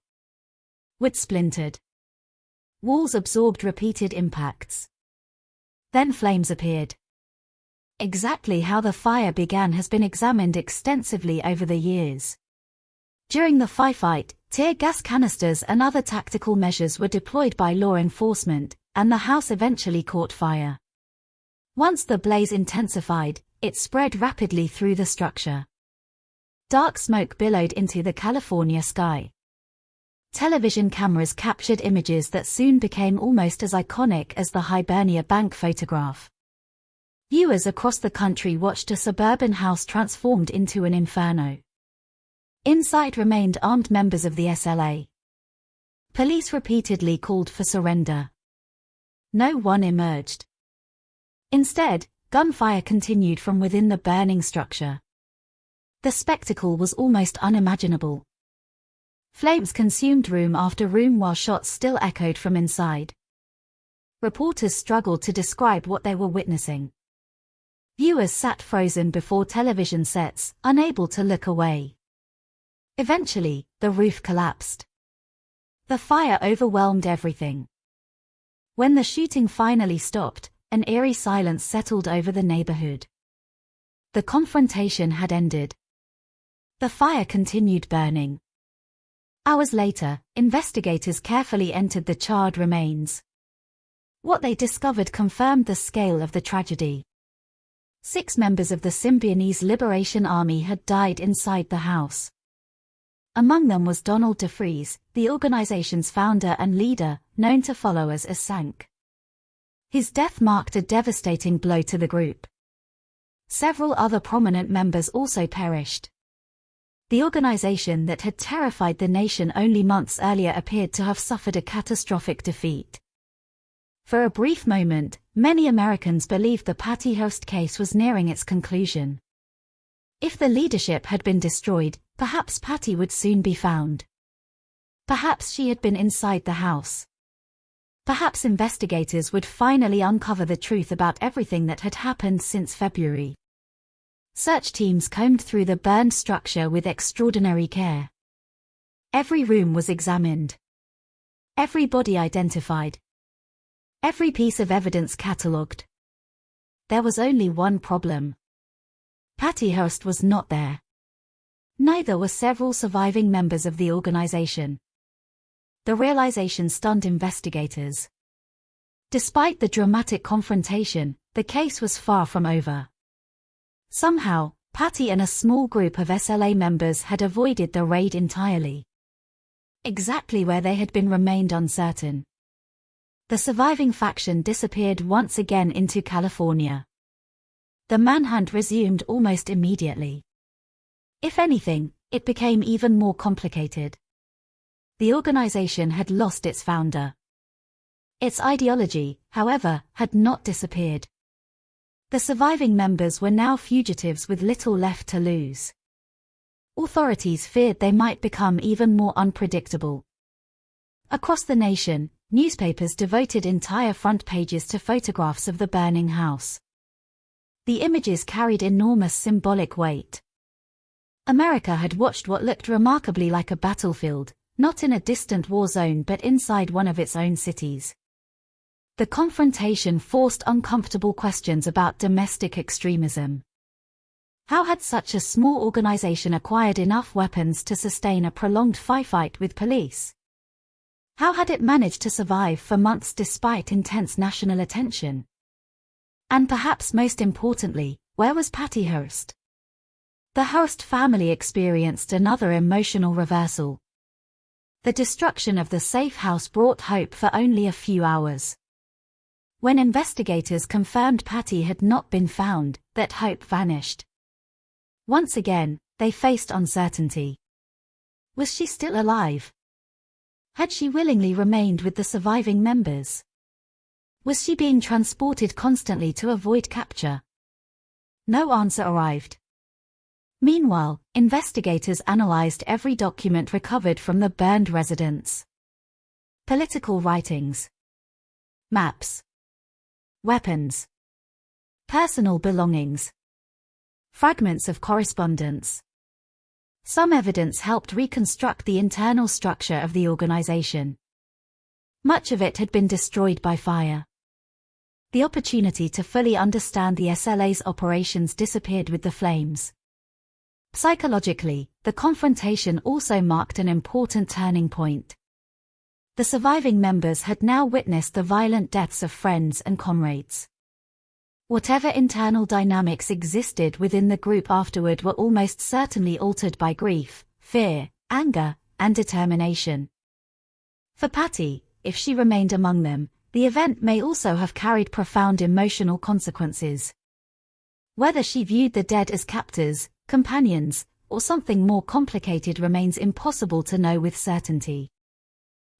Speaker 21: Wood splintered. Walls absorbed repeated impacts. Then flames appeared. Exactly how the fire began has been examined extensively over the years. During the firefight, tear gas canisters and other tactical measures were deployed by law enforcement, and the house eventually caught fire. Once the blaze intensified, it spread rapidly through the structure. Dark smoke billowed into the California sky. Television cameras captured images that soon became almost as iconic as the Hibernia Bank photograph. Viewers across the country watched a suburban house transformed into an inferno. Inside remained armed members of the SLA. Police repeatedly called for surrender. No one emerged. Instead, gunfire continued from within the burning structure. The spectacle was almost unimaginable. Flames consumed room after room while shots still echoed from inside. Reporters struggled to describe what they were witnessing. Viewers sat frozen before television sets, unable to look away. Eventually, the roof collapsed. The fire overwhelmed everything. When the shooting finally stopped, an eerie silence settled over the neighborhood. The confrontation had ended. The fire continued burning. Hours later, investigators carefully entered the charred remains. What they discovered confirmed the scale of the tragedy. 6 members of the Symbionese Liberation Army had died inside the house. Among them was Donald DeFries, the organization's founder and leader, known to followers as Sank. His death marked a devastating blow to the group. Several other prominent members also perished. The organization that had terrified the nation only months earlier appeared to have suffered a catastrophic defeat. For a brief moment, many Americans believed the Patty Hearst case was nearing its conclusion. If the leadership had been destroyed, perhaps Patty would soon be found. Perhaps she had been inside the house. Perhaps investigators would finally uncover the truth about everything that had happened since February. Search teams combed through the burned structure with extraordinary care. Every room was examined. Every body identified. Every piece of evidence catalogued. There was only one problem. Patty Hearst was not there. Neither were several surviving members of the organization. The realization stunned investigators. Despite the dramatic confrontation, the case was far from over. Somehow, Patty and a small group of SLA members had avoided the raid entirely. Exactly where they had been remained uncertain. The surviving faction disappeared once again into California. The manhunt resumed almost immediately. If anything, it became even more complicated. The organization had lost its founder. Its ideology, however, had not disappeared. The surviving members were now fugitives with little left to lose. Authorities feared they might become even more unpredictable. Across the nation, newspapers devoted entire front pages to photographs of the burning house. The images carried enormous symbolic weight. America had watched what looked remarkably like a battlefield, not in a distant war zone but inside one of its own cities. The confrontation forced uncomfortable questions about domestic extremism. How had such a small organization acquired enough weapons to sustain a prolonged firefight with police? How had it managed to survive for months despite intense national attention? And perhaps most importantly, where was Patty Hearst? The Hearst family experienced another emotional reversal. The destruction of the safe house brought hope for only a few hours. When investigators confirmed Patty had not been found, that hope vanished. Once again, they faced uncertainty. Was she still alive? Had she willingly remained with the surviving members? Was she being transported constantly to avoid capture? No answer arrived. Meanwhile, investigators analyzed every document recovered from the burned residence. Political writings. Maps. Weapons. Personal belongings. Fragments of correspondence. Some evidence helped reconstruct the internal structure of the organization. Much of it had been destroyed by fire. The opportunity to fully understand the SLA's operations disappeared with the flames. Psychologically, the confrontation also marked an important turning point. The surviving members had now witnessed the violent deaths of friends and comrades. Whatever internal dynamics existed within the group afterward were almost certainly altered by grief, fear, anger, and determination. For Patty, if she remained among them, the event may also have carried profound emotional consequences. Whether she viewed the dead as captors, companions, or something more complicated remains impossible to know with certainty.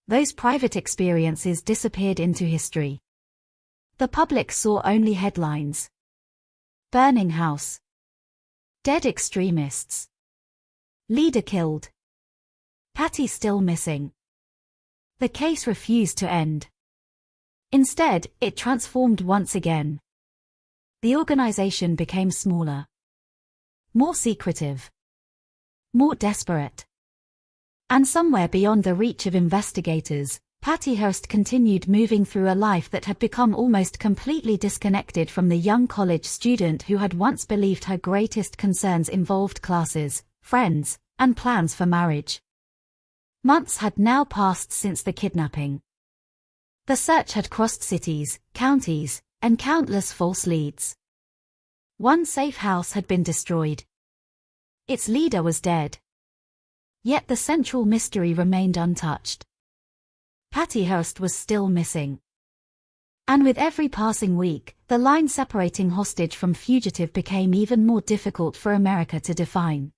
Speaker 21: Those private experiences disappeared into history. The public saw only headlines. Burning house. Dead extremists. Leader killed. Patty still missing. The case refused to end. Instead, it transformed once again. The organization became smaller. More secretive. More desperate. And somewhere beyond the reach of investigators, Patty Hearst continued moving through a life that had become almost completely disconnected from the young college student who had once believed her greatest concerns involved classes, friends, and plans for marriage. Months had now passed since the kidnapping. The search had crossed cities, counties, and countless false leads. One safe house had been destroyed. Its leader was dead. Yet the central mystery remained untouched. Patty Hearst was still missing. And with every passing week, the line separating hostage from fugitive became even more difficult for America to define.